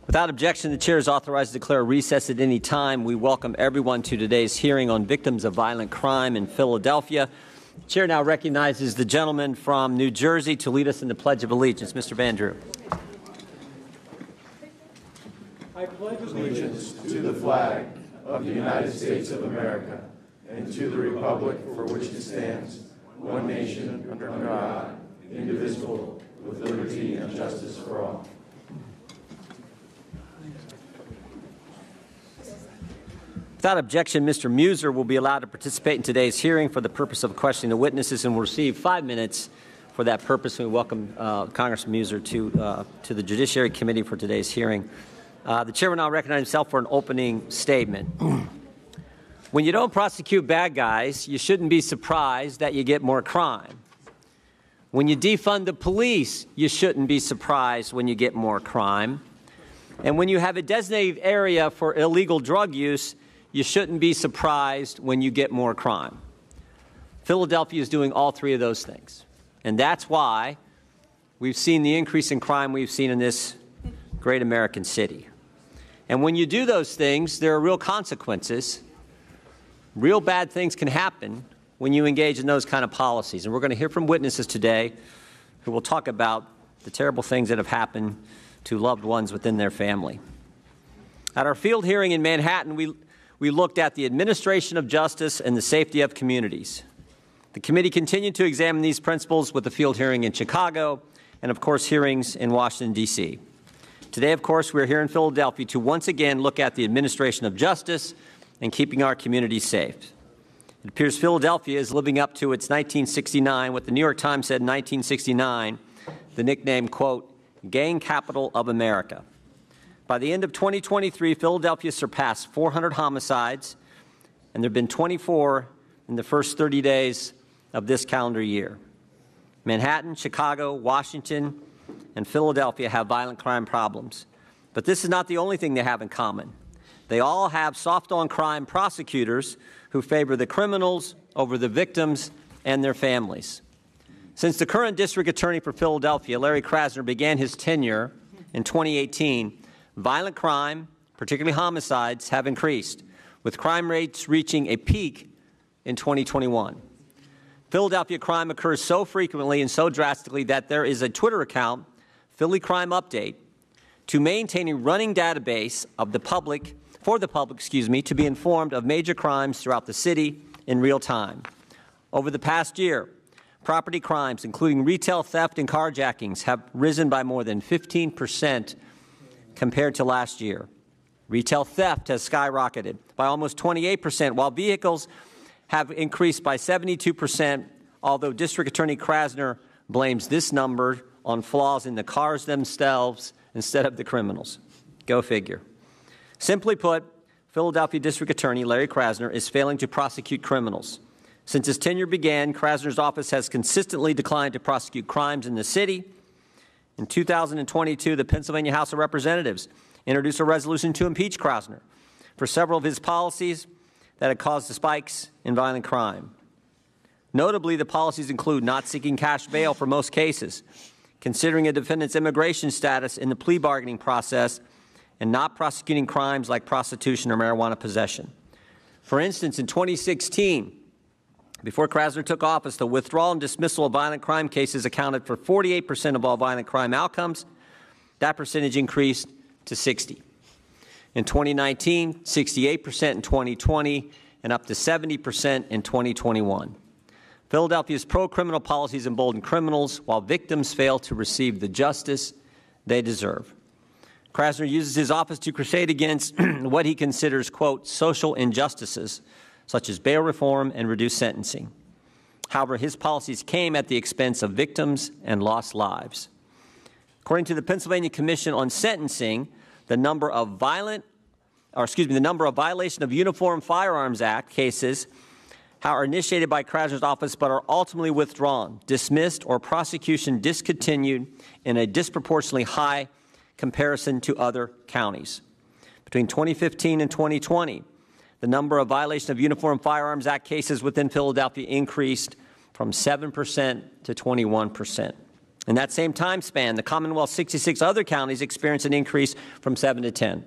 Without objection, the Chair is authorized to declare a recess at any time. We welcome everyone to today's hearing on victims of violent crime in Philadelphia. The Chair now recognizes the gentleman from New Jersey to lead us in the Pledge of Allegiance. Mr. Van Drew. I pledge allegiance to the flag of the United States of America and to the republic for which it stands, one nation, under God, indivisible, with liberty and justice for all. Without objection, Mr. Muser will be allowed to participate in today's hearing for the purpose of questioning the witnesses and will receive 5 minutes for that purpose. We welcome Congressman Muser to the Judiciary Committee for today's hearing. The Chair will now recognize himself for an opening statement. When you don't prosecute bad guys, you shouldn't be surprised that you get more crime. When you defund the police, you shouldn't be surprised when you get more crime. And when you have a designated area for illegal drug use, you shouldn't be surprised when you get more crime. Philadelphia is doing all three of those things. And that's why we've seen the increase in crime we've seen in this great American city. And when you do those things, there are real consequences. Real bad things can happen when you engage in those kind of policies. And we're going to hear from witnesses today who will talk about the terrible things that have happened to loved ones within their family. At our field hearing in Manhattan, we looked at the administration of justice and the safety of communities. The committee continued to examine these principles with the field hearing in Chicago and, of course, hearings in Washington, D.C. Today, of course, we're here in Philadelphia to once again look at the administration of justice and keeping our communities safe. It appears Philadelphia is living up to its 1969, what the New York Times said in 1969, the nickname, quote, gang capital of America. By the end of 2023, Philadelphia surpassed 400 homicides, and there have been 24 in the first 30 days of this calendar year. Manhattan, Chicago, Washington, and Philadelphia have violent crime problems. But this is not the only thing they have in common. They all have soft-on-crime prosecutors who favor the criminals over the victims and their families. Since the current district attorney for Philadelphia, Larry Krasner, began his tenure in 2018, violent crime, particularly homicides, have increased, with crime rates reaching a peak in 2021. Philadelphia crime occurs so frequently and so drastically that there is a Twitter account, Philly Crime Update, to maintain a running database of the public, to be informed of major crimes throughout the city in real time. Over the past year, property crimes, including retail theft and carjackings, have risen by more than 15% compared to last year. Retail theft has skyrocketed by almost 28%, while vehicles have increased by 72%, although District Attorney Krasner blames this number on flaws in the cars themselves instead of the criminals. Go figure. Simply put, Philadelphia District Attorney Larry Krasner is failing to prosecute criminals. Since his tenure began, Krasner's office has consistently declined to prosecute crimes in the city. In 2022, the Pennsylvania House of Representatives introduced a resolution to impeach Krasner for several of his policies that had caused the spikes in violent crime. Notably, the policies include not seeking cash bail for most cases, considering a defendant's immigration status in the plea bargaining process, and not prosecuting crimes like prostitution or marijuana possession. For instance, in 2016, before Krasner took office, the withdrawal and dismissal of violent crime cases accounted for 48% of all violent crime outcomes. That percentage increased to 60%. In 2019, 68% in 2020, and up to 70% in 2021. Philadelphia's pro-criminal policies embolden criminals while victims fail to receive the justice they deserve. Krasner uses his office to crusade against what he considers, quote, social injustices, such as bail reform and reduced sentencing. However, his policies came at the expense of victims and lost lives. According to the Pennsylvania Commission on Sentencing, the number of violation of Uniform Firearms Act cases are initiated by Krasner's office but are ultimately withdrawn, dismissed, or prosecution discontinued in a disproportionately high comparison to other counties. Between 2015 and 2020, the number of violation of Uniform Firearms Act cases within Philadelphia increased from 7% to 21%. In that same time span, the Commonwealth's 66 other counties experienced an increase from 7 to 10.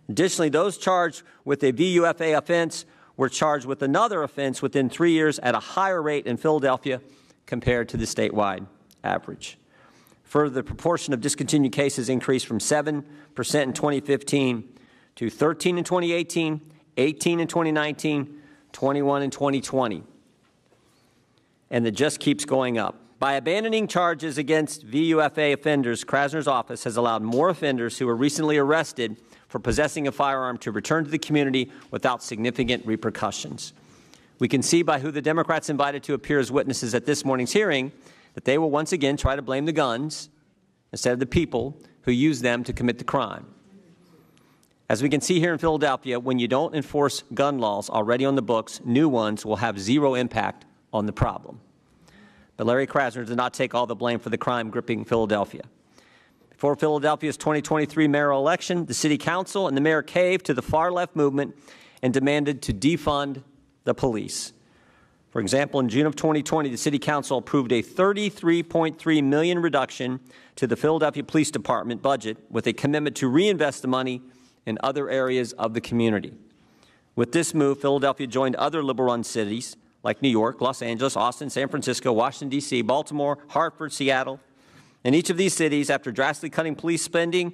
Additionally, those charged with a VUFA offense were charged with another offense within 3 years at a higher rate in Philadelphia compared to the statewide average. Further, the proportion of discontinued cases increased from 7% in 2015 to 13 in 2018, 18 in 2019, 21 in 2020. And it just keeps going up. By abandoning charges against VUFA offenders, Krasner's office has allowed more offenders who were recently arrested for possessing a firearm to return to the community without significant repercussions. We can see by who the Democrats invited to appear as witnesses at this morning's hearing that they will once again try to blame the guns instead of the people who use them to commit the crime. As we can see here in Philadelphia, when you don't enforce gun laws already on the books, new ones will have zero impact on the problem. But Larry Krasner did not take all the blame for the crime gripping Philadelphia. Before Philadelphia's 2023 mayoral election, the city council and the mayor caved to the far-left movement and demanded to defund the police. For example, in June of 2020, the city council approved a $33.3 million reduction to the Philadelphia Police Department budget with a commitment to reinvest the money in other areas of the community. With this move, Philadelphia joined other liberal-run cities like New York, Los Angeles, Austin, San Francisco, Washington, D.C., Baltimore, Hartford, Seattle. In each of these cities, after drastically cutting police spending,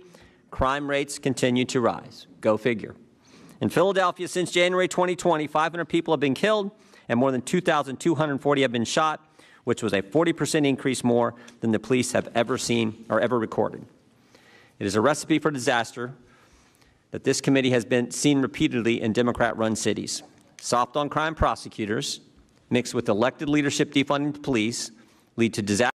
crime rates continue to rise. Go figure. In Philadelphia, since January 2020, 500 people have been killed and more than 2,240 have been shot, which was a 40% increase more than the police have ever seen or ever recorded. It is a recipe for disaster that this committee has been seen repeatedly in Democrat-run cities. Soft on crime prosecutors, mixed with elected leadership defunding the police, lead to disaster.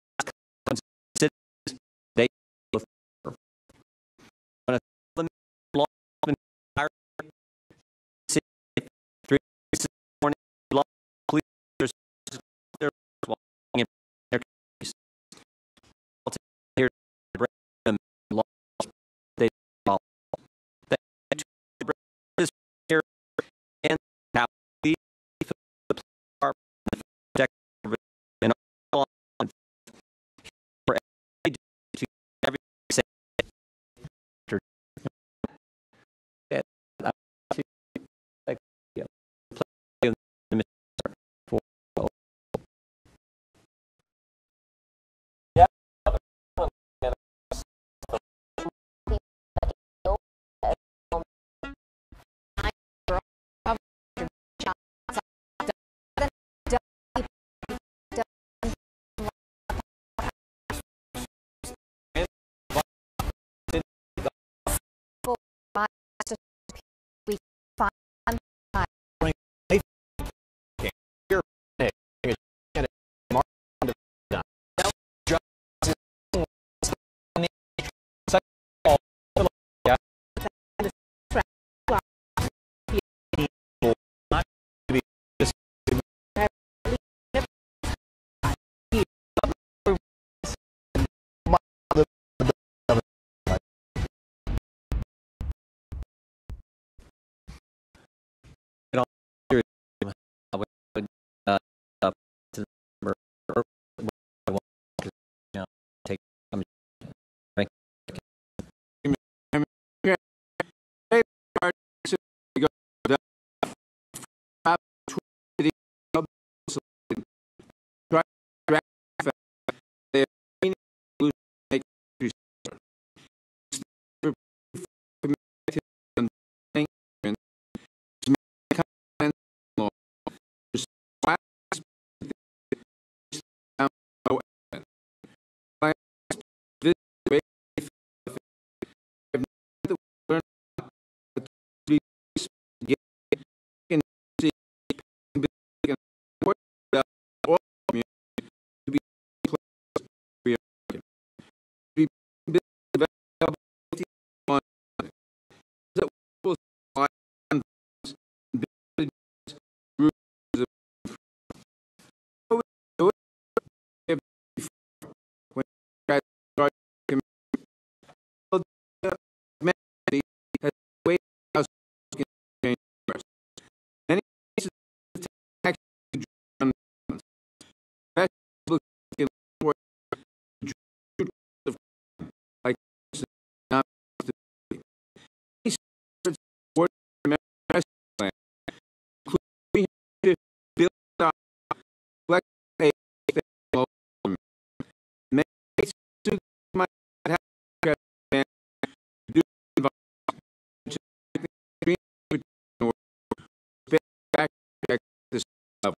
object this level.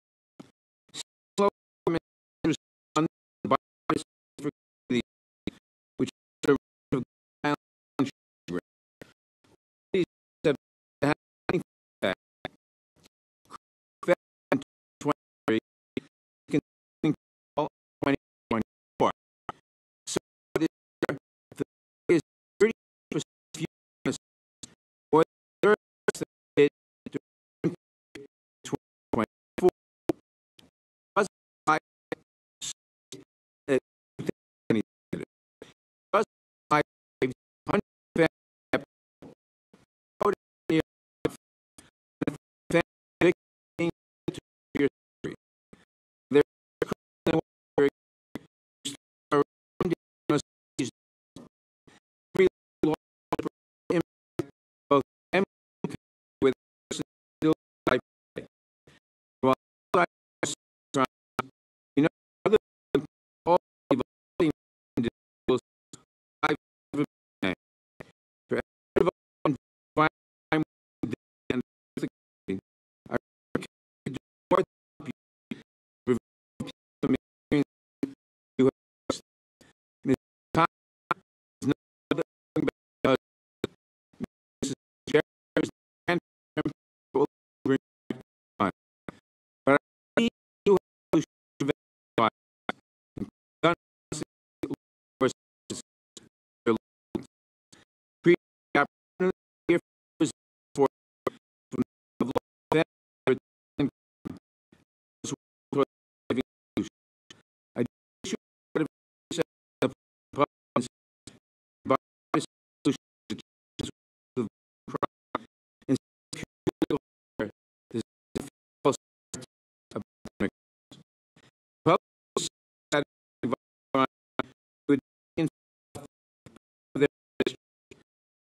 Local administrators fund biodiversity for communities which serve of island sugar. These have had in 2023 continuing all 2024. So this year, there is 30% of units more than did to 2024. Because I I 100 both M with still type while you know other than all evolving individuals I for and I more you have time is not because and but I need to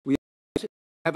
we have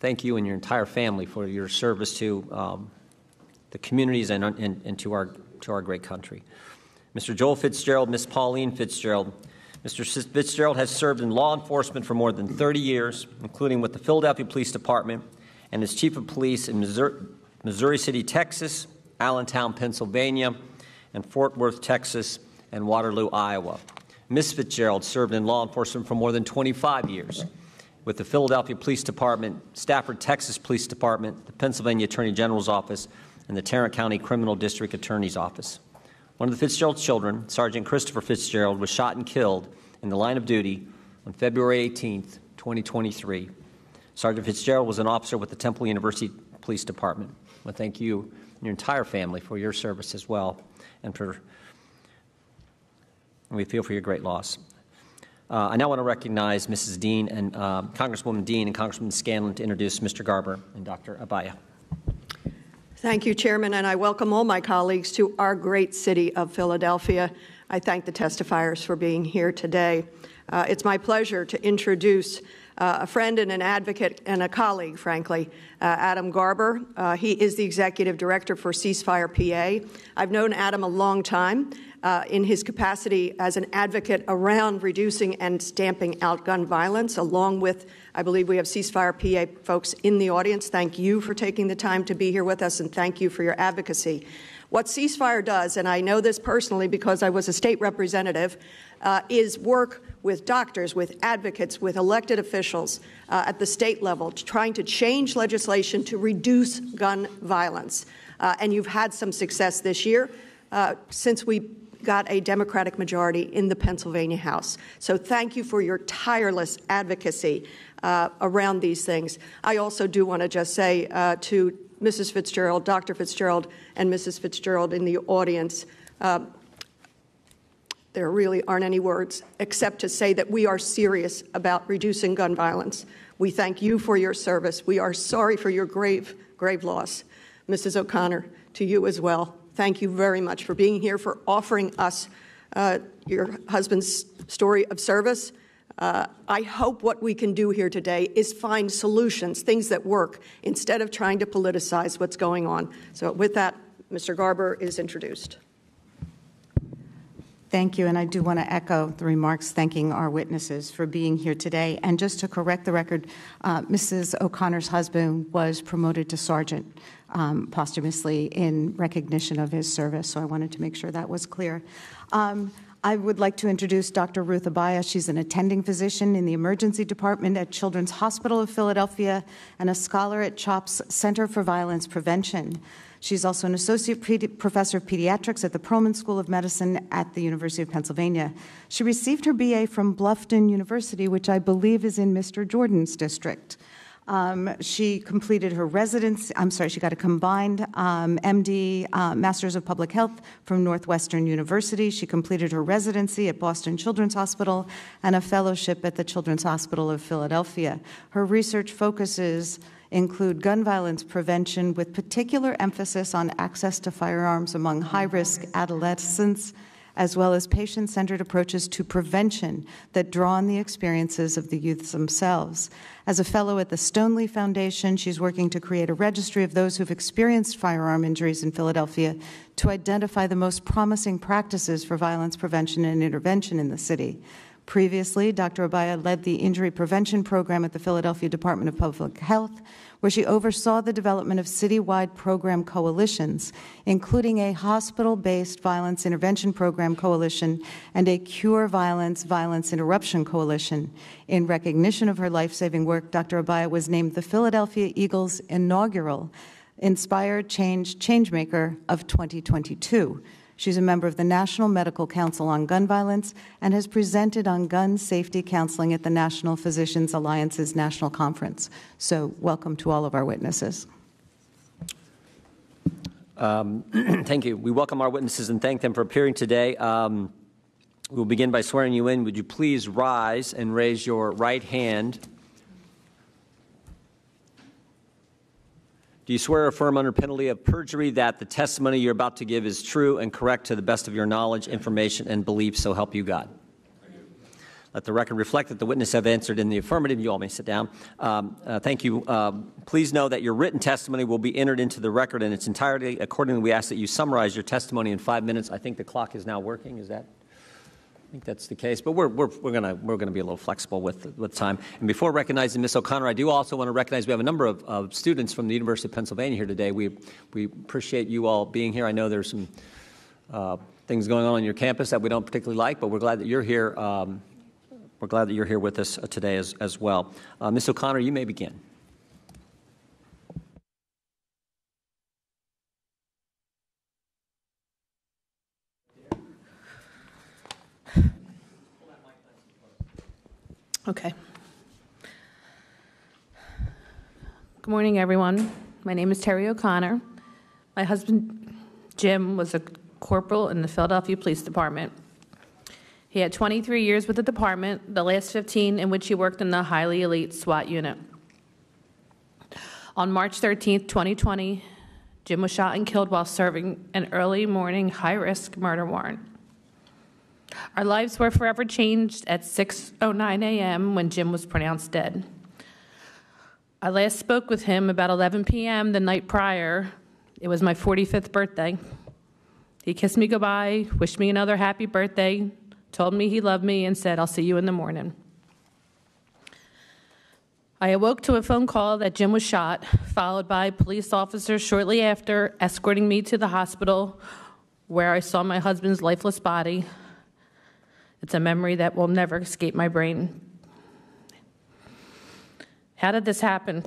Thank you and your entire family for your service to the communities and to our great country. Mr. Joel Fitzgerald, Ms. Pauline Fitzgerald. Mr. Fitzgerald has served in law enforcement for more than 30 years, including with the Philadelphia Police Department and as Chief of Police in Missouri City, Texas, Allentown, Pennsylvania, and Fort Worth, Texas, and Waterloo, Iowa. Ms. Fitzgerald served in law enforcement for more than 25 years with the Philadelphia Police Department, Stafford, Texas Police Department, the Pennsylvania Attorney General's Office, and the Tarrant County Criminal District Attorney's Office. One of the Fitzgerald children, Sergeant Christopher Fitzgerald, was shot and killed in the line of duty on February 18, 2023. Sergeant Fitzgerald was an officer with the Temple University Police Department. I want to thank you and your entire family for your service as well, and we feel for your great loss. I now want to recognize Mrs. Dean and Congresswoman Dean and Congressman Scanlon to introduce Mr. Garber and Dr. Abaya. Thank you, Chairman, and I welcome all my colleagues to our great city of Philadelphia. I thank the testifiers for being here today. It's my pleasure to introduce a friend and an advocate and a colleague, frankly, Adam Garber. He is the Executive Director for Ceasefire PA. I've known Adam a long time in his capacity as an advocate around reducing and stamping out gun violence, along with, I believe we have Ceasefire PA folks in the audience. Thank you for taking the time to be here with us, and thank you for your advocacy. What Ceasefire does, and I know this personally because I was a state representative, is work with doctors, with advocates, with elected officials at the state level, trying to change legislation to reduce gun violence. And you've had some success this year since we got a Democratic majority in the Pennsylvania House. So thank you for your tireless advocacy around these things. I also do want to just say to Mrs. Fitzgerald, Dr. Fitzgerald, and Mrs. Fitzgerald in the audience, there really aren't any words except to say that we are serious about reducing gun violence. We thank you for your service. We are sorry for your grave, grave loss. Mrs. O'Connor, to you as well. Thank you very much for being here, for offering us your husband's story of service. I hope what we can do here today is find solutions, things that work, instead of trying to politicize what's going on. So with that, Mr. Garber is introduced. Thank you, and I do want to echo the remarks thanking our witnesses for being here today. And just to correct the record, Mrs. O'Connor's husband was promoted to sergeant posthumously in recognition of his service, so I wanted to make sure that was clear. I would like to introduce Dr. Ruth Abaya. She's an attending physician in the emergency department at Children's Hospital of Philadelphia and a scholar at CHOP's Center for Violence Prevention. She's also an associate professor of pediatrics at the Perelman School of Medicine at the University of Pennsylvania. She received her BA from Bluffton University, which I believe is in Mr. Jordan's district. She completed her residency, she got a combined MD, Masters of Public Health from Northwestern University. She completed her residency at Boston Children's Hospital and a fellowship at the Children's Hospital of Philadelphia. Her research focuses include gun violence prevention with particular emphasis on access to firearms among high-risk adolescents, as well as patient-centered approaches to prevention that draw on the experiences of the youths themselves. As a fellow at the Stoneleaf Foundation, she's working to create a registry of those who've experienced firearm injuries in Philadelphia to identify the most promising practices for violence prevention and intervention in the city. Previously, Dr. Abaya led the Injury Prevention Program at the Philadelphia Department of Public Health, where she oversaw the development of citywide program coalitions, including a hospital-based violence intervention program coalition and a Cure Violence Interruption coalition. In recognition of her life-saving work, Dr. Abaya was named the Philadelphia Eagles' inaugural Inspired Changemaker of 2022. She's a member of the National Medical Council on Gun Violence and has presented on gun safety counseling at the National Physicians Alliance's National Conference. So welcome to all of our witnesses. Thank you. We welcome our witnesses and thank them for appearing today. We'll begin by swearing you in. Would you please rise and raise your right hand? Do you swear or affirm under penalty of perjury that the testimony you're about to give is true and correct to the best of your knowledge, information, and belief, so help you God? Let the record reflect that the witnesses have answered in the affirmative. You all may sit down. Thank you. Please know that your written testimony will be entered into the record in its entirety. Accordingly, we ask that you summarize your testimony in 5 minutes. I think the clock is now working. Is that? I think that's the case, but we're gonna be a little flexible with time. And before recognizing Ms. O'Connor, I do also want to recognize we have a number of students from the University of Pennsylvania here today. We appreciate you all being here. I know there's some things going on your campus that we don't particularly like, but we're glad that you're here. We're glad that you're here with us today as well. Ms. O'Connor, you may begin. Okay. Good morning, everyone. My name is Terry O'Connor. My husband, Jim, was a corporal in the Philadelphia Police Department. He had 23 years with the department, the last 15 in which he worked in the highly elite SWAT unit. On March 13, 2020, Jim was shot and killed while serving an early morning high-risk murder warrant. Our lives were forever changed at 6:09 a.m. when Jim was pronounced dead. I last spoke with him about 11 p.m. the night prior. It was my 45th birthday. He kissed me goodbye, wished me another happy birthday, told me he loved me, and said, "I'll see you in the morning." I awoke to a phone call that Jim was shot, followed by police officers shortly after escorting me to the hospital where I saw my husband's lifeless body. It's a memory that will never escape my brain. How did this happen?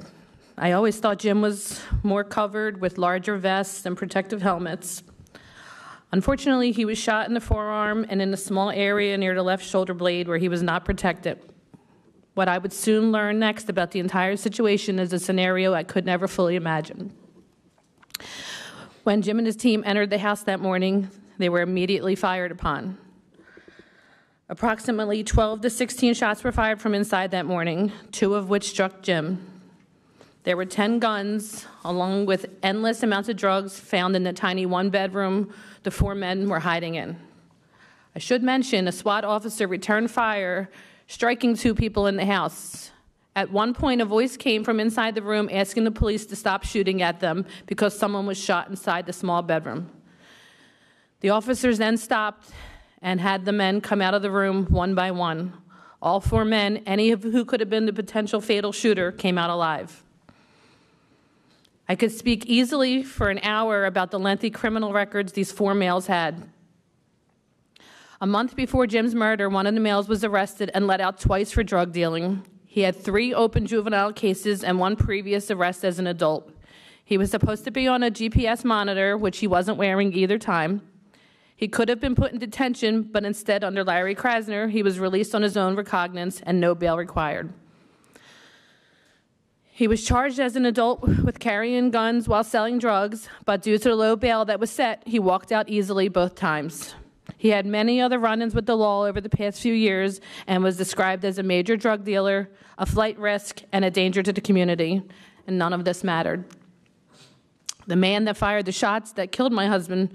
I always thought Jim was more covered with larger vests and protective helmets. Unfortunately, he was shot in the forearm and in a small area near the left shoulder blade where he was not protected. What I would soon learn next about the entire situation is a scenario I could never fully imagine. When Jim and his team entered the house that morning, they were immediately fired upon. Approximately 12 to 16 shots were fired from inside that morning, 2 of which struck Jim. There were 10 guns, along with endless amounts of drugs found in the tiny one-bedroom the 4 men were hiding in. I should mention a SWAT officer returned fire, striking 2 people in the house. At one point, a voice came from inside the room asking the police to stop shooting at them because someone was shot inside the small bedroom. The officers then stopped and had the men come out of the room one by one. All 4 men, any of who could have been the potential fatal shooter, came out alive. I could speak easily for an hour about the lengthy criminal records these 4 males had. A month before Jim's murder, one of the males was arrested and let out twice for drug dealing. He had 3 open juvenile cases and 1 previous arrest as an adult. He was supposed to be on a GPS monitor, which he wasn't wearing either time. He could have been put in detention, but instead, under Larry Krasner, he was released on his own recognizance and no bail required. He was charged as an adult with carrying guns while selling drugs, but due to the low bail that was set, he walked out easily both times. He had many other run-ins with the law over the past few years and was described as a major drug dealer, a flight risk, and a danger to the community, and none of this mattered. The man that fired the shots that killed my husband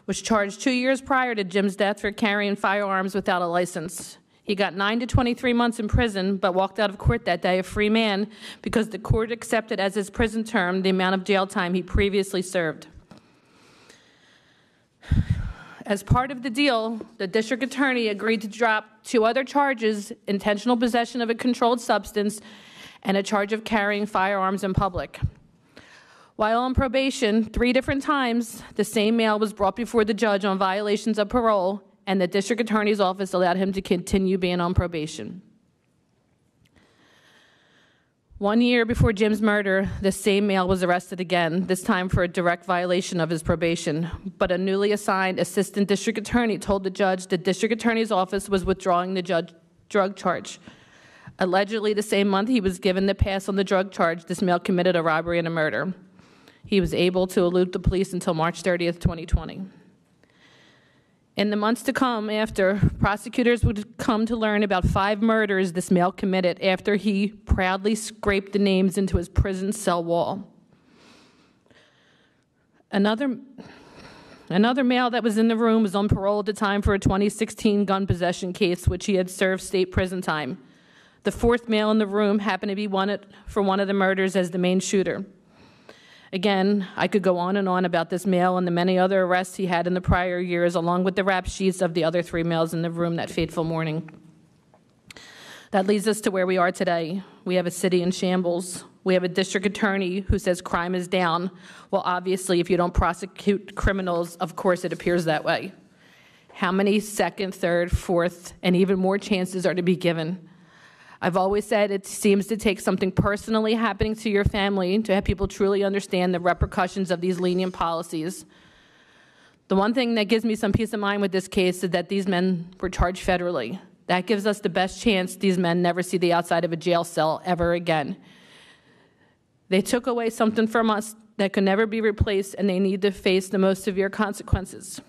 was charged 2 years prior to Jim's death for carrying firearms without a license. He got 9 to 23 months in prison, but walked out of court that day a free man because the court accepted as his prison term the amount of jail time he previously served. As part of the deal, the district attorney agreed to drop 2 other charges, intentional possession of a controlled substance and a charge of carrying firearms in public. While on probation, 3 different times, the same male was brought before the judge on violations of parole, and the district attorney's office allowed him to continue being on probation. 1 year before Jim's murder, the same male was arrested again, this time for a direct violation of his probation. But a newly assigned assistant district attorney told the judge the district attorney's office was withdrawing the drug charge. Allegedly, the same month he was given the pass on the drug charge, this male committed a robbery and a murder. He was able to elude the police until March 30th, 2020. In the months to come after, prosecutors would come to learn about 5 murders this male committed after he proudly scraped the names into his prison cell wall. Another male that was in the room was on parole at the time for a 2016 gun possession case, which he had served state prison time. The 4th male in the room happened to be wanted for one of the murders as the main shooter. Again, I could go on and on about this male and the many other arrests he had in the prior years, along with the rap sheets of the other 3 males in the room that fateful morning. That leads us to where we are today. We have a city in shambles. We have a district attorney who says crime is down. Well, obviously, if you don't prosecute criminals, of course it appears that way. How many 2nd, 3rd, 4th, and even more chances are to be given? I've always said it seems to take something personally happening to your family to have people truly understand the repercussions of these lenient policies. The one thing that gives me some peace of mind with this case is that these men were charged federally. That gives us the best chance these men never see the outside of a jail cell ever again. They took away something from us that could never be replaced, and they need to face the most severe consequences.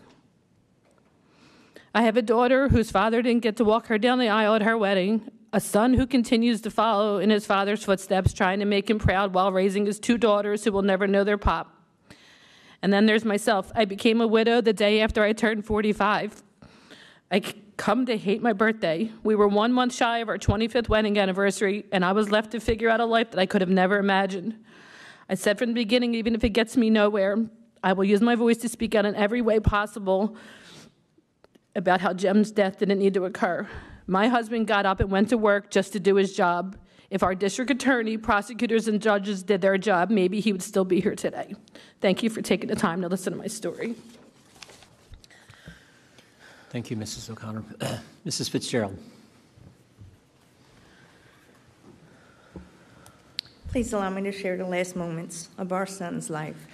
I have a daughter whose father didn't get to walk her down the aisle at her wedding, a son who continues to follow in his father's footsteps, trying to make him proud while raising his two daughters who will never know their pop. And then there's myself. I became a widow the day after I turned 45. I come to hate my birthday. We were 1 month shy of our 25th wedding anniversary, and I was left to figure out a life that I could have never imagined. I said from the beginning, even if it gets me nowhere, I will use my voice to speak out in every way possible about how Jem's death didn't need to occur. My husband got up and went to work just to do his job. If our district attorney, prosecutors, and judges did their job, maybe he would still be here today. Thank you for taking the time to listen to my story. Thank you, Mrs. O'Connor. Mrs. Fitzgerald. Please allow me to share the last moments of our son's life.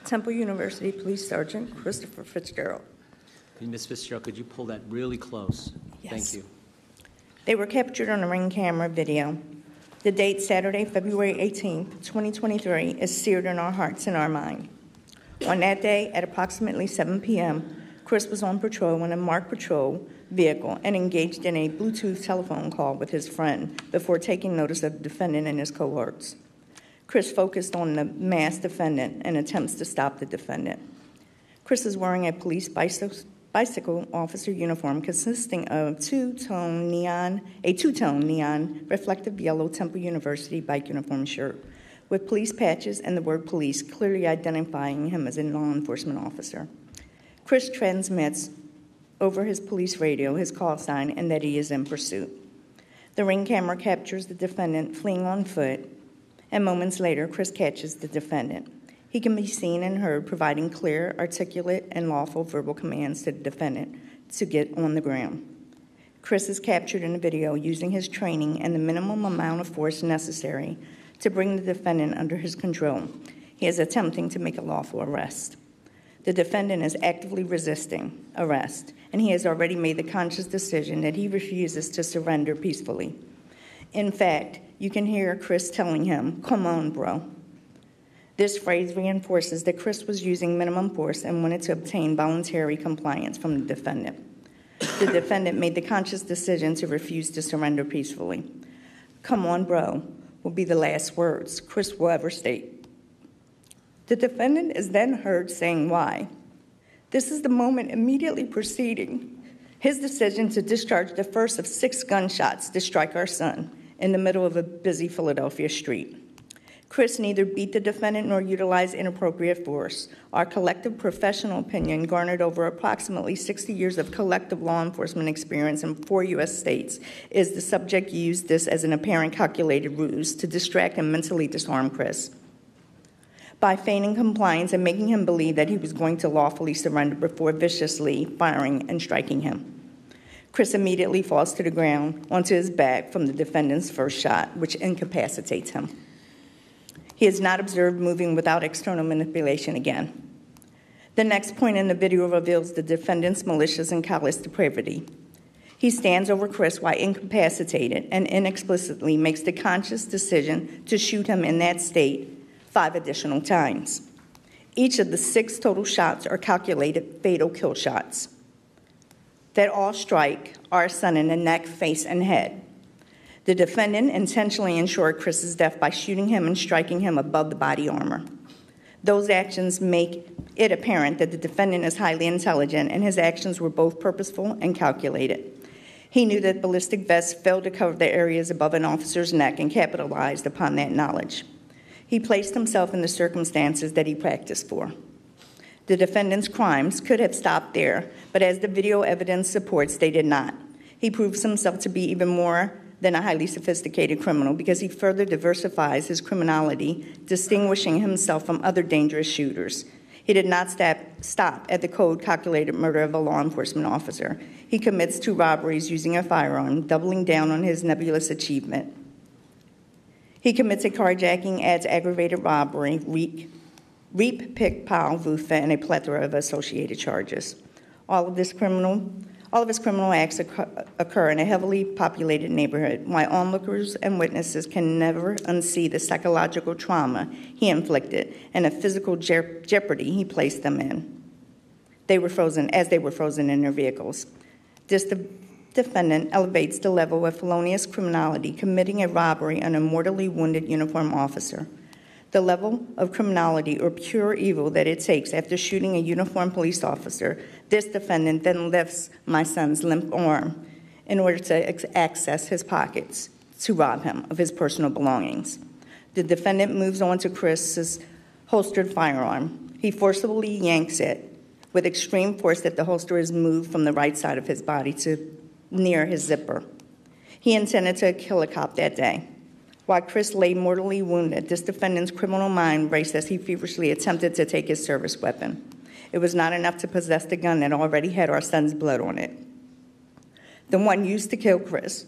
Temple University Police Sergeant Christopher Fitzgerald. Ms. Fitzgerald, could you pull that really close? Yes. Thank you. They were captured on a Ring camera video. The date, Saturday, February 18th, 2023, is seared in our hearts and our mind. On that day, at approximately 7 p.m., Chris was on patrol in a marked patrol vehicle and engaged in a Bluetooth telephone call with his friend before taking notice of the defendant and his cohorts. Chris focused on the masked defendant and attempts to stop the defendant. Chris is wearing a police bicycle officer uniform consisting of a two-tone neon reflective yellow Temple University bike uniform shirt with police patches and the word police clearly identifying him as a law enforcement officer. Chris transmits over his police radio his call sign and that he is in pursuit. The Ring camera captures the defendant fleeing on foot, and moments later, Chris catches the defendant. He can be seen and heard providing clear, articulate, and lawful verbal commands to the defendant to get on the ground. Chris is captured in the video using his training and the minimum amount of force necessary to bring the defendant under his control. He is attempting to make a lawful arrest. The defendant is actively resisting arrest, and he has already made the conscious decision that he refuses to surrender peacefully. In fact, you can hear Chris telling him, "Come on, bro." This phrase reinforces that Chris was using minimum force and wanted to obtain voluntary compliance from the defendant. The defendant made the conscious decision to refuse to surrender peacefully. "Come on, bro," will be the last words Chris will ever state. The defendant is then heard saying why. This is the moment immediately preceding his decision to discharge the first of 6 gunshots to strike our son in the middle of a busy Philadelphia street. Chris neither beat the defendant nor utilized inappropriate force. Our collective professional opinion, garnered over approximately 60 years of collective law enforcement experience in 4 U.S. states, is the subject used this as an apparent calculated ruse to distract and mentally disarm Chris by feigning compliance and making him believe that he was going to lawfully surrender before viciously firing and striking him. Chris immediately falls to the ground onto his back from the defendant's first shot, which incapacitates him. He is not observed moving without external manipulation again. The next point in the video reveals the defendant's malicious and callous depravity. He stands over Chris while incapacitated and inexplicitly makes the conscious decision to shoot him in that state 5 additional times. Each of the 6 total shots are calculated fatal kill shots that all strike our son in the neck, face, and head. The defendant intentionally ensured Chris's death by shooting him and striking him above the body armor. Those actions make it apparent that the defendant is highly intelligent, and his actions were both purposeful and calculated. He knew that ballistic vests failed to cover the areas above an officer's neck and capitalized upon that knowledge. He placed himself in the circumstances that he practiced for. The defendant's crimes could have stopped there, but as the video evidence supports, they did not. He proves himself to be even more than a highly sophisticated criminal because he further diversifies his criminality, distinguishing himself from other dangerous shooters. He did not stop at the code-calculated murder of a law enforcement officer. He commits 2 robberies using a firearm, doubling down on his nebulous achievement. He commits a carjacking, adds aggravated robbery, reap, pick, pile, VUFA, and a plethora of associated charges. All of this criminal All of his criminal acts occur in a heavily populated neighborhood, while onlookers and witnesses can never unsee the psychological trauma he inflicted and the physical jeopardy he placed them in. They were frozen in their vehicles. This defendant elevates the level of felonious criminality, committing a robbery on a mortally wounded uniformed officer. The level of criminality or pure evil that it takes after shooting a uniformed police officer, this defendant then lifts my son's limp arm in order to access his pockets to rob him of his personal belongings. The defendant moves on to Chris's holstered firearm. He forcibly yanks it with extreme force that the holster is moved from the right side of his body to near his zipper. He intended to kill a cop that day. While Chris lay mortally wounded, this defendant's criminal mind raced as he feverishly attempted to take his service weapon. It was not enough to possess the gun that already had our son's blood on it, the one used to kill Chris.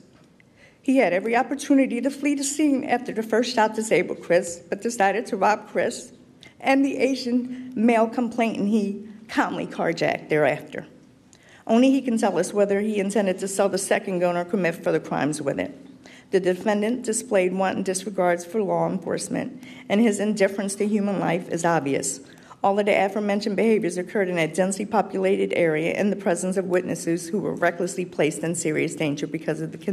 He had every opportunity to flee the scene after the first shot disabled Chris, but decided to rob Chris and the Asian male complainant he calmly carjacked thereafter. Only he can tell us whether he intended to sell the second gun or commit further crimes with it. The defendant displayed wanton disregards for law enforcement, and his indifference to human life is obvious. All of the aforementioned behaviors occurred in a densely populated area in the presence of witnesses who were recklessly placed in serious danger because of his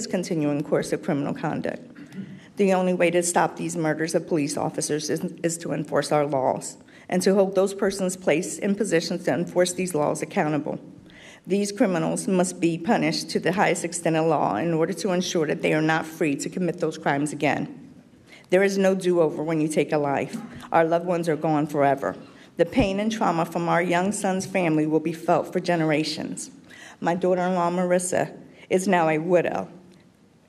continuing course of criminal conduct. The only way to stop these murders of police officers is to enforce our laws and to hold those persons placed in positions to enforce these laws accountable. These criminals must be punished to the highest extent of law in order to ensure that they are not free to commit those crimes again. There is no do-over when you take a life. Our loved ones are gone forever. The pain and trauma from our young son's family will be felt for generations. My daughter-in-law, Marissa, is now a widow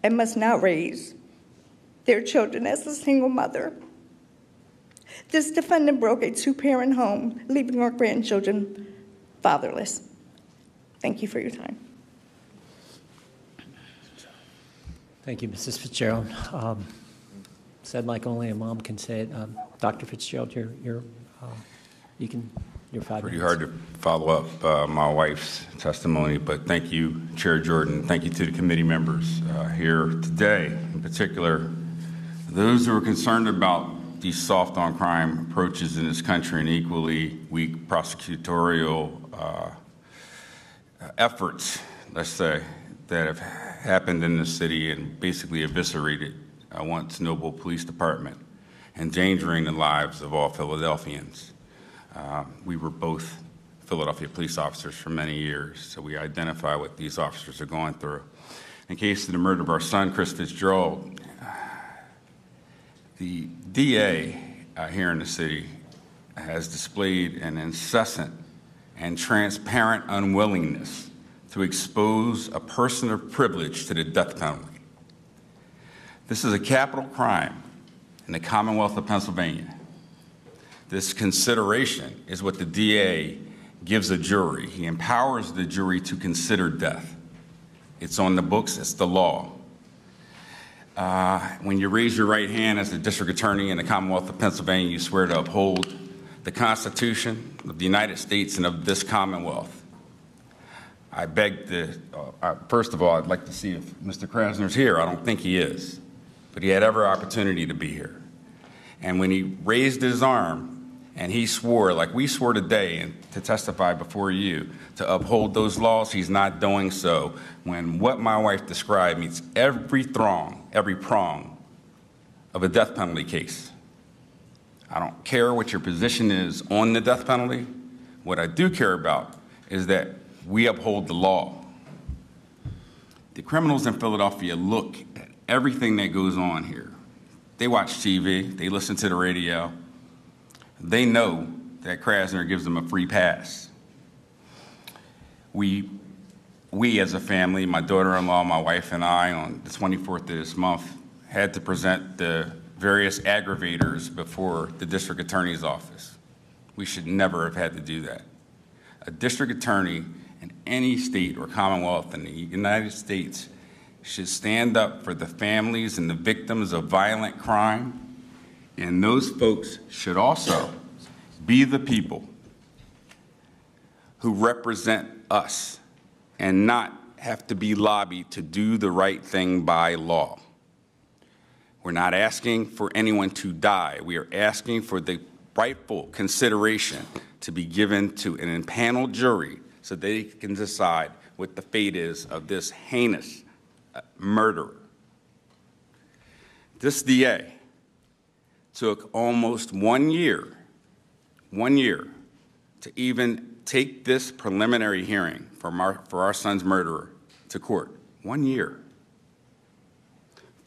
and must now raise their children as a single mother. This defendant broke a two-parent home, leaving our grandchildren fatherless. Thank you for your time. Thank you, Mrs. Fitzgerald. Said like only a mom can say it. Dr. Fitzgerald, you're 5 minutes. Pretty hard to follow up my wife's testimony, but thank you, Chair Jordan. Thank you to the committee members here today, in particular, those who are concerned about these soft on crime approaches in this country and equally weak prosecutorial efforts, let's say, that have happened in the city and basically eviscerated a once noble police department, endangering the lives of all Philadelphians. We were both Philadelphia police officers for many years, so we identify what these officers are going through. In case of the murder of our son, Chris Fitzgerald, the DA here in the city has displayed an incessant and transparent unwillingness to expose a person of privilege to the death penalty. This is a capital crime in the Commonwealth of Pennsylvania. This consideration is what the DA gives a jury. He empowers the jury to consider death. It's on the books, it's the law. When you raise your right hand as the district attorney in the Commonwealth of Pennsylvania, you swear to uphold the Constitution of the United States and of this Commonwealth. I beg to, first of all, I'd like to see if Mr. Krasner's here. I don't think he is, but he had every opportunity to be here. And when he raised his arm and he swore, like we swore today, and to testify before you, to uphold those laws, he's not doing so when what my wife described meets every prong of a death penalty case. I don't care what your position is on the death penalty. What I do care about is that we uphold the law. The criminals in Philadelphia look at everything that goes on here. They watch TV, they listen to the radio. They know that Krasner gives them a free pass. We as a family, my daughter-in-law, my wife and I, on the 24th of this month, had to present the various aggravators before the district attorney's office. We should never have had to do that. A district attorney in any state or commonwealth in the United States should stand up for the families and the victims of violent crime, and those folks should also be the people who represent us and not have to be lobbied to do the right thing by law. We're not asking for anyone to die. We are asking for the rightful consideration to be given to an impaneled jury so they can decide what the fate is of this heinous murderer. This DA took almost 1 year to even take this preliminary hearing for our son's murderer to court. 1 year.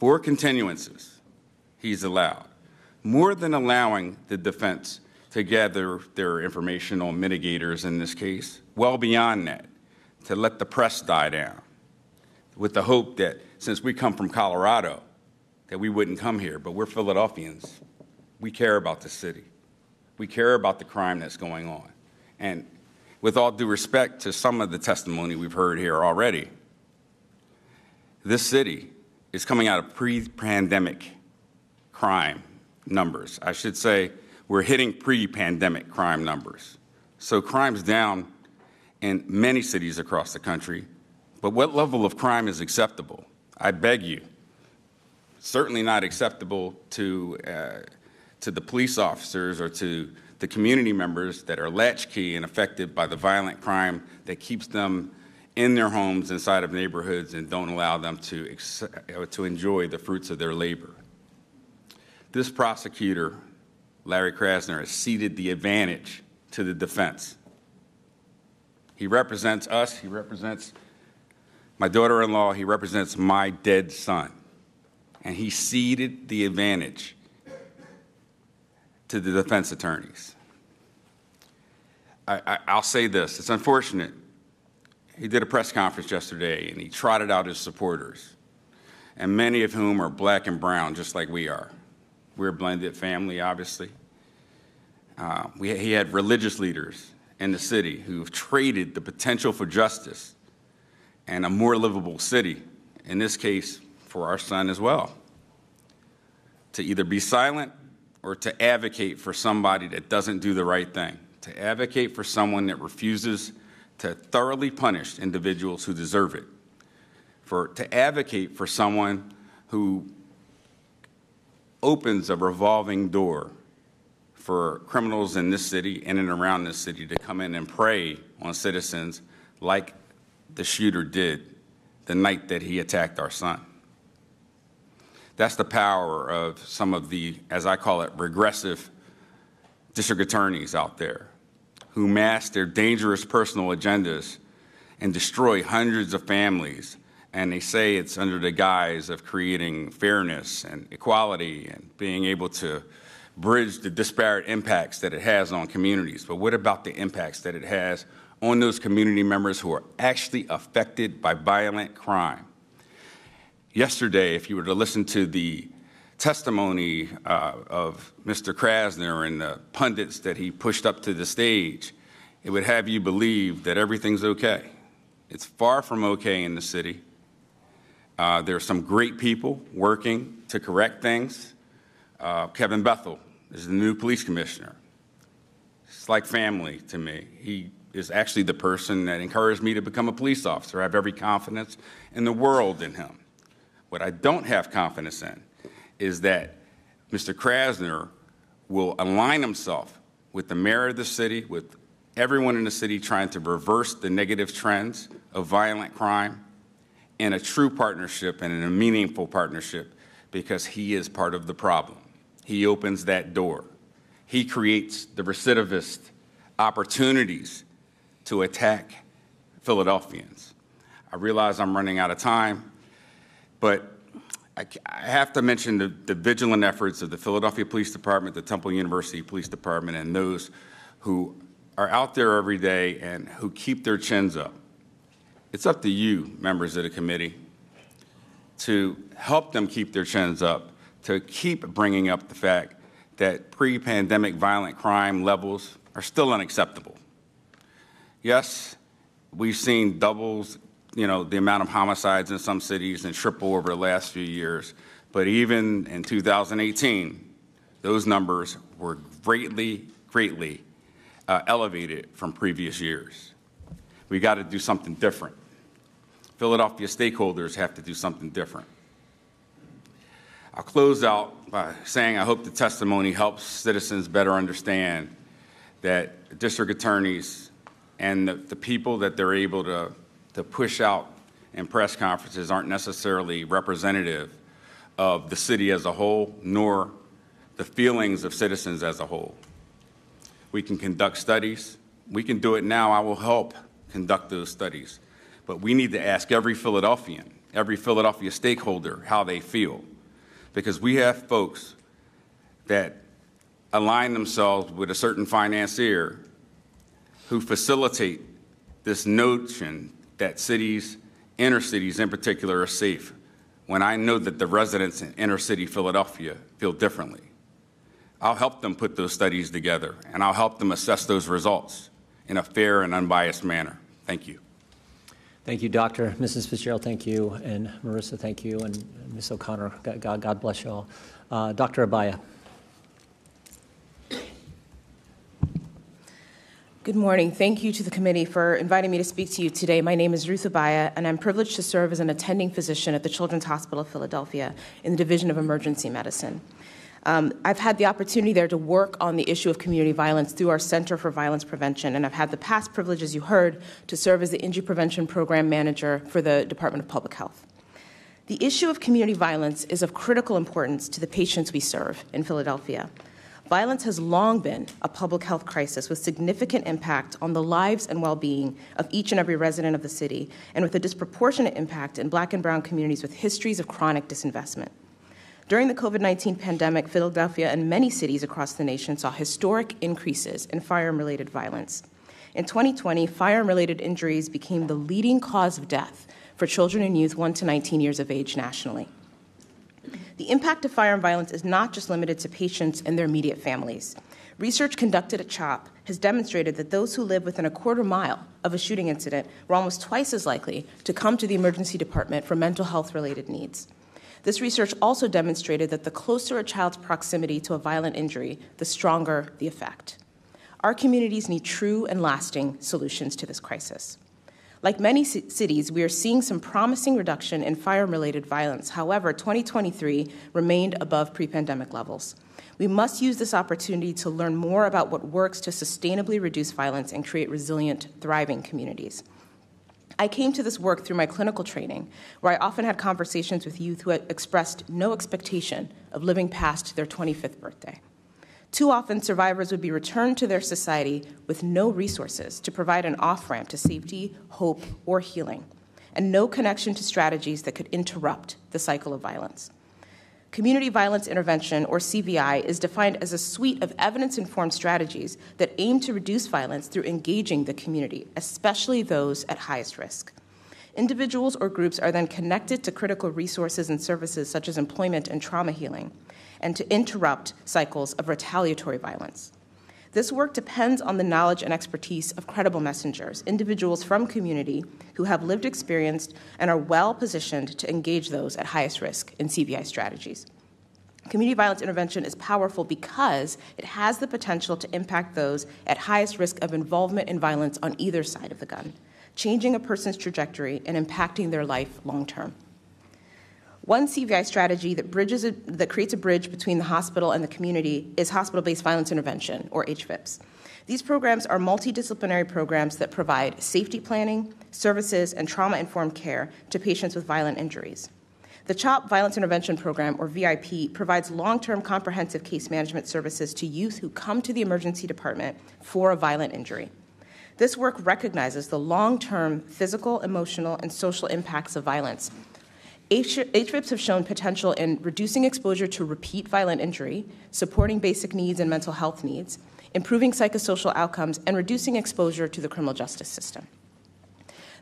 4 continuances he's allowed, more than allowing the defense to gather their information on mitigators in this case, well beyond that, to let the press die down, with the hope that since we come from Colorado, that we wouldn't come here, but we're Philadelphians. We care about the city. We care about the crime that's going on. And with all due respect to some of the testimony we've heard here already, this city is coming out of pre-pandemic crime numbers. I should say we're hitting pre-pandemic crime numbers. So crime's down in many cities across the country, but what level of crime is acceptable? I beg you. Certainly not acceptable to the police officers or to the community members that are latchkey and affected by the violent crime that keeps them in their homes inside of neighborhoods and don't allow them to enjoy the fruits of their labor. This prosecutor, Larry Krasner, has ceded the advantage to the defense. He represents us, he represents my daughter-in-law, he represents my dead son. And he ceded the advantage to the defense attorneys. I'll say this, it's unfortunate. He did a press conference yesterday and he trotted out his supporters, and many of whom are black and brown, just like we are. We're a blended family, obviously. He had religious leaders in the city who've traded the potential for justice and a more livable city, in this case, for our son as well, to either be silent or to advocate for somebody that doesn't do the right thing, to advocate for someone that refuses to thoroughly punish individuals who deserve it, to advocate for someone who opens a revolving door for criminals in this city and around this city to come in and prey on citizens like the shooter did the night that he attacked our son. That's the power of some of the, as I call it, regressive district attorneys out there who mask their dangerous personal agendas and destroy hundreds of families. And they say it's under the guise of creating fairness and equality and being able to bridge the disparate impacts that it has on communities. But what about the impacts that it has on those community members who are actually affected by violent crime? Yesterday, if you were to listen to the testimony of Mr. Krasner and the pundits that he pushed up to the stage, it would have you believe that everything's okay. It's far from okay in the city. There are some great people working to correct things. Kevin Bethel is the new police commissioner. It's like family to me. He is actually the person that encouraged me to become a police officer. I have every confidence in the world in him. What I don't have confidence in is that Mr. Krasner will align himself with the mayor of the city, with everyone in the city trying to reverse the negative trends of violent crime in a true partnership and in a meaningful partnership, because he is part of the problem. He opens that door. He creates the recidivist opportunities to attack Philadelphians. I realize I'm running out of time, but I have to mention the vigilant efforts of the Philadelphia Police Department, the Temple University Police Department, and those who are out there every day and who keep their chins up. It's up to you, members of the committee, to help them keep their chins up, to keep bringing up the fact that pre-pandemic violent crime levels are still unacceptable. Yes, we've seen doubles, the amount of homicides in some cities and triple over the last few years. But even in 2018, those numbers were greatly elevated from previous years. We got to do something different. Philadelphia stakeholders have to do something different. I'll close out by saying I hope the testimony helps citizens better understand that district attorneys and the people that they're able to push out in press conferences aren't necessarily representative of the city as a whole, nor the feelings of citizens as a whole. We can conduct studies. We can do it now. I will help conduct those studies. But we need to ask every Philadelphian, every Philadelphia stakeholder how they feel. Because we have folks that align themselves with a certain financier who facilitate this notion that cities, inner cities in particular, are safe, when I know that the residents in inner city Philadelphia feel differently. I'll help them put those studies together, and I'll help them assess those results in a fair and unbiased manner. Thank you. Thank you, Doctor. Mrs. Fitzgerald, thank you. And Marissa, thank you. And Ms. O'Connor, God bless you all. Dr. Abaya. Good morning. Thank you to the committee for inviting me to speak to you today. My name is Ruth Abaya, and I'm privileged to serve as an attending physician at the Children's Hospital of Philadelphia in the Division of Emergency Medicine. I've had the opportunity there to work on the issue of community violence through our Center for Violence Prevention, and I've had the past privilege, as you heard, to serve as the Injury Prevention Program Manager for the Department of Public Health. The issue of community violence is of critical importance to the patients we serve in Philadelphia. Violence has long been a public health crisis with significant impact on the lives and well-being of each and every resident of the city, and with a disproportionate impact in Black and brown communities with histories of chronic disinvestment. During the COVID-19 pandemic, Philadelphia and many cities across the nation saw historic increases in firearm-related violence. In 2020, firearm-related injuries became the leading cause of death for children and youth 1 to 19 years of age nationally. The impact of firearm violence is not just limited to patients and their immediate families. Research conducted at CHOP has demonstrated that those who live within a quarter mile of a shooting incident were almost twice as likely to come to the emergency department for mental health-related needs. This research also demonstrated that the closer a child's proximity to a violent injury, the stronger the effect. Our communities need true and lasting solutions to this crisis. Like many cities, we are seeing some promising reduction in firearm-related violence. However, 2023 remained above pre-pandemic levels. We must use this opportunity to learn more about what works to sustainably reduce violence and create resilient, thriving communities. I came to this work through my clinical training, where I often had conversations with youth who had expressed no expectation of living past their 25th birthday. Too often, survivors would be returned to their society with no resources to provide an off-ramp to safety, hope, or healing, and no connection to strategies that could interrupt the cycle of violence. Community Violence Intervention, or CVI, is defined as a suite of evidence-informed strategies that aim to reduce violence through engaging the community, especially those at highest risk. Individuals or groups are then connected to critical resources and services such as employment and trauma healing, and to interrupt cycles of retaliatory violence. This work depends on the knowledge and expertise of credible messengers, individuals from community who have lived experience and are well positioned to engage those at highest risk in CVI strategies. Community violence intervention is powerful because it has the potential to impact those at highest risk of involvement in violence on either side of the gun, changing a person's trajectory and impacting their life long term. One CVI strategy that creates a bridge between the hospital and the community is hospital-based violence intervention, or HVIPs. These programs are multidisciplinary programs that provide safety planning, services, and trauma-informed care to patients with violent injuries. The CHOP Violence Intervention Program, or VIP, provides long-term comprehensive case management services to youth who come to the emergency department for a violent injury. This work recognizes the long-term physical, emotional, and social impacts of violence. HVIPs have shown potential in reducing exposure to repeat violent injury, supporting basic needs and mental health needs, improving psychosocial outcomes, and reducing exposure to the criminal justice system.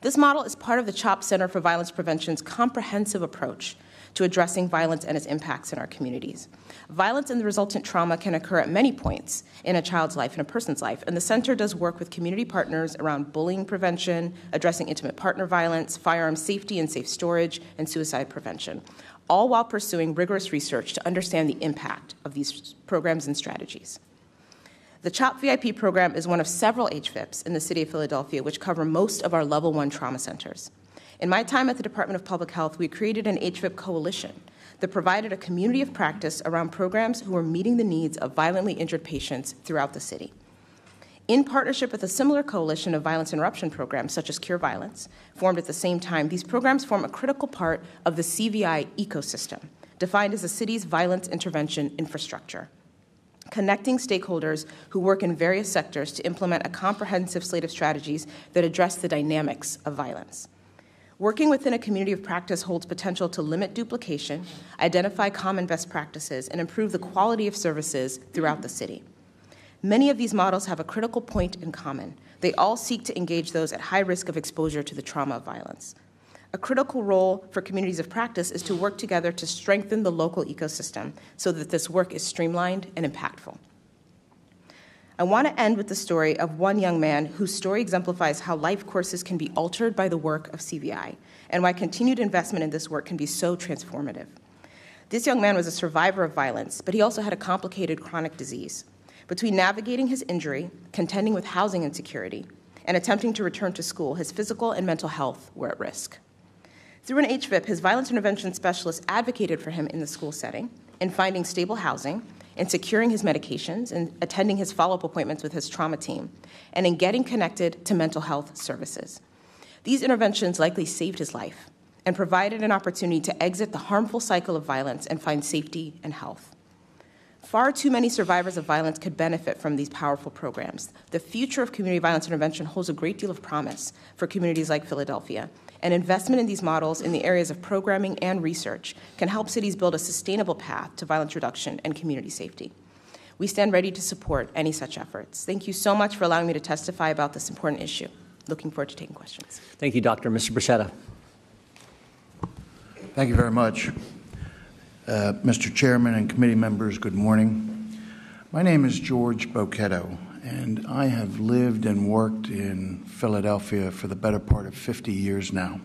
This model is part of the CHOP Center for Violence Prevention's comprehensive approach to addressing violence and its impacts in our communities. Violence and the resultant trauma can occur at many points in a child's life and a person's life, and the center does work with community partners around bullying prevention, addressing intimate partner violence, firearm safety and safe storage, and suicide prevention, all while pursuing rigorous research to understand the impact of these programs and strategies. The CHOP VIP program is one of several HVIPs in the city of Philadelphia, which cover most of our level 1 trauma centers. In my time at the Department of Public Health, we created an HVIP coalition that provided a community of practice around programs who are meeting the needs of violently injured patients throughout the city. In partnership with a similar coalition of violence interruption programs, such as Cure Violence, formed at the same time, these programs form a critical part of the CVI ecosystem, defined as the city's violence intervention infrastructure, connecting stakeholders who work in various sectors to implement a comprehensive slate of strategies that address the dynamics of violence. Working within a community of practice holds potential to limit duplication, identify common best practices, and improve the quality of services throughout the city. Many of these models have a critical point in common. They all seek to engage those at high risk of exposure to the trauma of violence. A critical role for communities of practice is to work together to strengthen the local ecosystem so that this work is streamlined and impactful. I want to end with the story of one young man whose story exemplifies how life courses can be altered by the work of CVI and why continued investment in this work can be so transformative. This young man was a survivor of violence, but he also had a complicated chronic disease. Between navigating his injury, contending with housing insecurity, and attempting to return to school, his physical and mental health were at risk. Through an HVIP, his violence intervention specialist advocated for him in the school setting, in finding stable housing, in securing his medications, in attending his follow-up appointments with his trauma team, and in getting connected to mental health services. These interventions likely saved his life and provided an opportunity to exit the harmful cycle of violence and find safety and health. Far too many survivors of violence could benefit from these powerful programs. The future of community violence intervention holds a great deal of promise for communities like Philadelphia, and investment in these models in the areas of programming and research can help cities build a sustainable path to violence reduction and community safety. We stand ready to support any such efforts. Thank you so much for allowing me to testify about this important issue. Looking forward to taking questions. Thank you, Doctor. Mr. Bruschetta. Thank you very much. Mr. Chairman and committee members, good morning. My name is George Bocchetto, and I have lived and worked in Philadelphia for the better part of 50 years now.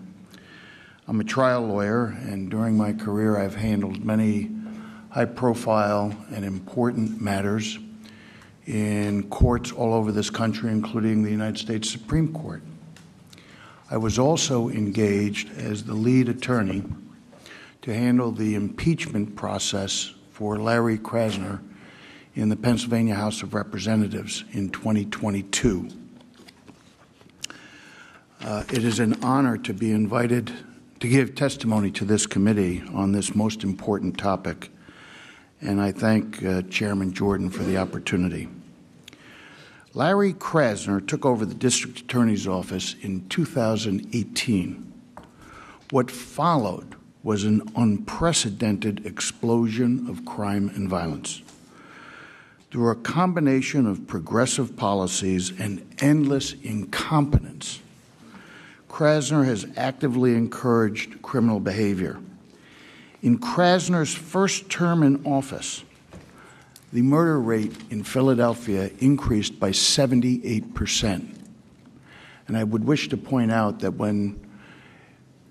I'm a trial lawyer, and during my career I've handled many high-profile and important matters in courts all over this country, including the United States Supreme Court. I was also engaged as the lead attorney to handle the impeachment process for Larry Krasner in the Pennsylvania House of Representatives in 2022. It is an honor to be invited to give testimony to this committee on this most important topic, and I thank Chairman Jordan for the opportunity. Larry Krasner took over the district attorney's office in 2018. What followed was an unprecedented explosion of crime and violence. Through a combination of progressive policies and endless incompetence, Krasner has actively encouraged criminal behavior. In Krasner's first term in office, the murder rate in Philadelphia increased by 78%. And I would wish to point out that when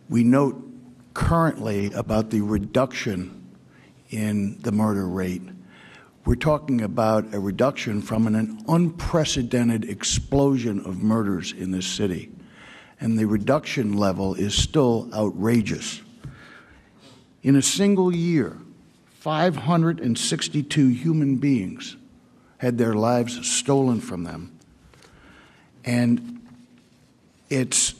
we note currently about the reduction in the murder rate, we're talking about a reduction from an unprecedented explosion of murders in this city. And the reduction level is still outrageous. In a single year, 562 human beings had their lives stolen from them. And it's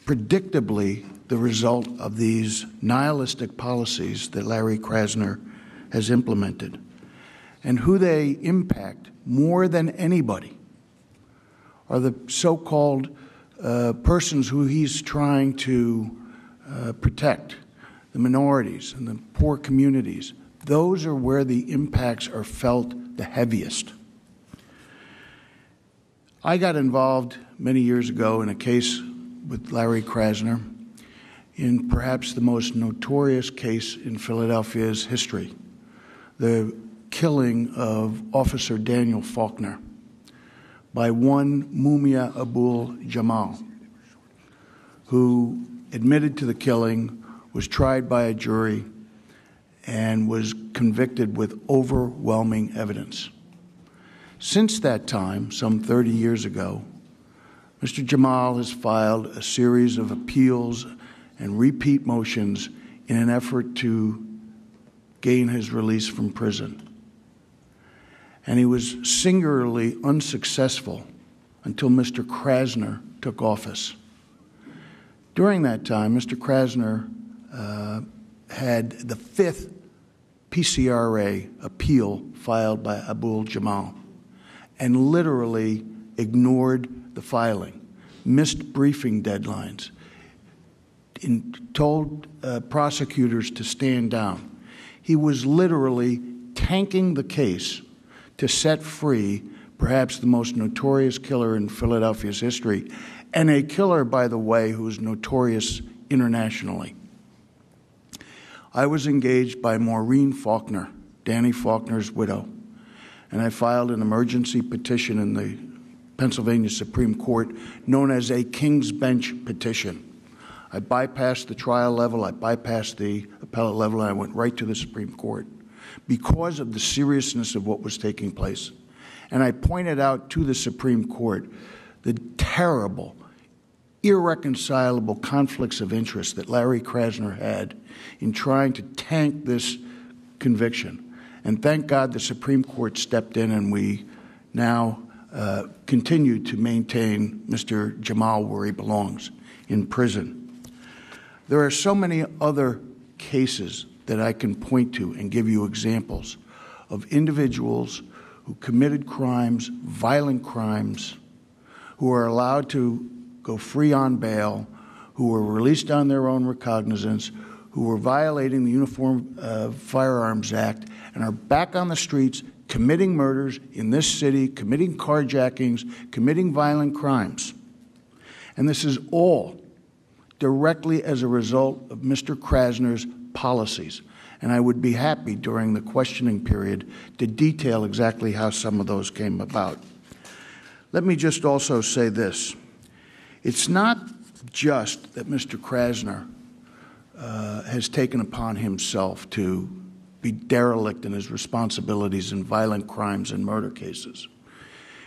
predictably the result of these nihilistic policies that Larry Krasner has implemented. And who they impact more than anybody are the so-called persons who he's trying to protect, the minorities and the poor communities. Those are where the impacts are felt the heaviest. I got involved many years ago in a case with Larry Krasner in perhaps the most notorious case in Philadelphia's history, the killing of Officer Daniel Faulkner by one Mumia Abul Jamal, who admitted to the killing, was tried by a jury, and was convicted with overwhelming evidence. Since that time, some 30 years ago, Mr. Jamal has filed a series of appeals and repeat motions in an effort to gain his release from prison. And he was singularly unsuccessful until Mr. Krasner took office. During that time, Mr. Krasner had the 5th PCRA appeal filed by Abul Jamal and literally ignored the filing, missed briefing deadlines, told prosecutors to stand down. He was literally tanking the case to set free perhaps the most notorious killer in Philadelphia's history, and a killer, by the way, who is notorious internationally. I was engaged by Maureen Faulkner, Danny Faulkner's widow, and I filed an emergency petition in the Pennsylvania Supreme Court known as a King's Bench petition. I bypassed the trial level, I bypassed the appellate level, and I went right to the Supreme Court because of the seriousness of what was taking place. And I pointed out to the Supreme Court the terrible, irreconcilable conflicts of interest that Larry Krasner had in trying to tank this conviction. And thank God the Supreme Court stepped in, and we now continue to maintain Mr. Jamal where he belongs, in prison. There are so many other cases that I can point to and give you examples of individuals who committed crimes, violent crimes, who are allowed to go free on bail, who were released on their own recognizance, who were violating the Uniform Firearms Act and are back on the streets committing murders in this city, committing carjackings, committing violent crimes. And this is all directly as a result of Mr. Krasner's policies. And I would be happy during the questioning period to detail exactly how some of those came about. Let me just also say this. It's not just that Mr. Krasner has taken upon himself to be derelict in his responsibilities in violent crimes and murder cases.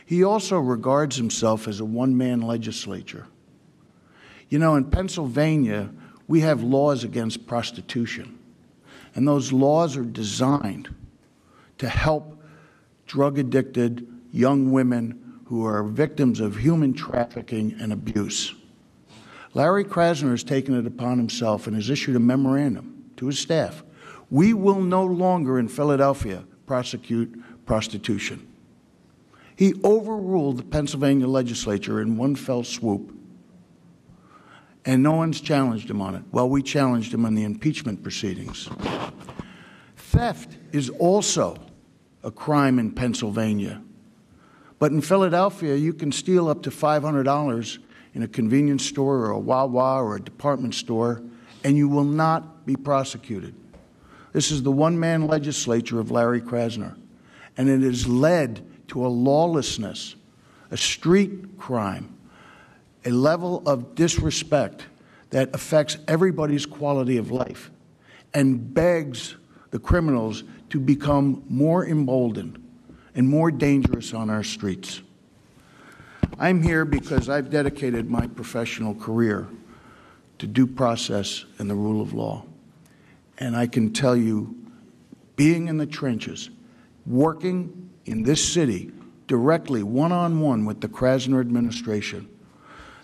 He also regards himself as a one-man legislature. You know, in Pennsylvania, we have laws against prostitution, and those laws are designed to help drug-addicted young women who are victims of human trafficking and abuse. Larry Krasner has taken it upon himself and has issued a memorandum to his staff. We will no longer in Philadelphia prosecute prostitution. He overruled the Pennsylvania legislature in one fell swoop, and no one's challenged him on it. Well, we challenged him on the impeachment proceedings. Theft is also a crime in Pennsylvania. But in Philadelphia, you can steal up to $500 in a convenience store or a Wawa or a department store, and you will not be prosecuted. This is the one-man legislature of Larry Krasner, and it has led to a lawlessness, a street crime, a level of disrespect that affects everybody's quality of life and begs the criminals to become more emboldened and more dangerous on our streets. I'm here because I've dedicated my professional career to due process and the rule of law. And I can tell you, being in the trenches, working in this city directly one-on-one with the Krasner administration,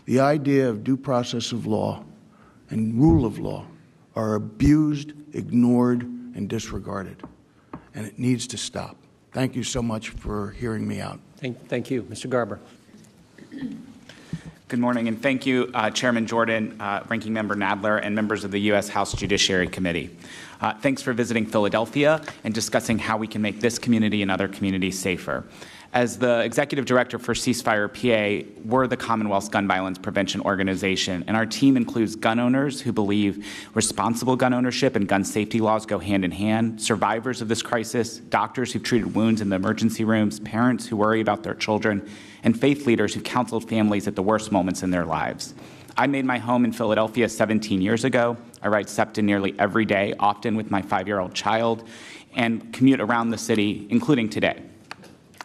the idea of due process of law and rule of law are abused, ignored, and disregarded. And it needs to stop. Thank you so much for hearing me out. Thank you. Mr. Garber. Good morning, and thank you, Chairman Jordan, Ranking Member Nadler, and members of the U.S. House Judiciary Committee. Thanks for visiting Philadelphia and discussing how we can make this community and other communities safer. As the Executive Director for Ceasefire PA, we're the Commonwealth's gun violence prevention organization, and our team includes gun owners who believe responsible gun ownership and gun safety laws go hand in hand, survivors of this crisis, doctors who've treated wounds in the emergency rooms, parents who worry about their children, and faith leaders who counseled families at the worst moments in their lives. I made my home in Philadelphia 17 years ago. I ride SEPTA nearly every day, often with my 5-year-old child, and commute around the city, including today.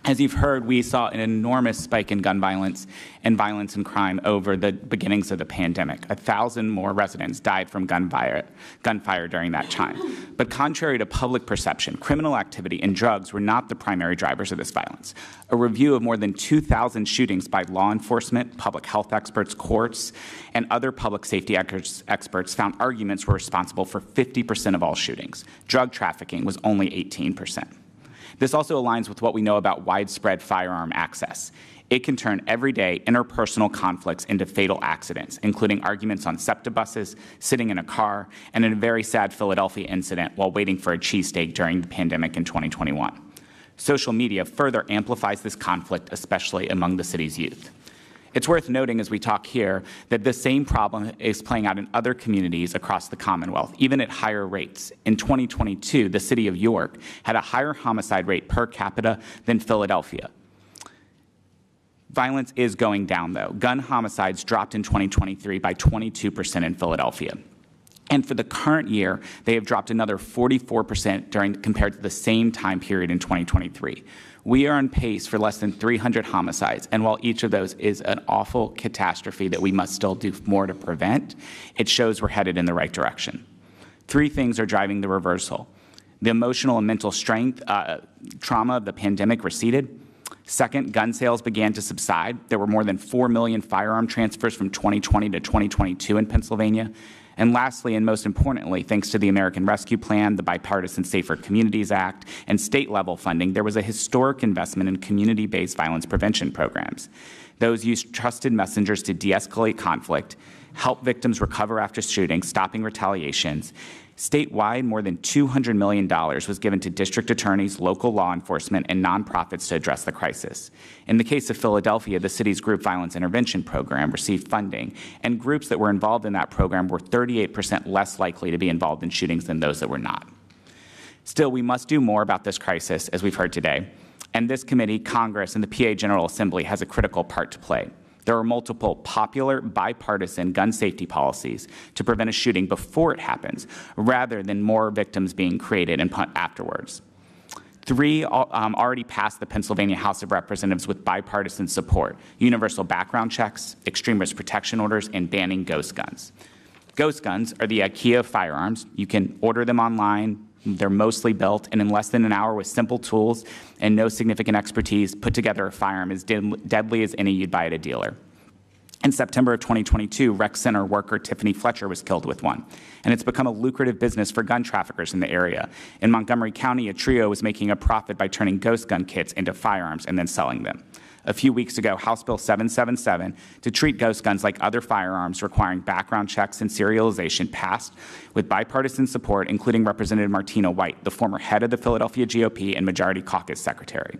As you've heard, we saw an enormous spike in gun violence and violence and crime over the beginnings of the pandemic. 1,000 more residents died from gunfire during that time. But contrary to public perception, criminal activity and drugs were not the primary drivers of this violence. A review of more than 2,000 shootings by law enforcement, public health experts, courts, and other public safety experts found arguments were responsible for 50% of all shootings. Drug trafficking was only 18%. This also aligns with what we know about widespread firearm access. It can turn everyday interpersonal conflicts into fatal accidents, including arguments on SEPTA buses, sitting in a car, and in a very sad Philadelphia incident while waiting for a cheesesteak during the pandemic in 2021. Social media further amplifies this conflict, especially among the city's youth. It's worth noting as we talk here that this same problem is playing out in other communities across the Commonwealth, even at higher rates. In 2022, the city of York had a higher homicide rate per capita than Philadelphia. Violence is going down, though. Gun homicides dropped in 2023 by 22% in Philadelphia. And for the current year, they have dropped another 44% compared to the same time period in 2023. We are on pace for less than 300 homicides, and while each of those is an awful catastrophe that we must still do more to prevent, it shows we're headed in the right direction. 3 things are driving the reversal. The emotional and mental trauma of the pandemic receded. Second, gun sales began to subside. There were more than 4 million firearm transfers from 2020 to 2022 in Pennsylvania. And lastly, and most importantly, thanks to the American Rescue Plan, the Bipartisan Safer Communities Act, and state-level funding, there was a historic investment in community-based violence prevention programs. Those used trusted messengers to de-escalate conflict, help victims recover after shootings, stopping retaliations. Statewide, more than $200 million was given to district attorneys, local law enforcement, and nonprofits to address the crisis. In the case of Philadelphia, the city's Group Violence Intervention Program received funding, and groups that were involved in that program were 38% less likely to be involved in shootings than those that were not. Still, we must do more about this crisis, as we've heard today, and this committee, Congress, and the PA General Assembly has a critical part to play. There are multiple popular, bipartisan gun safety policies to prevent a shooting before it happens, rather than more victims being created and put afterwards. 3 already passed the Pennsylvania House of Representatives with bipartisan support: universal background checks, extreme risk protection orders, and banning ghost guns. Ghost guns are the IKEA of firearms. You can order them online. They're mostly built, and in less than an hour with simple tools and no significant expertise, put together a firearm as deadly as any you'd buy at a dealer. In September of 2022, rec center worker Tiffany Fletcher was killed with one, and it's become a lucrative business for gun traffickers in the area. In Montgomery County, a trio was making a profit by turning ghost gun kits into firearms and then selling them. A few weeks ago, House Bill 777, to treat ghost guns like other firearms requiring background checks and serialization, passed with bipartisan support, including Representative Martina White, the former head of the Philadelphia GOP and Majority Caucus Secretary.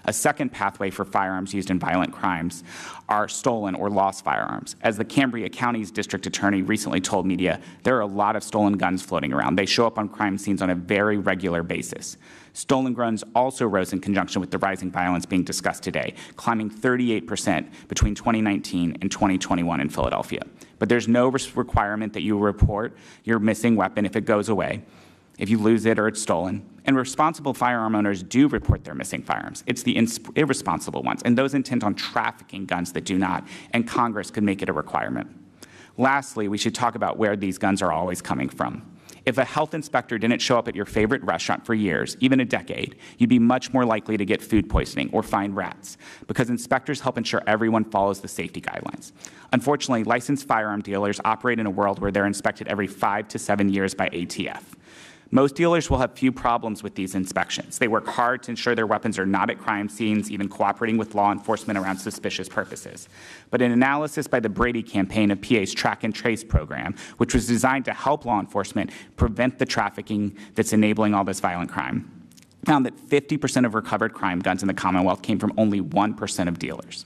A second pathway for firearms used in violent crimes are stolen or lost firearms. As the Cambria County's district attorney recently told media, there are a lot of stolen guns floating around. They show up on crime scenes on a very regular basis. Stolen guns also rose in conjunction with the rising violence being discussed today, climbing 38% between 2019 and 2021 in Philadelphia. But there's no requirement that you report your missing weapon if it goes away, if you lose it or it's stolen. And responsible firearm owners do report their missing firearms. It's the irresponsible ones and those intent on trafficking guns that do not, and Congress could make it a requirement. Lastly, we should talk about where these guns are always coming from. If a health inspector didn't show up at your favorite restaurant for years, even a decade, you'd be much more likely to get food poisoning or find rats, because inspectors help ensure everyone follows the safety guidelines. Unfortunately, licensed firearm dealers operate in a world where they're inspected every 5 to 7 years by ATF. Most dealers will have few problems with these inspections. They work hard to ensure their weapons are not at crime scenes, even cooperating with law enforcement around suspicious purposes. But an analysis by the Brady campaign of PA's Track and Trace program, which was designed to help law enforcement prevent the trafficking that's enabling all this violent crime, found that 50% of recovered crime guns in the Commonwealth came from only 1% of dealers.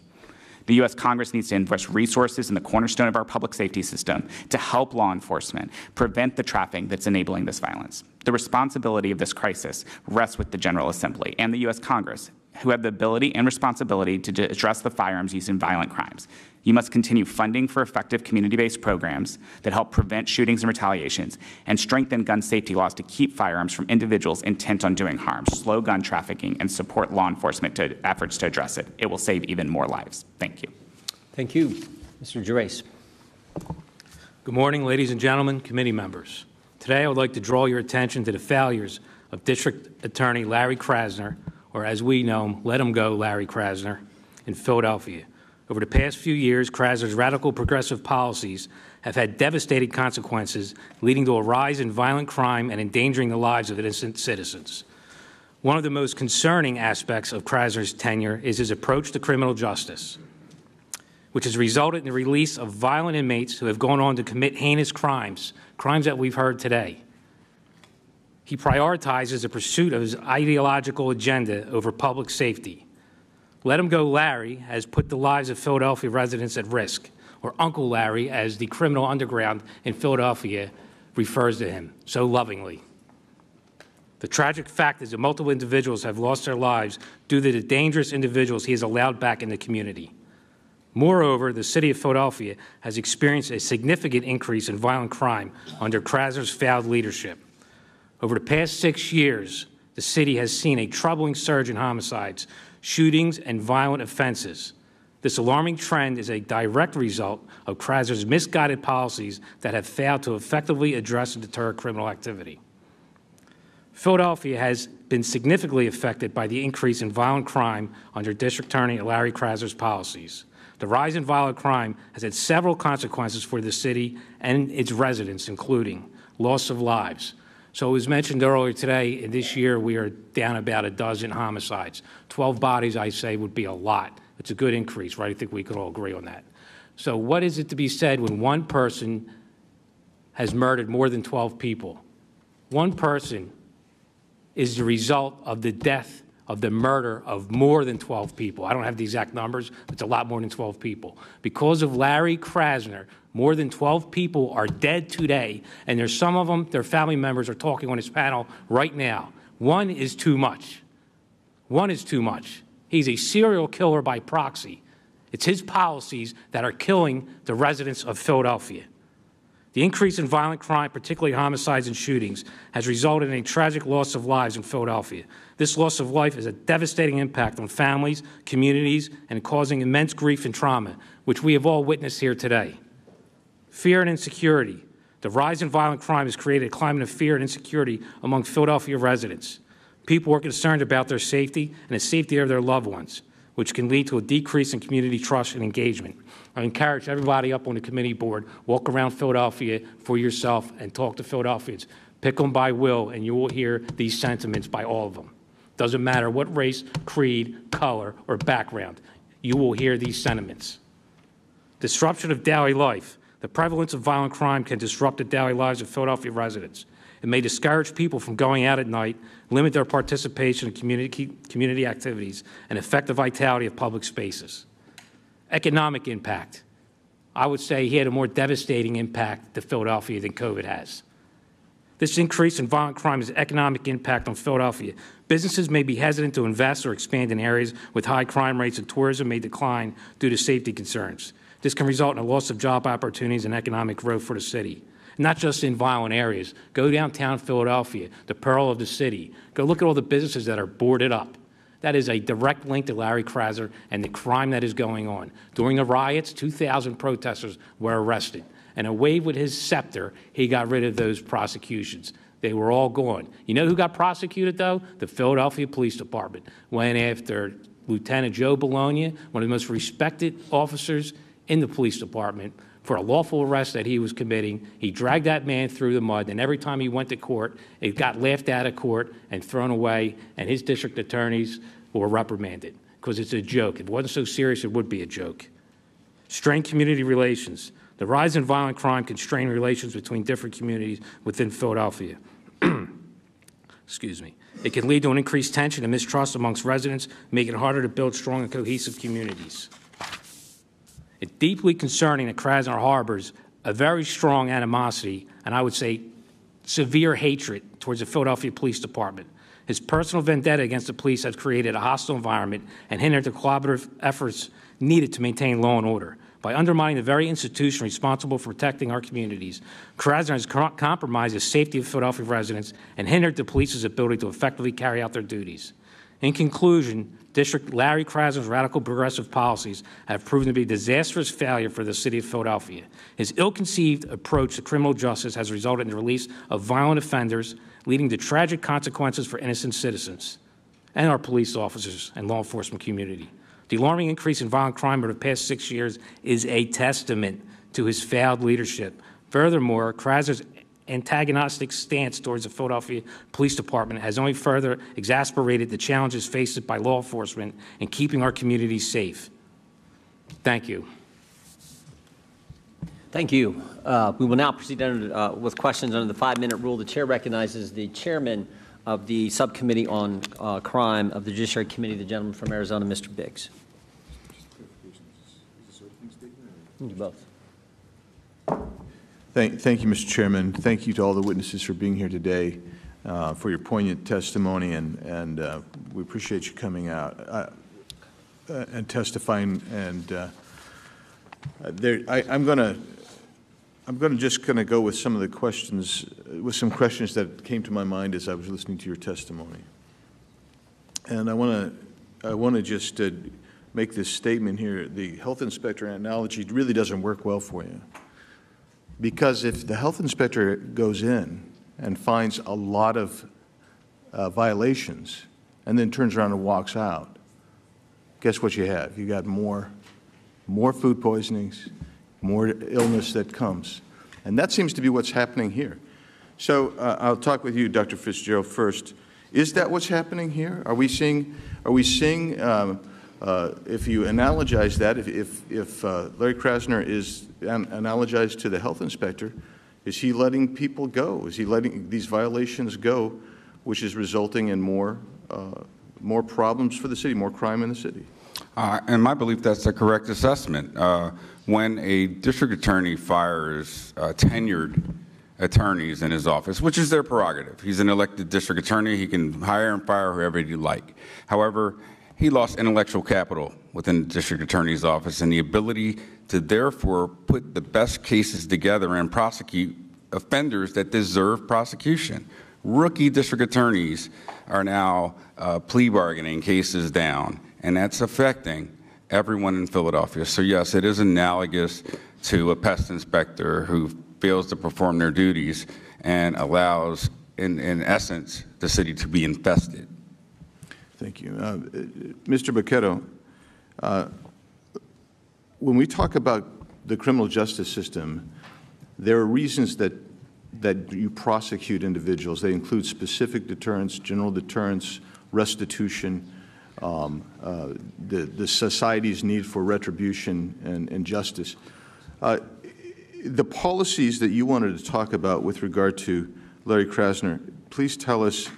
The U.S. Congress needs to invest resources in the cornerstone of our public safety system to help law enforcement prevent the trafficking that's enabling this violence. The responsibility of this crisis rests with the General Assembly and the U.S. Congress. who have the ability and responsibility to address the firearms used in violent crimes. You must continue funding for effective community-based programs that help prevent shootings and retaliations, and strengthen gun safety laws to keep firearms from individuals intent on doing harm, slow gun trafficking, and support law enforcement efforts to address it. It will save even more lives. Thank you. Thank you. Mr. Gerace. Good morning, ladies and gentlemen, committee members. Today, I would like to draw your attention to the failures of District Attorney Larry Krasner, or as we know him, let him go Larry Krasner, in Philadelphia. Over the past few years, Krasner's radical progressive policies have had devastating consequences, leading to a rise in violent crime and endangering the lives of innocent citizens. One of the most concerning aspects of Krasner's tenure is his approach to criminal justice, which has resulted in the release of violent inmates who have gone on to commit heinous crimes, crimes that we've heard today. He prioritizes the pursuit of his ideological agenda over public safety. Let him go Larry has put the lives of Philadelphia residents at risk, or Uncle Larry, as the criminal underground in Philadelphia refers to him so lovingly. The tragic fact is that multiple individuals have lost their lives due to the dangerous individuals he has allowed back in the community. Moreover, the city of Philadelphia has experienced a significant increase in violent crime under Krasner's failed leadership. Over the past 6 years, the city has seen a troubling surge in homicides, shootings, and violent offenses. This alarming trend is a direct result of Krasner's misguided policies that have failed to effectively address and deter criminal activity. Philadelphia has been significantly affected by the increase in violent crime under District Attorney Larry Krasner's policies. The rise in violent crime has had several consequences for the city and its residents, including loss of lives. So it was mentioned earlier today, this year we are down about a dozen homicides. 12 bodies, I say, would be a lot. It's a good increase, right? I think we could all agree on that. So what is it to be said when one person has murdered more than 12 people? One person is the result of the death of the murder of more than 12 people. I don't have the exact numbers, but it's a lot more than 12 people. Because of Larry Krasner, more than 12 people are dead today, and there's some of them, their family members are talking on this panel right now. One is too much. One is too much. He's a serial killer by proxy. It's his policies that are killing the residents of Philadelphia. The increase in violent crime, particularly homicides and shootings, has resulted in a tragic loss of lives in Philadelphia. This loss of life is a devastating impact on families, communities, and causing immense grief and trauma, which we have all witnessed here today. Fear and insecurity. The rise in violent crime has created a climate of fear and insecurity among Philadelphia residents. People are concerned about their safety and the safety of their loved ones, which can lead to a decrease in community trust and engagement. I encourage everybody up on the committee board, walk around Philadelphia for yourself and talk to Philadelphians. Pick them by will, and you will hear these sentiments by all of them. Doesn't matter what race, creed, color, or background, you will hear these sentiments. Disruption of daily life. The prevalence of violent crime can disrupt the daily lives of Philadelphia residents. It may discourage people from going out at night, limit their participation in community activities, and affect the vitality of public spaces. Economic impact. I would say he had a more devastating impact to Philadelphia than COVID has. This increase in violent crime has an economic impact on Philadelphia. Businesses may be hesitant to invest or expand in areas with high crime rates, and tourism may decline due to safety concerns. This can result in a loss of job opportunities and economic growth for the city. Not just in violent areas. Go downtown Philadelphia, the pearl of the city. Go look at all the businesses that are boarded up. That is a direct link to Larry Krasner and the crime that is going on. During the riots, 2,000 protesters were arrested. And a wave with his scepter, he got rid of those prosecutions. They were all gone. You know who got prosecuted, though? The Philadelphia Police Department went after Lieutenant Joe Bologna, one of the most respected officers in the police department, for a lawful arrest that he was committing. He dragged that man through the mud, and every time he went to court, it got laughed out of court and thrown away, and his district attorneys were reprimanded because it's a joke. If it wasn't so serious, it would be a joke. Strained community relations. The rise in violent crime can strain relations between different communities within Philadelphia. Excuse me. It can lead to an increased tension and mistrust amongst residents, making it harder to build strong and cohesive communities. It's deeply concerning that Krasner harbors a very strong animosity, and I would say severe hatred towards the Philadelphia Police Department. His personal vendetta against the police has created a hostile environment and hindered the collaborative efforts needed to maintain law and order. By undermining the very institution responsible for protecting our communities, Krasner has compromised the safety of Philadelphia residents and hindered the police's ability to effectively carry out their duties. In conclusion, District Larry Krasner's radical progressive policies have proven to be a disastrous failure for the city of Philadelphia. His ill-conceived approach to criminal justice has resulted in the release of violent offenders, leading to tragic consequences for innocent citizens and our police officers and law enforcement community. The alarming increase in violent crime over the past 6 years is a testament to his failed leadership. Furthermore, Krasner's antagonistic stance towards the Philadelphia Police Department has only further exacerbated the challenges faced by law enforcement in keeping our communities safe. Thank you. Thank you. We will now proceed with questions under the 5-minute rule. The chair recognizes the chairman of the subcommittee on crime of the Judiciary Committee, the gentleman from Arizona, Mr. Biggs. You both. Thank you, Mr. Chairman. Thank you to all the witnesses for being here today, for your poignant testimony, and we appreciate you coming out and testifying. And I'm just going to go with some of the questions, with some questions that came to my mind as I was listening to your testimony. And I want to just make this statement here. The health inspector analogy really doesn't work well for you. Because if the health inspector goes in and finds a lot of violations and then turns around and walks out, guess what you have? You got more food poisonings, more illness that comes. And that seems to be what's happening here. So I'll talk with you, Dr. Fitzgerald, first. Is that what's happening here? Are we seeing if you analogize that, if Larry Krasner is analogized to the health inspector, is he letting people go? Is he letting these violations go, which is resulting in more problems for the city, more crime in the city? In my belief, that's a correct assessment. When a district attorney fires tenured attorneys in his office, which is their prerogative, he's an elected district attorney, he can hire and fire whoever he like. However, he lost intellectual capital within the district attorney's office and the ability to therefore put the best cases together and prosecute offenders that deserve prosecution. Rookie district attorneys are now plea bargaining cases down, and that's affecting everyone in Philadelphia. So yes, it is analogous to a pest inspector who fails to perform their duties and allows, in essence, the city to be infested. Thank you. Mr. Bacchetto, when we talk about the criminal justice system, there are reasons that you prosecute individuals. They include specific deterrence, general deterrence, restitution, the society's need for retribution and justice. The policies that you wanted to talk about with regard to Larry Krasner, please tell us,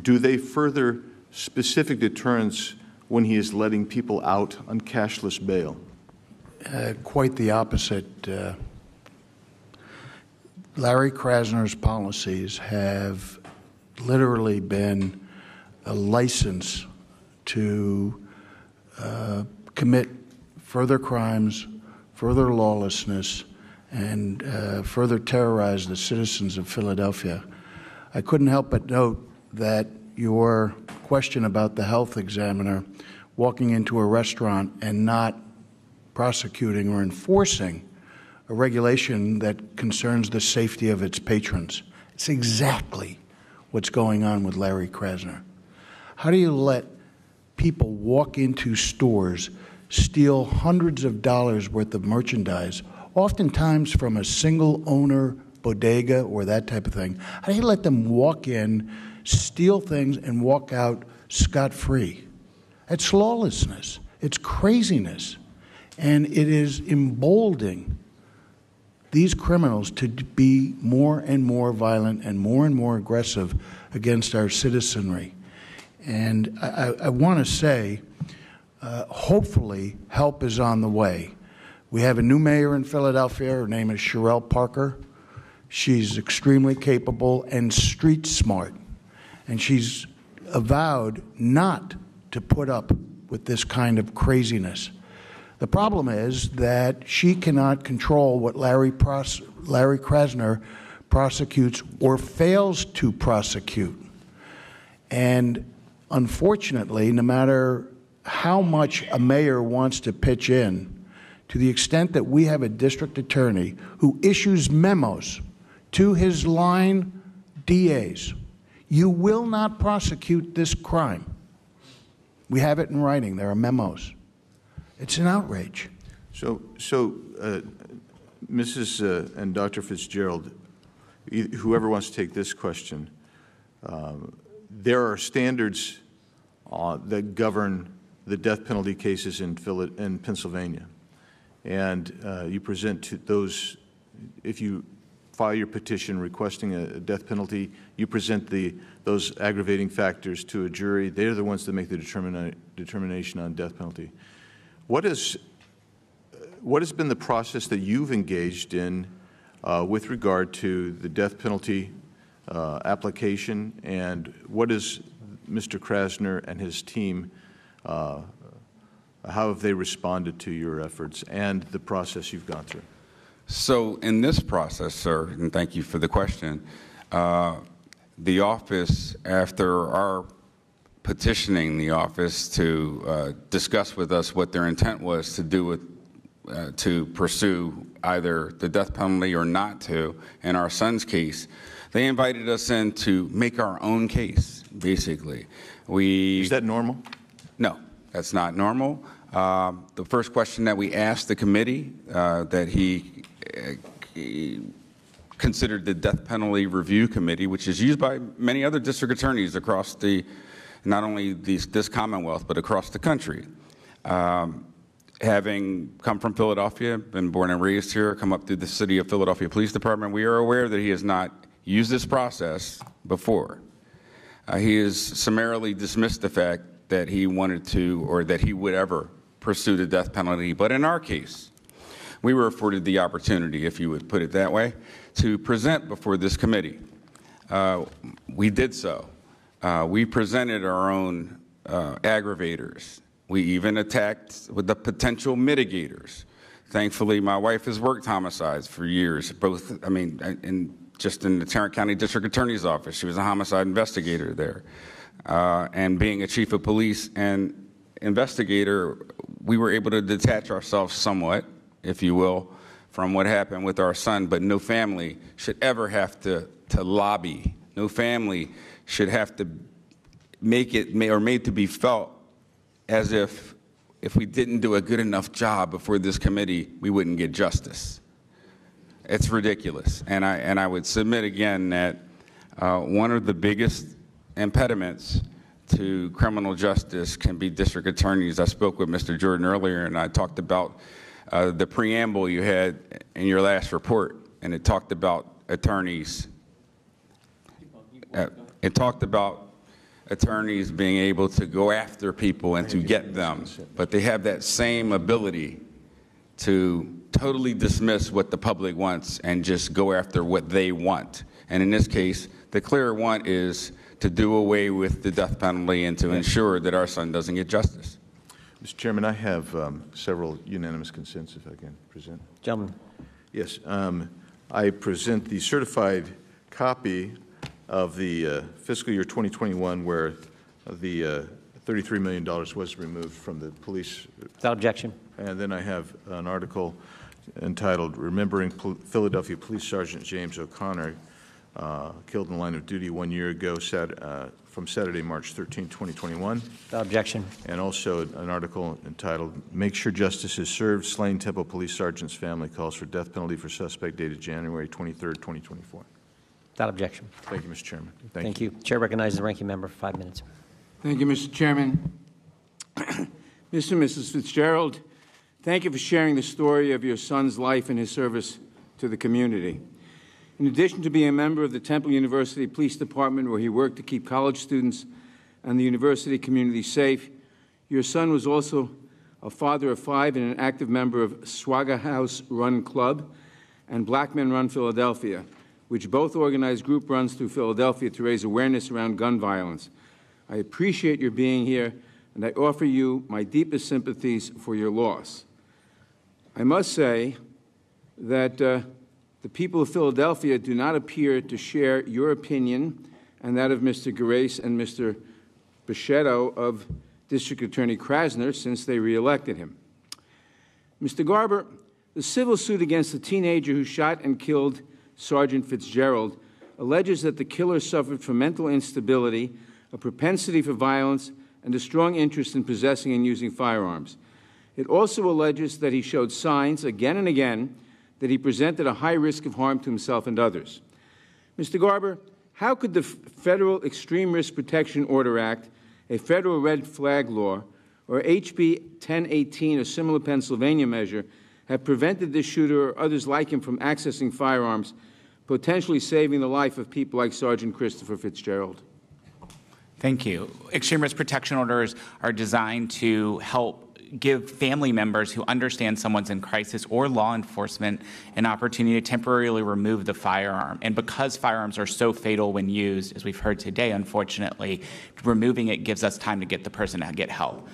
do they further specific deterrence when he is letting people out on cashless bail? Quite the opposite. Larry Krasner's policies have literally been a license to commit further crimes, further lawlessness, and further terrorize the citizens of Philadelphia. I couldn't help but note that your question about the health examiner walking into a restaurant and not prosecuting or enforcing a regulation that concerns the safety of its patrons. It's exactly what's going on with Larry Krasner. How do you let people walk into stores, steal hundreds of dollars worth of merchandise, oftentimes from a single owner bodega or that type of thing? How do you let them walk in, steal things, and walk out scot-free? It's lawlessness. It's craziness. And it is emboldening these criminals to be more and more violent and more aggressive against our citizenry. And I want to say, hopefully, help is on the way. We have a new mayor in Philadelphia. Her name is Sherelle Parker. She's extremely capable and street smart. And she's avowed not to put up with this kind of craziness. The problem is that she cannot control what Larry Krasner prosecutes or fails to prosecute. And unfortunately, no matter how much a mayor wants to pitch in, to the extent that we have a district attorney who issues memos to his line DAs, you will not prosecute this crime. We have it in writing. There are memos. It's an outrage. So Mrs. and Dr. Fitzgerald, whoever wants to take this question, there are standards that govern the death penalty cases in Pennsylvania. And you present to those, if you file your petition requesting a death penalty, you present those aggravating factors to a jury. They're the ones that make the determination on death penalty. What has been the process that you've engaged in with regard to the death penalty application, and what is Mr. Krasner and his team, how have they responded to your efforts and the process you've gone through? So in this process, sir, and thank you for the question, the office, after our petitioning the office to discuss with us what their intent was to do with, to pursue either the death penalty or not to, in our son's case, they invited us in to make our own case, basically. Is that normal? No, that's not normal. The first question that we asked the committee that he considered the Death Penalty Review Committee, which is used by many other district attorneys across not only this Commonwealth, but across the country. Having come from Philadelphia, been born and raised here, come up through the City of Philadelphia Police Department, we are aware that he has not used this process before. He has summarily dismissed the fact that he wanted to, or that he would ever pursue the death penalty. But in our case, we were afforded the opportunity, if you would put it that way, to present before this committee. We did so. We presented our own aggravators. We even attacked with the potential mitigators. Thankfully, my wife has worked homicides for years, just in the Tarrant County District Attorney's Office. She was a homicide investigator there. And being a chief of police and investigator, we were able to detach ourselves somewhat, if you will, from what happened with our son. But no family should ever have to lobby. No family should have to make it made to be felt as if we didn't do a good enough job before this committee, we wouldn't get justice. It's ridiculous. And I would submit again that one of the biggest impediments to criminal justice can be district attorneys. I spoke with Mr. Jordan earlier, and I talked about the preamble you had in your last report, and it talked about attorneys. It talked about attorneys being able to go after people and to get them, but they have that same ability to totally dismiss what the public wants and just go after what they want. And in this case, the clear one is to do away with the death penalty and to ensure that our son doesn't get justice. Mr. Chairman, I have several unanimous consents, if I can present. Gentlemen. Yes. I present the certified copy of the fiscal year 2021 where the $33 million was removed from the police. Without objection. And then I have an article entitled Remembering Philadelphia Police Sergeant James O'Connor, killed in the line of duty 1 year ago, from Saturday, March 13, 2021. Without objection. And also an article entitled Make Sure Justice is Served, Slain Temple Police Sergeant's Family Calls for Death Penalty for Suspect, dated January 23, 2024. Without objection. Thank you, Mr. Chairman. Thank you. Chair recognizes the ranking member for 5 minutes. Thank you, Mr. Chairman. Mr. and Mrs. Fitzgerald, thank you for sharing the story of your son's life and his service to the community. In addition to being a member of the Temple University Police Department, where he worked to keep college students and the university community safe, your son was also a father of 5 and an active member of Swagger House Run Club and Black Men Run Philadelphia, which both organize group runs through Philadelphia to raise awareness around gun violence. I appreciate your being here, and I offer you my deepest sympathies for your loss. I must say that the people of Philadelphia do not appear to share your opinion and that of Mr. Gerace and Mr. Bischetto of District Attorney Krasner since they reelected him. Mr. Garber, the civil suit against the teenager who shot and killed Sergeant Fitzgerald alleges that the killer suffered from mental instability, a propensity for violence, and a strong interest in possessing and using firearms. It also alleges that he showed signs again and again that he presented a high risk of harm to himself and others. Mr. Garber, how could the Federal Extreme Risk Protection Order Act, a federal red flag law, or HB 1018, a similar Pennsylvania measure, have prevented this shooter or others like him from accessing firearms, potentially saving the life of people like Sergeant Christopher Fitzgerald? Thank you. Extreme risk protection orders are designed to help give family members who understand someone's in crisis or law enforcement an opportunity to temporarily remove the firearm. And because firearms are so fatal when used, as we've heard today, unfortunately, removing it gives us time to get the person to get help.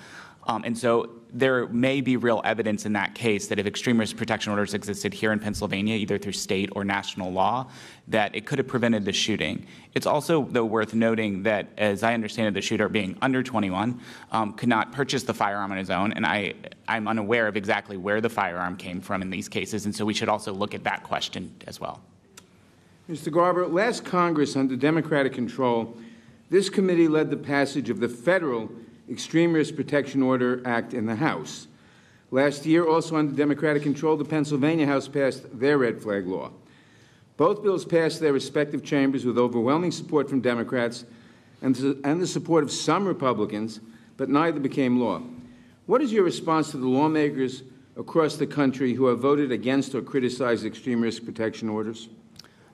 And so there may be real evidence in that case that if extreme risk protection orders existed here in Pennsylvania, either through state or national law, that it could have prevented the shooting. It's also, though, worth noting that, as I understand it, the shooter, being under 21, could not purchase the firearm on his own, and I'm unaware of exactly where the firearm came from in these cases, and so we should also look at that question as well. Mr. Garber, last Congress, under Democratic control, this committee led the passage of the federal Extreme Risk Protection Order Act in the House. Last year, also under Democratic control, the Pennsylvania House passed their red flag law. Both bills passed their respective chambers with overwhelming support from Democrats and the support of some Republicans, but neither became law. What is your response to the lawmakers across the country who have voted against or criticized extreme risk protection orders?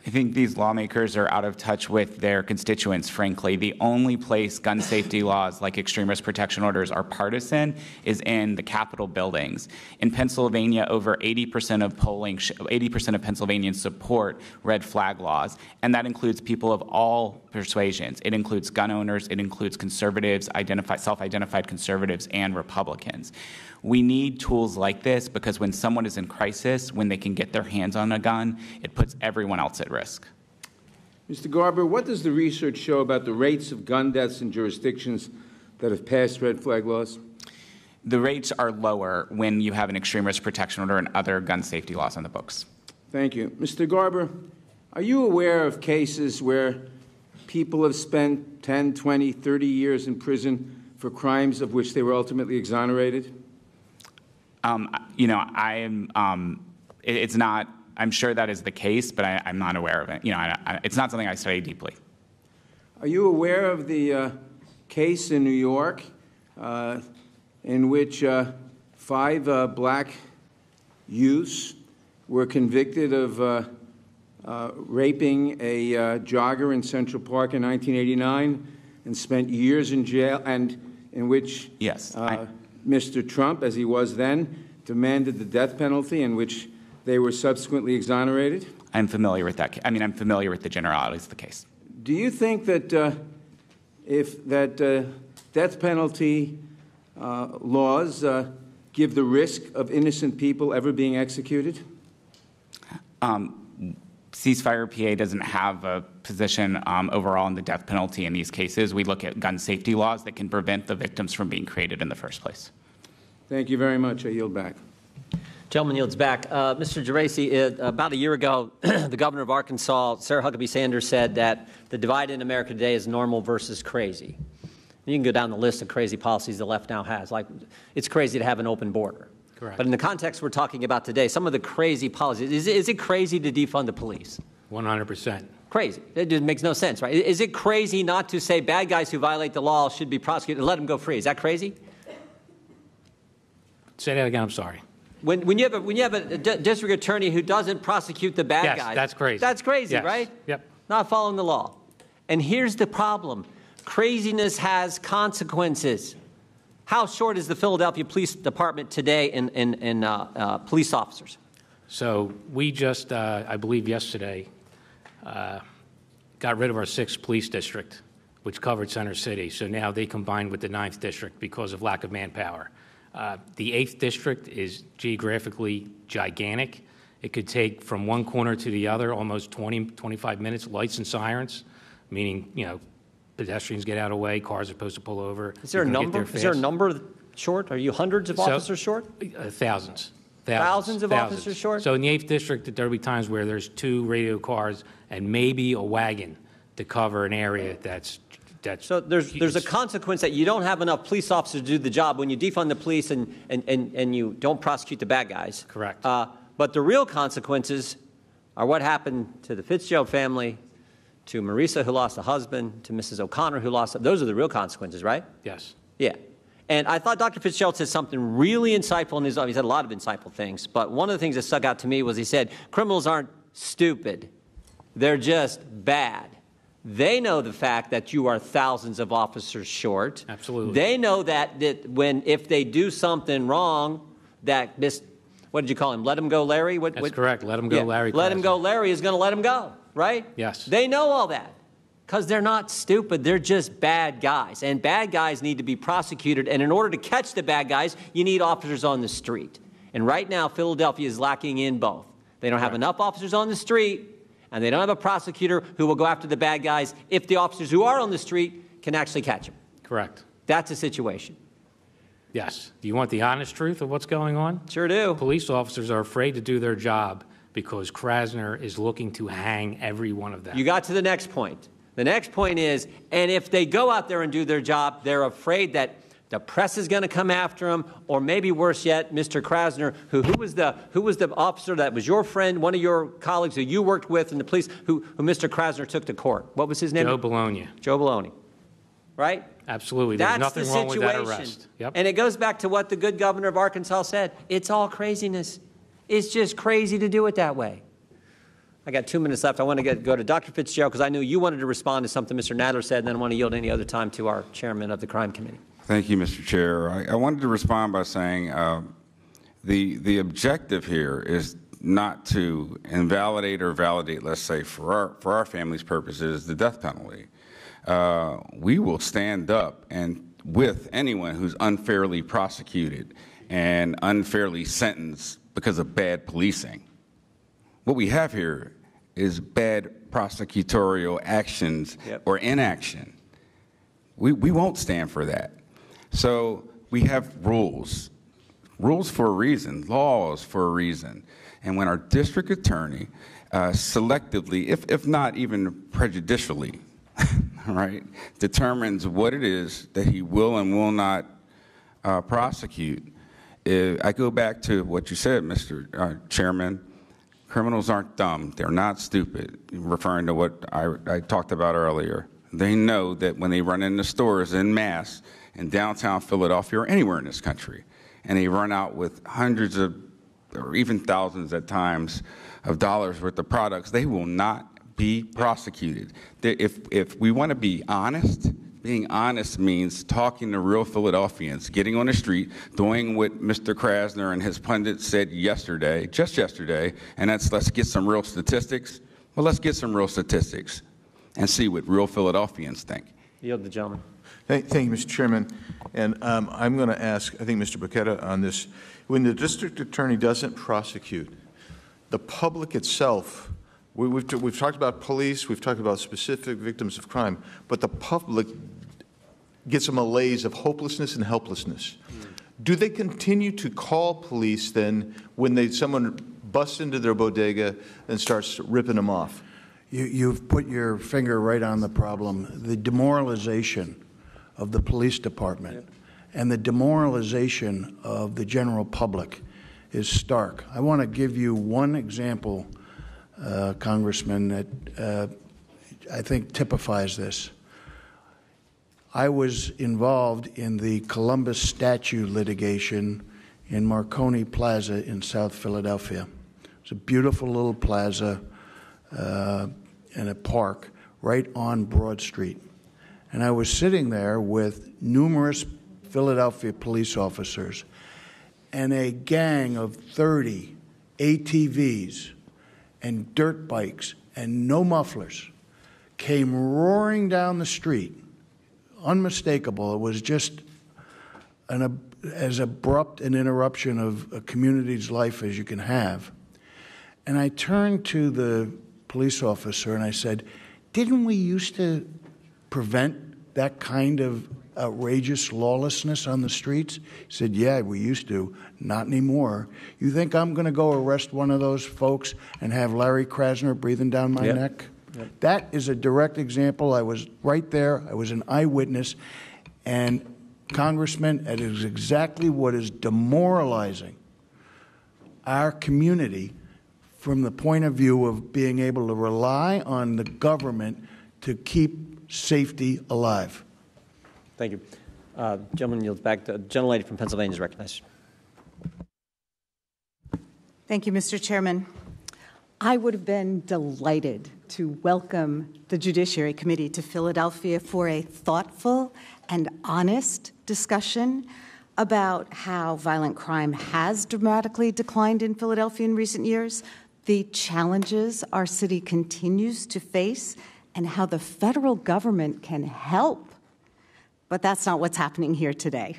I think these lawmakers are out of touch with their constituents, frankly. The only place gun safety laws like extreme risk protection orders are partisan is in the Capitol buildings. In Pennsylvania, over 80% of 80% of Pennsylvanians support red flag laws, and that includes people of all persuasions. It includes gun owners, it includes conservatives, self-identified conservatives, and Republicans. We need tools like this because when someone is in crisis, when they can get their hands on a gun, it puts everyone else at risk. Mr. Garber, what does the research show about the rates of gun deaths in jurisdictions that have passed red flag laws? The rates are lower when you have an extreme risk protection order and other gun safety laws on the books. Thank you. Mr. Garber, are you aware of cases where people have spent 10, 20, 30 years in prison for crimes of which they were ultimately exonerated? You know, it's not, I'm sure that is the case, but I'm not aware of it. You know, it's not something I study deeply. Are you aware of the case in New York in which 5 black youths were convicted of raping a jogger in Central Park in 1989 and spent years in jail, and in which Mr. Trump, as he was then, demanded the death penalty, in which they were subsequently exonerated? I'm familiar with that. I mean, I'm familiar with the generalities of the case. Do you think that if that death penalty laws give the risk of innocent people ever being executed? Ceasefire PA doesn't have a position overall on the death penalty in these cases. We look at gun safety laws that can prevent the victims from being created in the first place. Thank you very much. I yield back. Gentleman yields back. Mr. Geraci, about a year ago, the governor of Arkansas, Sarah Huckabee Sanders, said that the divide in America today is normal versus crazy. You can go down the list of crazy policies the left now has. Like, it's crazy to have an open border. Correct. But in the context we're talking about today, some of the crazy policies, is it crazy to defund the police? 100%. Crazy. It just makes no sense, right? Is it crazy not to say bad guys who violate the law should be prosecuted and let them go free? Is that crazy? Say that again, I'm sorry. When you have a district attorney who doesn't prosecute the bad guys. Yes, that's crazy. That's crazy, yes. right? Yep. Not following the law. And here's the problem. Craziness has consequences. How short is the Philadelphia Police Department today in police officers? So we just, I believe yesterday, got rid of our 6th police district, which covered Center City. So now they combined with the 9th District because of lack of manpower. The 8th District is geographically gigantic. It could take from one corner to the other almost 20, 25 minutes, lights and sirens, meaning, pedestrians get out of the way, cars are supposed to pull over. Is there a number? Is there a number short? Are you hundreds of officers short? Thousands. Thousands of officers short? So in the 8th District, there will be times where there's 2 radio cars and maybe a wagon to cover an area that's so there's a consequence that you don't have enough police officers to do the job when you defund the police and you don't prosecute the bad guys. Correct. But the real consequences are what happened to the Fitzgerald family, to Marisa, who lost a husband, to Mrs. O'Connor, who lost. Those are the real consequences, right? Yes. Yeah. And I thought Dr. Fitzgerald said something really insightful in his life. He said a lot of insightful things, but one of the things that stuck out to me was he said, criminals aren't stupid. They're just bad. They know the fact that you are thousands of officers short. Absolutely. They know that if they do something wrong, that this, what did you call him? Let him go, Larry? That's correct. Let him go, Larry. Let him go, Larry is going to let him go, right? Yes. They know all that because they're not stupid. They're just bad guys. And bad guys need to be prosecuted. And in order to catch the bad guys, you need officers on the street. And right now, Philadelphia is lacking in both. They don't have enough officers on the street, and they don't have a prosecutor who will go after the bad guys if the officers who are on the street can actually catch them. Correct. That's the situation. Yes. Do you want the honest truth of what's going on? Sure do. Police officers are afraid to do their job because Krasner is looking to hang every one of them. You got to the next point. The next point is, and if they go out there and do their job, they're afraid that the press is going to come after them, or maybe worse yet, Mr. Krasner, who was the officer that was your friend, one of your colleagues who you worked with in the police, who Mr. Krasner took to court. What was his name? Joe Bologna. Joe Bologna. Right? Absolutely. There's nothing wrong with that arrest. Yep. And it goes back to what the good governor of Arkansas said. It's all craziness. It's just crazy to do it that way. I got 2 minutes left. I want to go to Dr. Fitzgerald because I knew you wanted to respond to something Mr. Nadler said, and then I want to yield any other time to our chairman of the crime committee. Thank you, Mr. Chair. I wanted to respond by saying the objective here is not to invalidate or validate, let's say, for our family's purposes, the death penalty. We will stand up and with anyone who's unfairly prosecuted and unfairly sentenced because of bad policing. What we have here is bad prosecutorial actions or inaction. We won't stand for that. So we have rules for a reason, laws for a reason. And when our district attorney selectively, if not even prejudicially, right, determines what it is that he will and will not prosecute, I go back to what you said, Mr. Chairman. Criminals aren't dumb. They're not stupid, referring to what I talked about earlier. They know that when they run into stores en masse in downtown Philadelphia or anywhere in this country, and they run out with hundreds of, or even thousands at times, of dollars worth of products, they will not be prosecuted. If we want to be honest, being honest means talking to real Philadelphians, getting on the street, doing what Mr. Krasner and his pundits said yesterday, just yesterday, and that's let's get some real statistics. Well, let's get some real statistics and see what real Philadelphians think. Yield the gentleman. Thank you, Mr. Chairman. And I'm going to ask, I think, Mr. Buchetta on this. When the district attorney doesn't prosecute, the public itself, we've talked about police, we've talked about specific victims of crime, but the public gets a malaise of hopelessness and helplessness. Do they continue to call police then when someone busts into their bodega and starts ripping them off? You've put your finger right on the problem. The demoralization of the police department and the demoralization of the general public is stark. I want to give you one example, Congressman, that I think typifies this. I was involved in the Columbus statue litigation in Marconi Plaza in South Philadelphia. It's a beautiful little plaza in a park right on Broad Street. And I was sitting there with numerous Philadelphia police officers and a gang of 30 ATVs and dirt bikes and no mufflers came roaring down the street unmistakable. It was just as abrupt an interruption of a community's life as you can have. And I turned to the police officer and I said, didn't we used to prevent that kind of outrageous lawlessness on the streets? He said, yeah, we used to. Not anymore. You think I'm going to go arrest one of those folks and have Larry Krasner breathing down my neck? Yep. That is a direct example. I was right there. I was an eyewitness. And, Congressman, it is exactly what is demoralizing our community from the point of view of being able to rely on the government to keep safety alive. Thank you. Gentleman yields back. The gentlelady from Pennsylvania is recognized. Thank you, Mr. Chairman. I would have been delighted to welcome the Judiciary Committee to Philadelphia for a thoughtful and honest discussion about how violent crime has dramatically declined in Philadelphia in recent years, the challenges our city continues to face, and how the federal government can help. But that's not what's happening here today.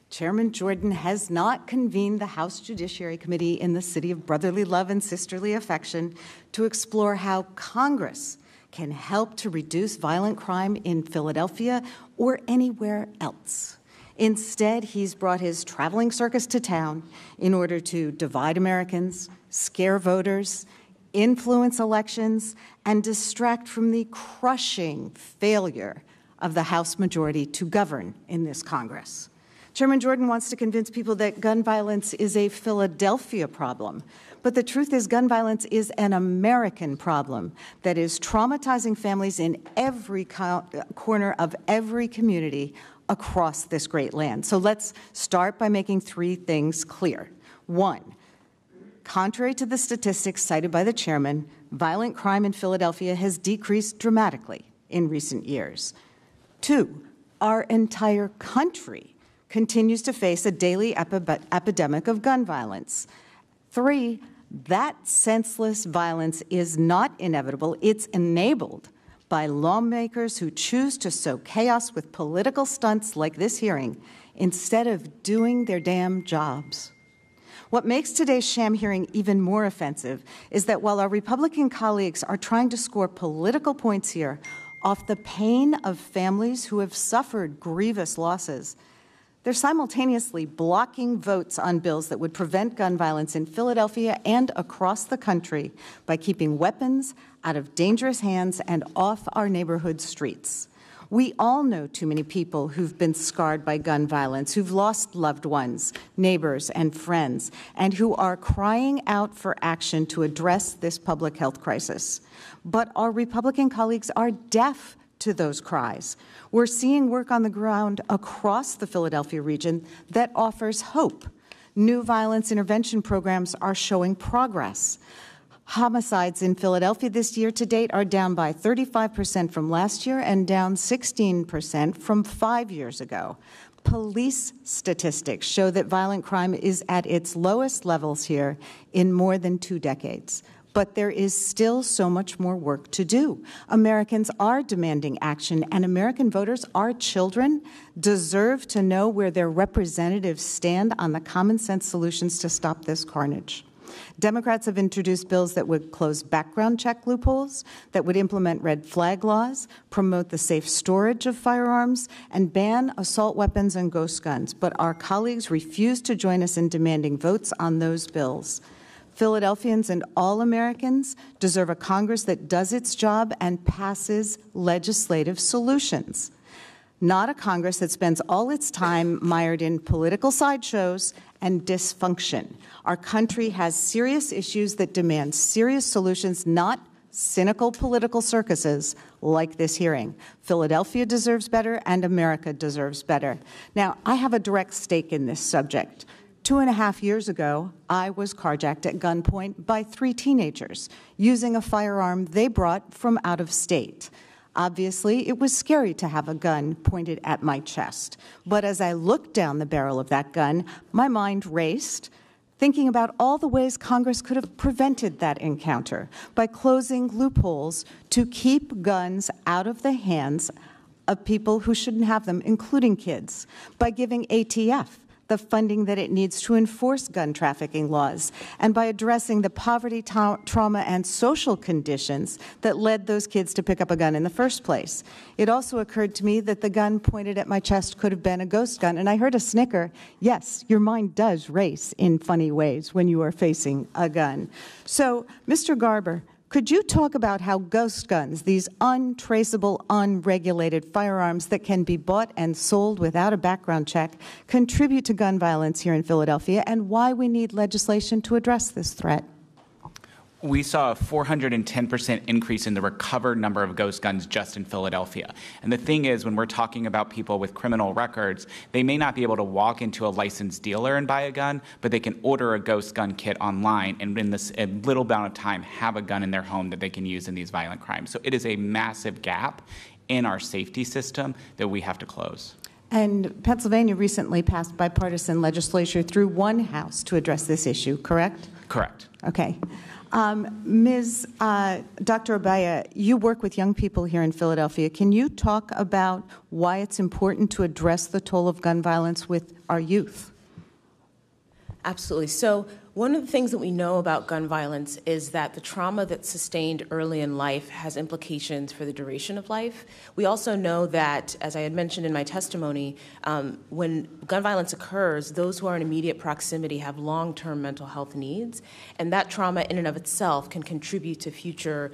Chairman Jordan has not convened the House Judiciary Committee in the city of brotherly love and sisterly affection to explore how Congress can help to reduce violent crime in Philadelphia or anywhere else. Instead, he's brought his traveling circus to town in order to divide Americans, scare voters, influence elections, and distract from the crushing failure of the House majority to govern in this Congress. Chairman Jordan wants to convince people that gun violence is a Philadelphia problem, but the truth is gun violence is an American problem that is traumatizing families in every corner of every community across this great land. So let's start by making three things clear. One, contrary to the statistics cited by the chairman, violent crime in Philadelphia has decreased dramatically in recent years. Two, our entire country continues to face a daily epidemic of gun violence. Three, that senseless violence is not inevitable. It's enabled by lawmakers who choose to sow chaos with political stunts like this hearing instead of doing their damn jobs. What makes today's sham hearing even more offensive is that while our Republican colleagues are trying to score political points here off the pain of families who have suffered grievous losses, they're simultaneously blocking votes on bills that would prevent gun violence in Philadelphia and across the country by keeping weapons out of dangerous hands and off our neighborhood streets. We all know too many people who've been scarred by gun violence, who've lost loved ones, neighbors, and friends, and who are crying out for action to address this public health crisis. But our Republican colleagues are deaf to those cries. We're seeing work on the ground across the Philadelphia region that offers hope. New violence intervention programs are showing progress. Homicides in Philadelphia this year to date are down by 35% from last year and down 16% from 5 years ago. Police statistics show that violent crime is at its lowest levels here in more than 2 decades. But there is still so much more work to do. Americans are demanding action, and American voters, our children, deserve to know where their representatives stand on the common sense solutions to stop this carnage. Democrats have introduced bills that would close background check loopholes, that would implement red flag laws, promote the safe storage of firearms, and ban assault weapons and ghost guns. But our colleagues refuse to join us in demanding votes on those bills. Philadelphians and all Americans deserve a Congress that does its job and passes legislative solutions, not a Congress that spends all its time mired in political sideshows and dysfunction. Our country has serious issues that demand serious solutions, not cynical political circuses like this hearing. Philadelphia deserves better, and America deserves better. Now, I have a direct stake in this subject. 2.5 years ago, I was carjacked at gunpoint by 3 teenagers using a firearm they brought from out of state. Obviously, it was scary to have a gun pointed at my chest. But as I looked down the barrel of that gun, my mind raced, thinking about all the ways Congress could have prevented that encounter by closing loopholes to keep guns out of the hands of people who shouldn't have them, including kids, by giving ATF the funding that it needs to enforce gun trafficking laws, and by addressing the poverty, trauma, and social conditions that led those kids to pick up a gun in the first place. It also occurred to me that the gun pointed at my chest could have been a ghost gun, and I heard a snicker. Yes, your mind does race in funny ways when you are facing a gun. So, Mr. Garber, could you talk about how ghost guns, these untraceable, unregulated firearms that can be bought and sold without a background check, contribute to gun violence here in Philadelphia, and why we need legislation to address this threat? We saw a 410% increase in the recovered number of ghost guns just in Philadelphia. And the thing is, when we're talking about people with criminal records, they may not be able to walk into a licensed dealer and buy a gun, but they can order a ghost gun kit online and in this a little amount of time have a gun in their home that they can use in these violent crimes. So it is a massive gap in our safety system that we have to close. And Pennsylvania recently passed bipartisan legislation through one house to address this issue, correct? Correct. Okay. Dr. Obiah, you work with young people here in Philadelphia. Can you talk about why it's important to address the toll of gun violence with our youth? Absolutely. So one of the things that we know about gun violence is that the trauma that's sustained early in life has implications for the duration of life. We also know that, as I had mentioned in my testimony, when gun violence occurs, those who are in immediate proximity have long-term mental health needs, and that trauma in and of itself can contribute to future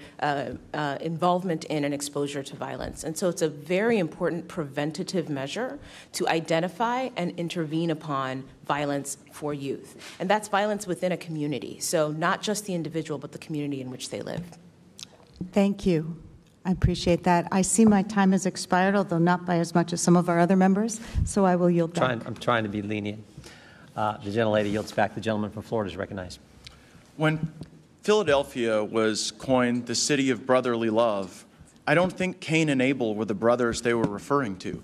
involvement in and exposure to violence. And so it's a very important preventative measure to identify and intervene upon violence for youth. And that's violence within a community, so not just the individual, but the community in which they live. Thank you. I appreciate that. I see my time has expired, although not by as much as some of our other members, so I will yield back. I'm trying to be lenient. The gentlelady yields back. The gentleman from Florida is recognized. When Philadelphia was coined the city of brotherly love, I don't think Cain and Abel were the brothers they were referring to.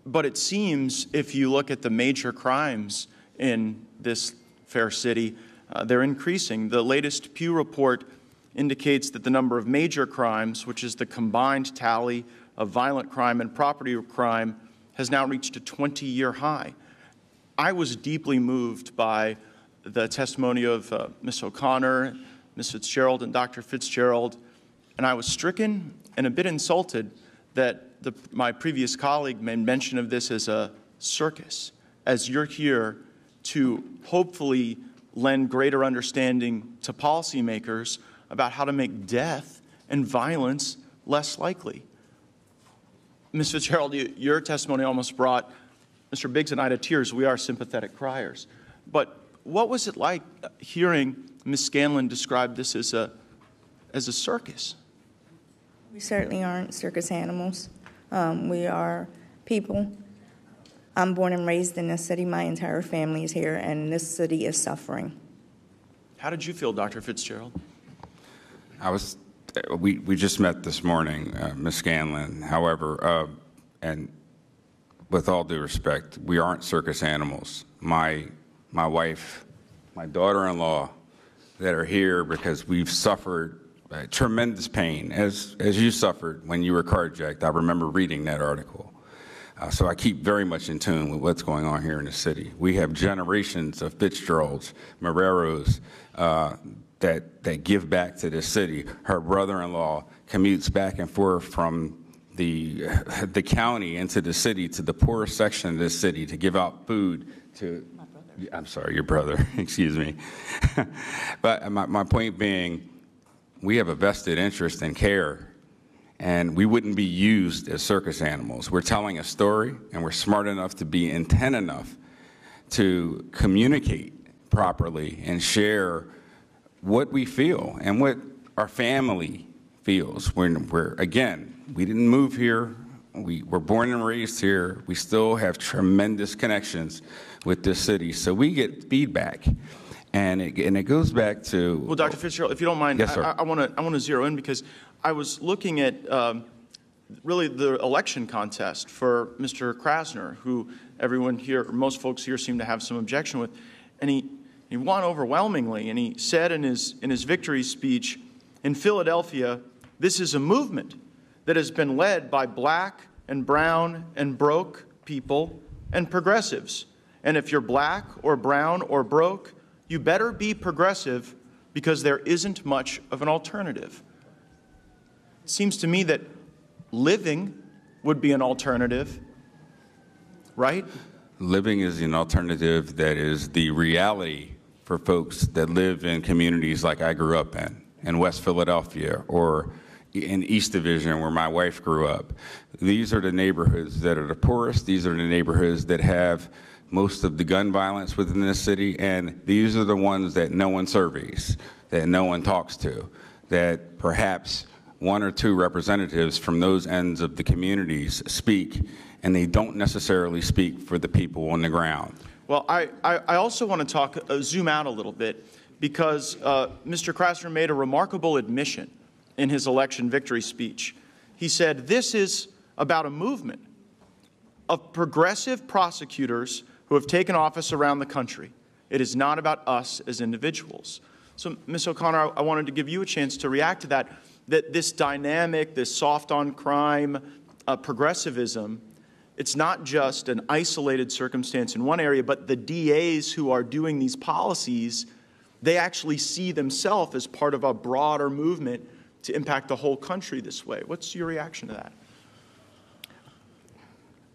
But it seems, if you look at the major crimes in this fair city, they're increasing. The latest Pew report indicates that the number of major crimes, which is the combined tally of violent crime and property crime, has now reached a 20-year high. I was deeply moved by the testimony of Ms. O'Connor, Ms. Fitzgerald, and Dr. Fitzgerald, and I was stricken and a bit insulted that my previous colleague made mention of this as a circus, as you're here to hopefully lend greater understanding to policymakers about how to make death and violence less likely. Ms. Fitzgerald, your testimony almost brought Mr. Biggs and I to tears. We are sympathetic criers. But what was it like hearing Ms. Scanlon describe this as a circus? We certainly aren't circus animals. We are people. I'm born and raised in this city. My entire family is here, and this city is suffering. How did you feel, Dr. Fitzgerald? We just met this morning, Ms. Scanlon. However, and with all due respect, we aren't circus animals. My wife, my daughter-in-law, that are here because we've suffered tremendous pain, as you suffered when you were carjacked. I remember reading that article. So I keep very much in tune with what's going on here in the city. We have generations of Fitzgeralds, Marreros, that give back to this city. Her brother-in-law commutes back and forth from the county into the city to the poorest section of this city to give out food to, I'm sorry, your brother, excuse me. But my point being, we have a vested interest in care, and we wouldn't be used as circus animals. We're telling a story, and we're smart enough to be intent enough to communicate properly and share what we feel and what our family feels. Again, we didn't move here. We were born and raised here. We still have tremendous connections with this city, so we get feedback. And it goes back to... Well, Dr. Fitzgerald, if you don't mind, yes, sir. I want to zero in because I was looking at really the election contest for Mr. Krasner, who everyone here, or most folks here, seem to have some objection with, and he won overwhelmingly. And he said in his victory speech, in Philadelphia, this is a movement that has been led by black, and brown and broke people and progressives. And if you're black or brown or broke, you better be progressive because there isn't much of an alternative. It seems to me that living would be an alternative, right? Living is an alternative that is the reality for folks that live in communities like I grew up in West Philadelphia, or in East Division where my wife grew up. These are the neighborhoods that are the poorest. These are the neighborhoods that have most of the gun violence within the city, and these are the ones that no one surveys, that no one talks to, that perhaps one or two representatives from those ends of the communities speak, and they don't necessarily speak for the people on the ground. Well, I also want to zoom out a little bit, because Mr. Krasner made a remarkable admission in his election victory speech. He said, this is about a movement of progressive prosecutors who have taken office around the country. It is not about us as individuals. So, Ms. O'Connor, I wanted to give you a chance to react to that this dynamic, this soft on crime progressivism, it's not just an isolated circumstance in one area, but the DAs who are doing these policies, they actually see themselves as part of a broader movement to impact the whole country this way. What's your reaction to that?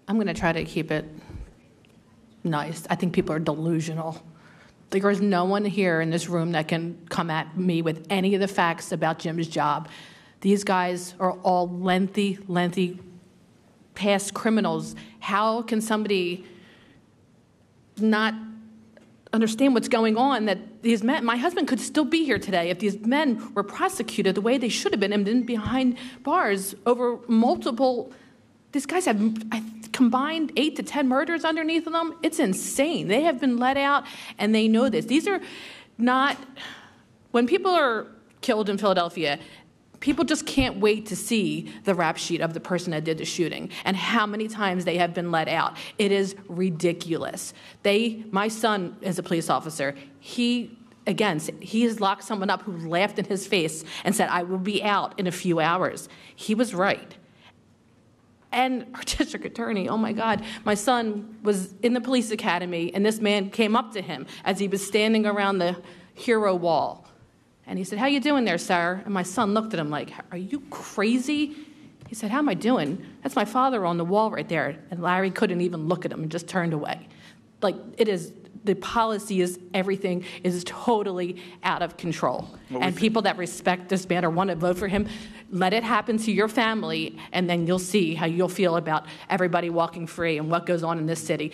I'm going to try to keep it nice. I think people are delusional. There is no one here in this room that can come at me with any of the facts about Jim's job. These guys are all lengthy past criminals. How can somebody not understand what's going on, that these men, my husband could still be here today if these men were prosecuted the way they should have been and been behind bars over multiple, these guys have combined 8 to 10 murders underneath of them. It's insane. They have been let out, and they know this. These are not, when people are killed in Philadelphia, people just can't wait to see the rap sheet of the person that did the shooting and how many times they have been let out. It is ridiculous. My son is a police officer. He has locked someone up who laughed in his face and said, I will be out in a few hours. He was right. And our district attorney, oh my God, my son was in the police academy, and this man came up to him as he was standing around the hero wall. And he said, how you doing there, sir? And my son looked at him like, are you crazy? He said, how am I doing? That's my father on the wall right there. And Larry couldn't even look at him and just turned away. Like, it is, the policy is, everything is totally out of control. And people that respect this man or want to vote for him, let it happen to your family, and then you'll see how you'll feel about everybody walking free and what goes on in this city.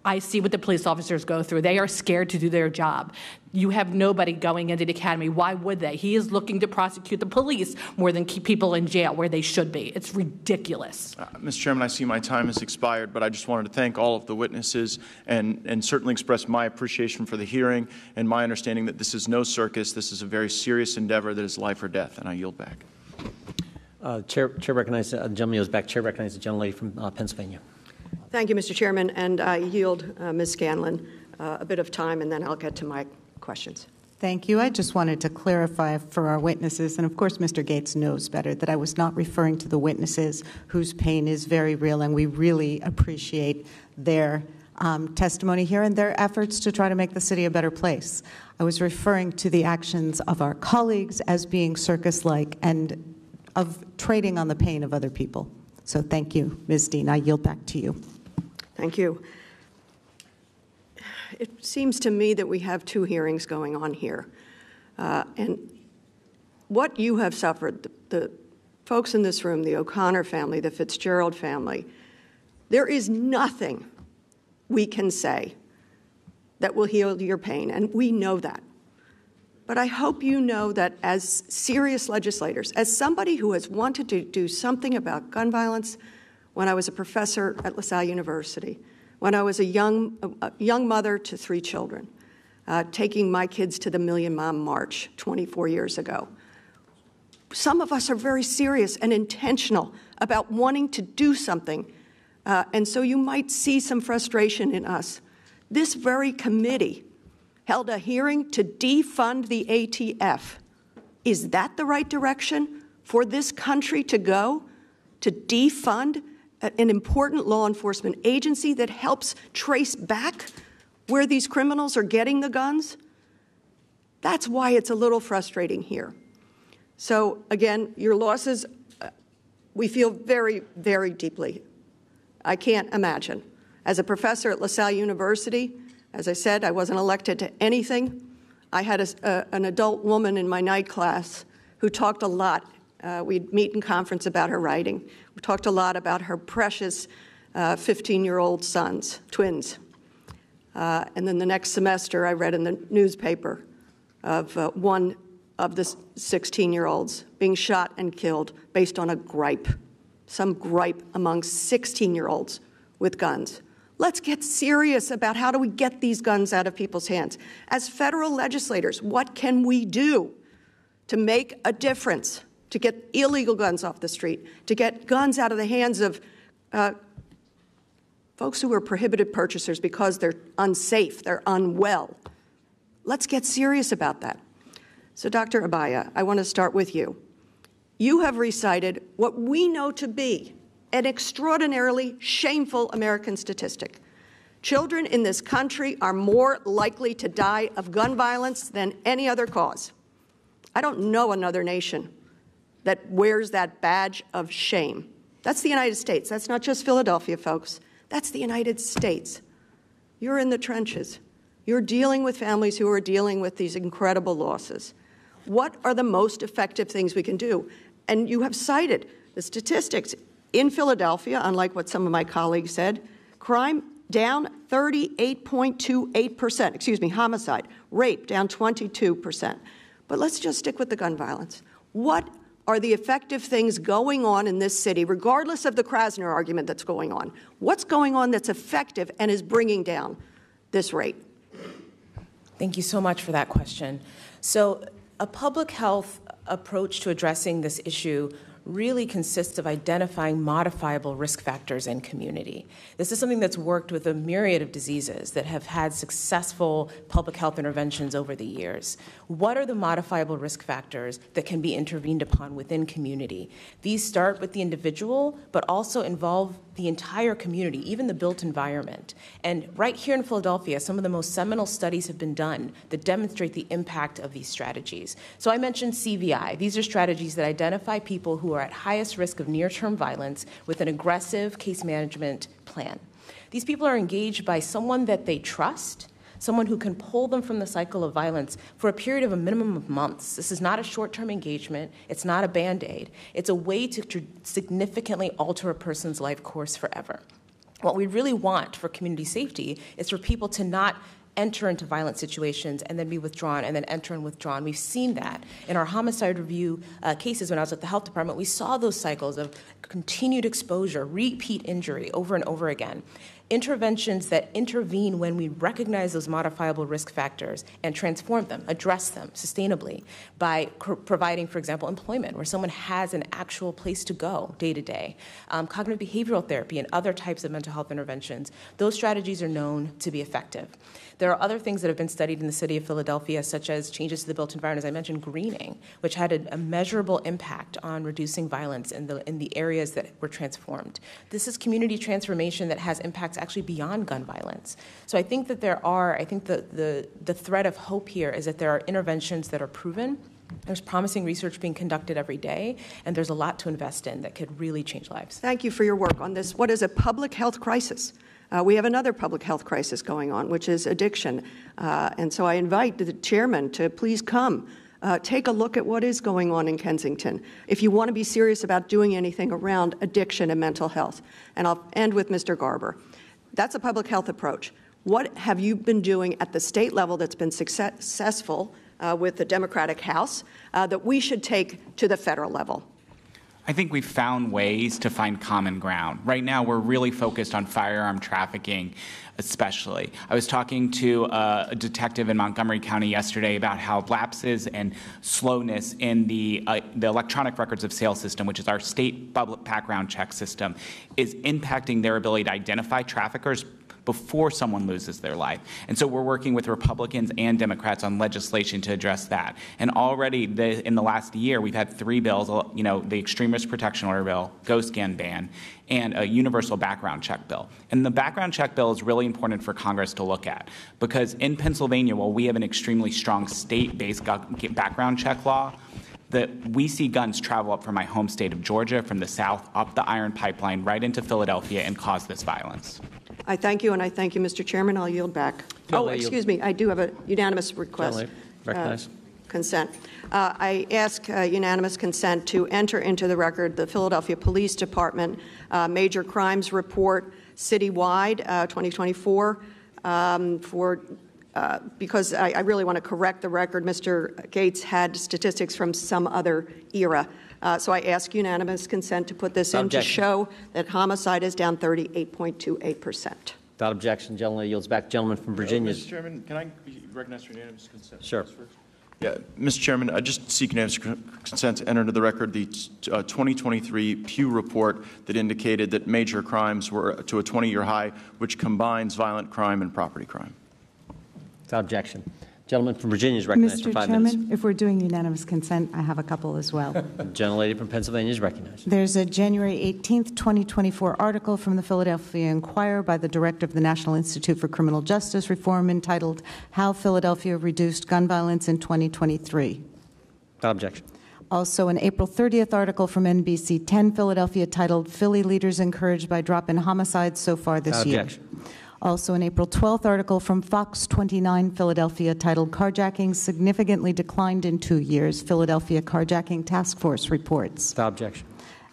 I see what the police officers go through. They are scared to do their job. You have nobody going into the academy. Why would they? He is looking to prosecute the police more than keep people in jail where they should be. It's ridiculous. Mr. Chairman, I see my time has expired, but I just wanted to thank all of the witnesses and certainly express my appreciation for the hearing and my understanding that this is no circus. This is a very serious endeavor that is life or death, and I yield back. Chair recognizes the gentleman goes back. Chair recognizes the gentlelady from Pennsylvania. Thank you, Mr. Chairman, and I yield Ms. Scanlon a bit of time, and then I'll get to my questions. Thank you. I just wanted to clarify for our witnesses, and of course Mr. Gates knows better, that I was not referring to the witnesses whose pain is very real, and we really appreciate their testimony here and their efforts to try to make the city a better place. I was referring to the actions of our colleagues as being circus-like and of trading on the pain of other people. So thank you, Ms. Dean. I yield back to you. Thank you. It seems to me that we have two hearings going on here. And what you have suffered, the folks in this room, the O'Connor family, the Fitzgerald family, there is nothing we can say that will heal your pain, and we know that. But I hope you know that as serious legislators, as somebody who has wanted to do something about gun violence when I was a professor at LaSalle University, when I was a young mother to 3 children, taking my kids to the Million Mom March 24 years ago, some of us are very serious and intentional about wanting to do something, and so you might see some frustration in us. This very committee held a hearing to defund the ATF. Is that the right direction for this country to go? To defund an important law enforcement agency that helps trace back where these criminals are getting the guns. That's why it's a little frustrating here. So again, your losses, we feel very, very deeply. I can't imagine. As a professor at LaSalle University, as I said, I wasn't elected to anything. I had an adult woman in my night class who talked a lot. We'd meet in conference about her writing. We talked a lot about her precious 15-year-old sons, twins. And then the next semester, I read in the newspaper of one of the 16-year-olds being shot and killed based on a gripe, some gripe among 16-year-olds with guns. Let's get serious about how do we get these guns out of people's hands. As federal legislators, what can we do to make a difference, to get illegal guns off the street, to get guns out of the hands of folks who are prohibited purchasers because they're unsafe, they're unwell? Let's get serious about that. So, Dr. Abaya, I want to start with you. You have recited what we know to be an extraordinarily shameful American statistic. Children in this country are more likely to die of gun violence than any other cause. I don't know another nation that wears that badge of shame. That's the United States. That's not just Philadelphia, folks. That's the United States. You're in the trenches. You're dealing with families who are dealing with these incredible losses. What are the most effective things we can do? And you have cited the statistics. In Philadelphia, unlike what some of my colleagues said, crime down 38.28%, homicide, rape down 22%. But let's just stick with the gun violence. What are the effective things going on in this city, regardless of the Krasner argument that's going on? What's going on that's effective and is bringing down this rate? Thank you so much for that question. So a public health approach to addressing this issue really consists of identifying modifiable risk factors in community. This is something that's worked with a myriad of diseases that have had successful public health interventions over the years. What are the modifiable risk factors that can be intervened upon within community? These start with the individual, but also involve the entire community, even the built environment. And right here in Philadelphia, some of the most seminal studies have been done that demonstrate the impact of these strategies. So I mentioned CVI. These are strategies that identify people who are at highest risk of near-term violence with an aggressive case management plan. These people are engaged by someone that they trust, someone who can pull them from the cycle of violence for a period of a minimum of months. This is not a short-term engagement. It's not a Band-Aid. It's a way to significantly alter a person's life course forever. What we really want for community safety is for people to not enter into violent situations and then be withdrawn and then enter and withdrawn. We've seen that in our homicide review cases when I was at the health department. We saw those cycles of continued exposure, repeat injury over and over again. Interventions that intervene when we recognize those modifiable risk factors and transform them, address them sustainably by providing, for example, employment where someone has an actual place to go day to day, cognitive behavioral therapy and other types of mental health interventions. Those strategies are known to be effective. There are other things that have been studied in the city of Philadelphia, such as changes to the built environment, as I mentioned, greening, which had a measurable impact on reducing violence in the areas that were transformed. This is community transformation that has impacts actually beyond gun violence. So I think that the thread of hope here is that there are interventions that are proven. There's promising research being conducted every day, and there's a lot to invest in that could really change lives. Thank you for your work on this. What is a public health crisis? We have another public health crisis going on, which is addiction. And so I invite the chairman to please come. Take a look at what is going on in Kensington if you want to be serious about doing anything around addiction and mental health. And I'll end with Mr. Garber. That's a public health approach. What have you been doing at the state level that's been successful with the Democratic House that we should take to the federal level? I think we've found ways to find common ground. Right now, we're really focused on firearm trafficking, especially. I was talking to a detective in Montgomery County yesterday about how lapses and slowness in the electronic records of sale system, which is our state public background check system, is impacting their ability to identify traffickers, before someone loses their life. And so we're working with Republicans and Democrats on legislation to address that. And already in the last year, we've had 3 bills, the Extremist Protection Order bill, ghost gun ban, and a universal background check bill. And the background check bill is really important for Congress to look at, because in Pennsylvania, while we have an extremely strong state-based background check law, that we see guns travel up from my home state of Georgia, from the south, up the iron pipeline, right into Philadelphia, and cause this violence. I thank you, and I thank you, Mr. Chairman. I'll yield back. Excuse me. I do have a unanimous request. Recognize. Consent. I ask unanimous consent to enter into the record the Philadelphia Police Department Major Crimes Report citywide 2024 because I really want to correct the record. Mr. Gates had statistics from some other era. So I ask unanimous consent to put this in to show that homicide is down 38.28%. Without objection, gentleman yields back. Gentleman from Virginia. Mr. Chairman, can I recognize for unanimous consent? Sure. Yeah, Mr. Chairman, I just seek unanimous consent to enter into the record the 2023 Pew report that indicated that major crimes were to a 20-year high, which combines violent crime and property crime. Without objection. Gentleman from Virginia is recognized for 5 minutes. Mr. Chairman, if we're doing unanimous consent, I have a couple as well. The gentlelady from Pennsylvania is recognized. There's a January 18th, 2024 article from the Philadelphia Inquirer by the Director of the National Institute for Criminal Justice Reform entitled, "How Philadelphia Reduced Gun Violence in 2023." Without objection. Also, an April 30th article from NBC 10 Philadelphia titled, "Philly Leaders Encouraged by Drop in Homicides So Far This Year." Without objection. Also, an April 12th article from Fox 29 Philadelphia titled, "Carjacking Significantly Declined in 2 Years, Philadelphia Carjacking Task Force Reports." Without objection.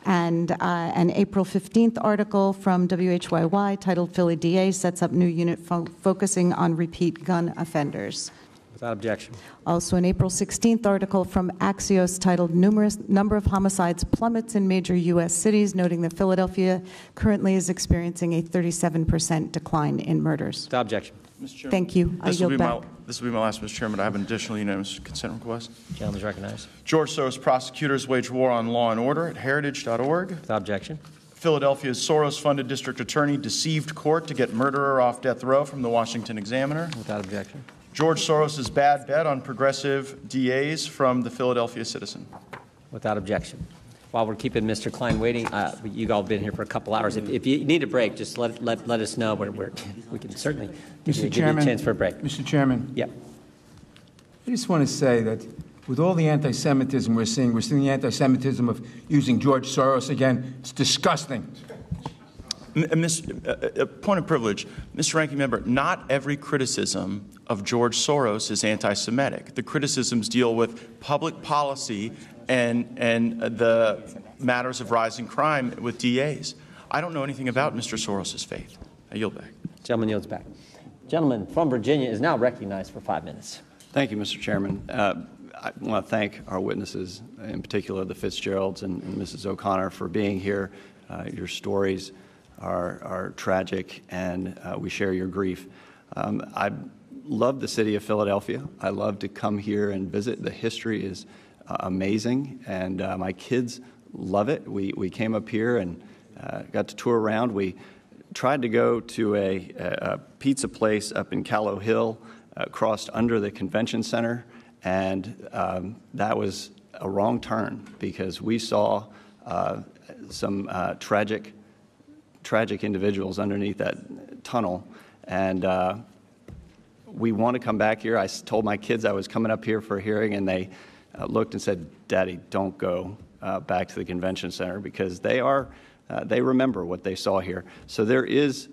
And an April 15th article from WHYY titled, "Philly DA Sets Up New Unit Focusing on Repeat Gun Offenders." Without objection. Also, an April 16th article from Axios titled, "Number of Homicides Plummets in Major U.S. Cities," noting that Philadelphia currently is experiencing a 37% decline in murders. Without objection. Mr. Chairman, Thank you. I yield back. This will be my last, Mr. Chairman. I have an additional unanimous consent request. Gentleman is recognized. George Soros prosecutors wage war on law and order at heritage.org. Without objection. Philadelphia's Soros-funded district attorney deceived court to get murderer off death row from the Washington Examiner. Without objection. George Soros' bad bet on progressive DAs from the Philadelphia Citizen. Without objection. While we're keeping Mr. Klein waiting, you all have been here for a couple hours. If you need a break, just let us know. We can certainly give you a chance for a break. Mr. Chairman. Yeah. I just want to say that with all the anti-Semitism we're seeing the anti-Semitism of using George Soros again. It's disgusting. A point of privilege. Mr. Ranking Member, not every criticism of George Soros is anti-Semitic. The criticisms deal with public policy and the matters of rising crime with DAs. I don't know anything about Mr. Soros' faith. I yield back. Gentleman yields back. Gentleman from Virginia is now recognized for 5 minutes. Thank you, Mr. Chairman. I want to thank our witnesses, in particular the Fitzgeralds and Mrs. O'Connor, for being here. Your stories are tragic, and we share your grief. I love the city of Philadelphia. I love to come here and visit. The history is amazing, and my kids love it. We came up here and got to tour around. We tried to go to a pizza place up in Callow Hill, crossed under the convention center, and that was a wrong turn because we saw some tragic individuals underneath that tunnel, and we want to come back here. I told my kids I was coming up here for a hearing, and they looked and said, "Daddy, don't go back to the convention center," because they remember what they saw here. So there is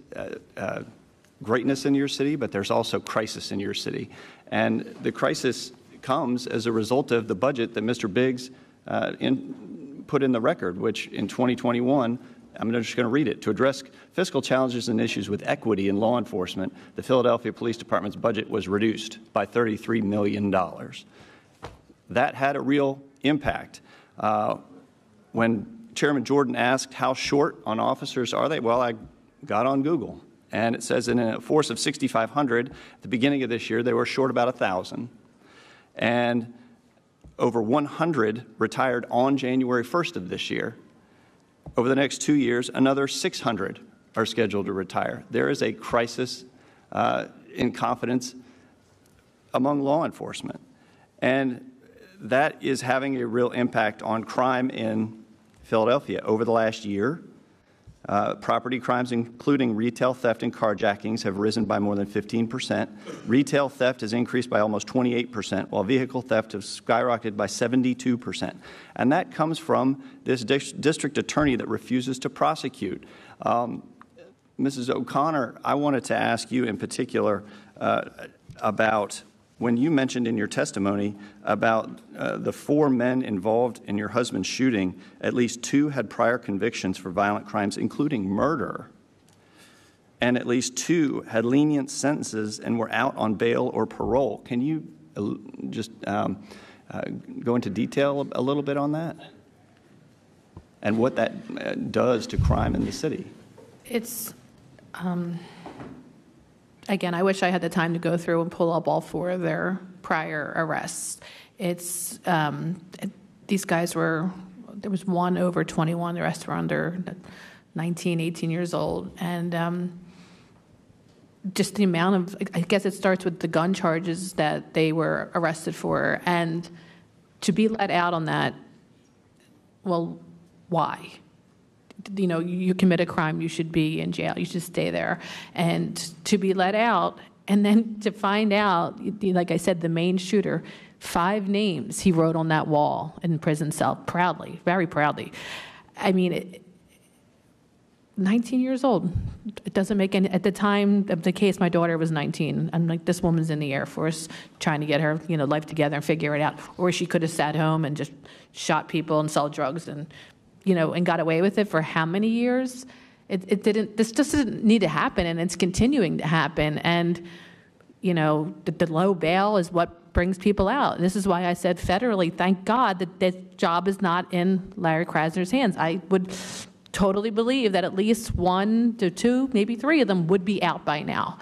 greatness in your city, but there's also crisis in your city. And the crisis comes as a result of the budget that Mr. Biggs put in the record, which in 2021, I'm just going to read it. To address fiscal challenges and issues with equity in law enforcement, the Philadelphia Police Department's budget was reduced by $33 million. That had a real impact. When Chairman Jordan asked how short on officers are they, well, I got on Google, and it says in a force of 6,500, at the beginning of this year, they were short about 1,000. And over 100 retired on January 1st of this year. Over the next 2 years, another 600 are scheduled to retire. There is a crisis in confidence among law enforcement, and that is having a real impact on crime in Philadelphia. Over the last year, property crimes, including retail theft and carjackings, have risen by more than 15%. Retail theft has increased by almost 28%, while vehicle theft has skyrocketed by 72%. And that comes from this district attorney that refuses to prosecute. Mrs. O'Connor, I wanted to ask you in particular about when you mentioned in your testimony about the 4 men involved in your husband's shooting, at least 2 had prior convictions for violent crimes, including murder, and at least 2 had lenient sentences and were out on bail or parole. Can you just go into detail a little bit on that and what that does to crime in the city? It's again, I wish I had the time to go through and pull up all 4 of their prior arrests. It's these guys there was one over 21, the rest were under 19, 18 years old. And just the amount of, I guess it starts with the gun charges that they were arrested for. And to be let out on that, well, why? You know, you commit a crime, you should be in jail, you should stay there. And to be let out, and then to find out, like I said, the main shooter, 5 names he wrote on that wall in prison cell, proudly, very proudly. I mean, 19 years old. It doesn't make any, at the time of the case, my daughter was 19. I'm like, this woman's in the Air Force trying to get her, life together and figure it out. Or she could have sat home and just shot people and sell drugs and got away with it for how many years? This just didn't need to happen, and it's continuing to happen. And, the low bail is what brings people out. And this is why I said federally, thank God that this job is not in Larry Krasner's hands. I would totally believe that at least 1 to 2, maybe 3 of them would be out by now.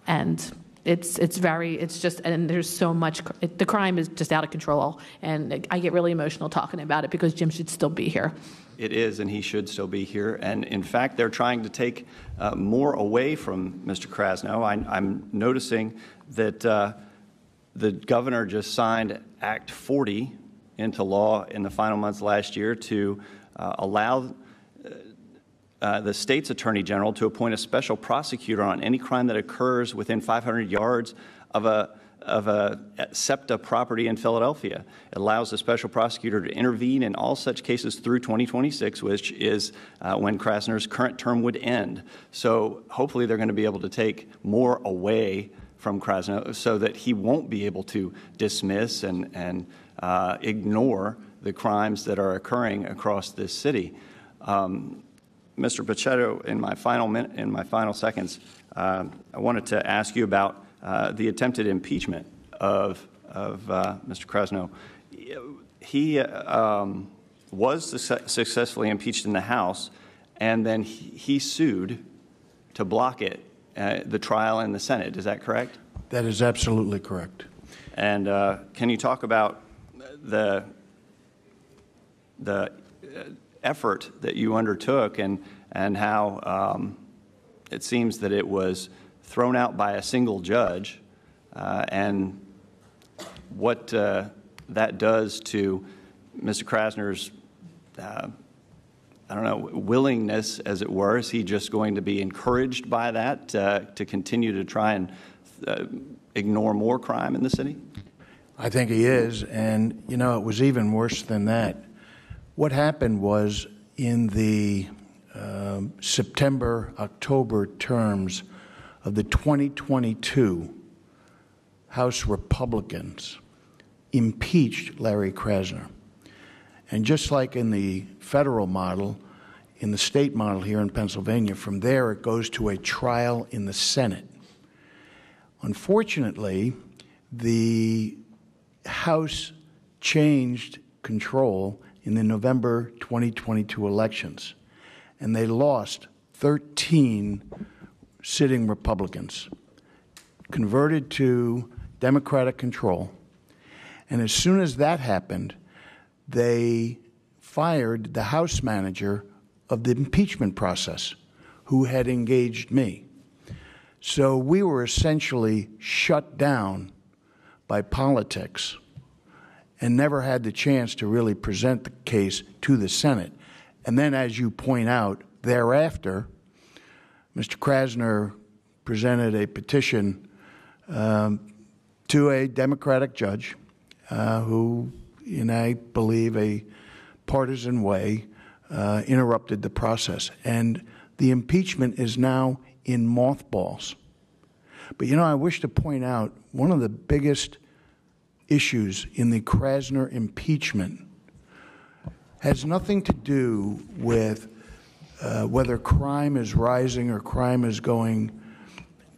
And and there's so much, the crime is just out of control. And I get really emotional talking about it because Jim should still be here. It is, and he should still be here. And in fact, they're trying to take more away from Mr. Krasno. I'm noticing that the governor just signed Act 40 into law in the final months last year to allow the state's attorney general to appoint a special prosecutor on any crime that occurs within 500 yards of a SEPTA property in Philadelphia. It allows the special prosecutor to intervene in all such cases through 2026, which is when Krasner's current term would end. So hopefully they're going to be able to take more away from Krasner so that he won't be able to dismiss and ignore the crimes that are occurring across this city. Mr. Pichetto, in my final seconds, I wanted to ask you about the attempted impeachment of Mr. Krasno. He was successfully impeached in the House, and then he sued to block it, the trial in the Senate. Is that correct? That is absolutely correct. And can you talk about the effort that you undertook and how it seems that it was thrown out by a single judge, and what that does to Mr. Krasner's, willingness, as it were? Is he just going to be encouraged by that to continue to try and ignore more crime in the city? I think he is, and, it was even worse than that. What happened was in the September-October terms of the 2022 House Republicans impeached Larry Krasner. And just like in the federal model, in the state model here in Pennsylvania, from there it goes to a trial in the Senate. Unfortunately, the House changed control in the November 2022 elections, and they lost 13 sitting Republicans, converted to Democratic control. And as soon as that happened, they fired the House manager of the impeachment process, who had engaged me. So we were essentially shut down by politics and never had the chance to really present the case to the Senate. And then, as you point out, thereafter, Mr. Krasner presented a petition to a Democratic judge who, in I believe a partisan way, interrupted the process. And the impeachment is now in mothballs. But, you know, I wish to point out one of the biggest issues in the Krasner impeachment has nothing to do with whether crime is rising or crime is going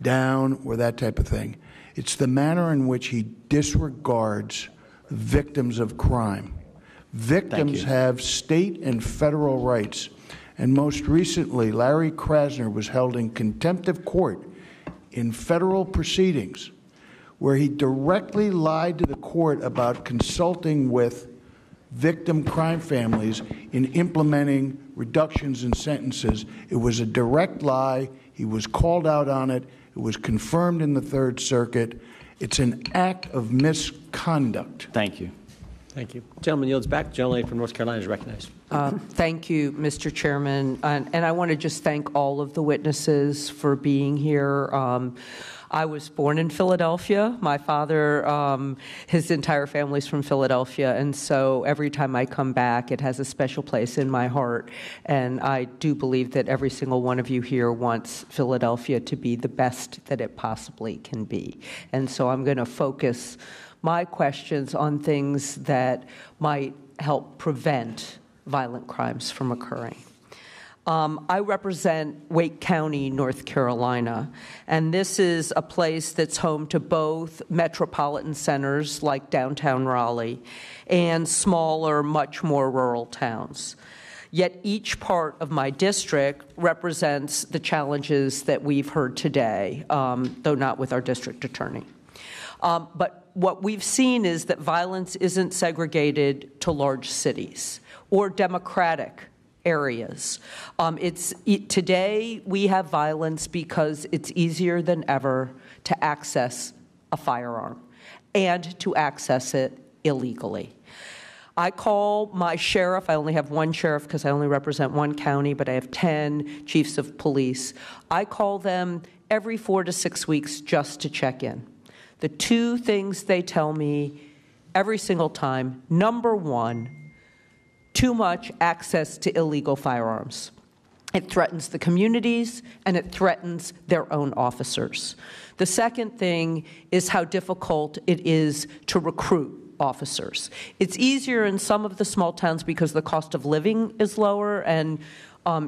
down or that type of thing. It's the manner in which he disregards victims of crime. Victims have state and federal rights. And most recently, Larry Krasner was held in contempt of court in federal proceedings where he directly lied to the court about consulting with victim crime families in implementing reductions in sentences. It was a direct lie. He was called out on it. It was confirmed in the Third Circuit. It's an act of misconduct. Thank you. Thank you. Gentleman yields back. Gentleman from North Carolina is recognized. Thank you, Mr. Chairman. And I want to just thank all of the witnesses for being here. I was born in Philadelphia. My father, his entire family's from Philadelphia, and so every time I come back, it has a special place in my heart. And I do believe that every single one of you here wants Philadelphia to be the best that it possibly can be. And so I'm going to focus my questions on things that might help prevent violent crimes from occurring. I represent Wake County, North Carolina, and this is a place that's home to both metropolitan centers like downtown Raleigh and smaller, much more rural towns. Yet each part of my district represents the challenges that we've heard today, though not with our district attorney. But what we've seen is that violence isn't segregated to large cities or democratic areas. Today, we have violence because it's easier than ever to access a firearm and to access it illegally. I call my sheriff. I only have one sheriff because I only represent one county, but I have 10 chiefs of police. I call them every 4 to 6 weeks just to check in. The two things they tell me every single time: number one, too much access to illegal firearms. It threatens the communities, and it threatens their own officers. The second thing is how difficult it is to recruit officers. It's easier in some of the small towns because the cost of living is lower and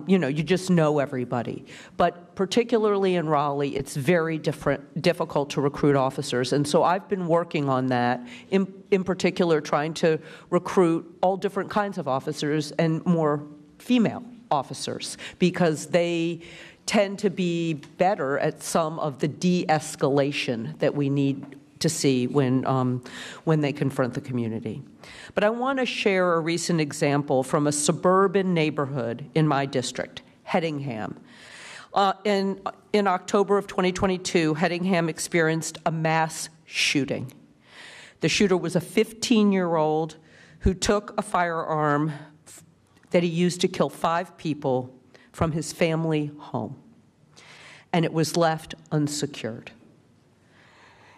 you just know everybody. But particularly in Raleigh, it's very difficult to recruit officers. And so I've been working on that, in particular trying to recruit all different kinds of officers and more female officers, because they tend to be better at some of the de-escalation that we need to see when they confront the community. But I want to share a recent example from a suburban neighborhood in my district, Headingham. In October of 2022, Headingham experienced a mass shooting. The shooter was a 15-year-old who took a firearm that he used to kill 5 people from his family home, and it was left unsecured.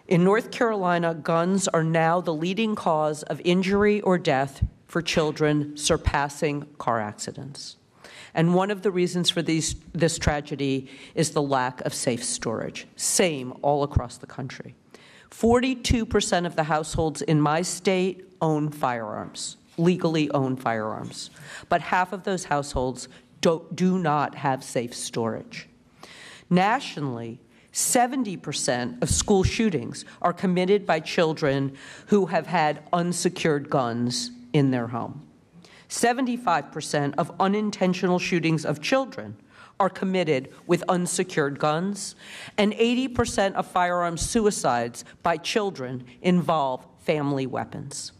In North Carolina, guns are now the leading cause of injury or death for children, surpassing car accidents. And one of the reasons for this tragedy is the lack of safe storage. Same all across the country. 42% of the households in my state own firearms, legally own firearms. But half of those households do not have safe storage. Nationally, 70% of school shootings are committed by children who have had unsecured guns in their home. 75% of unintentional shootings of children are committed with unsecured guns, and 80% of firearm suicides by children involve family weapons.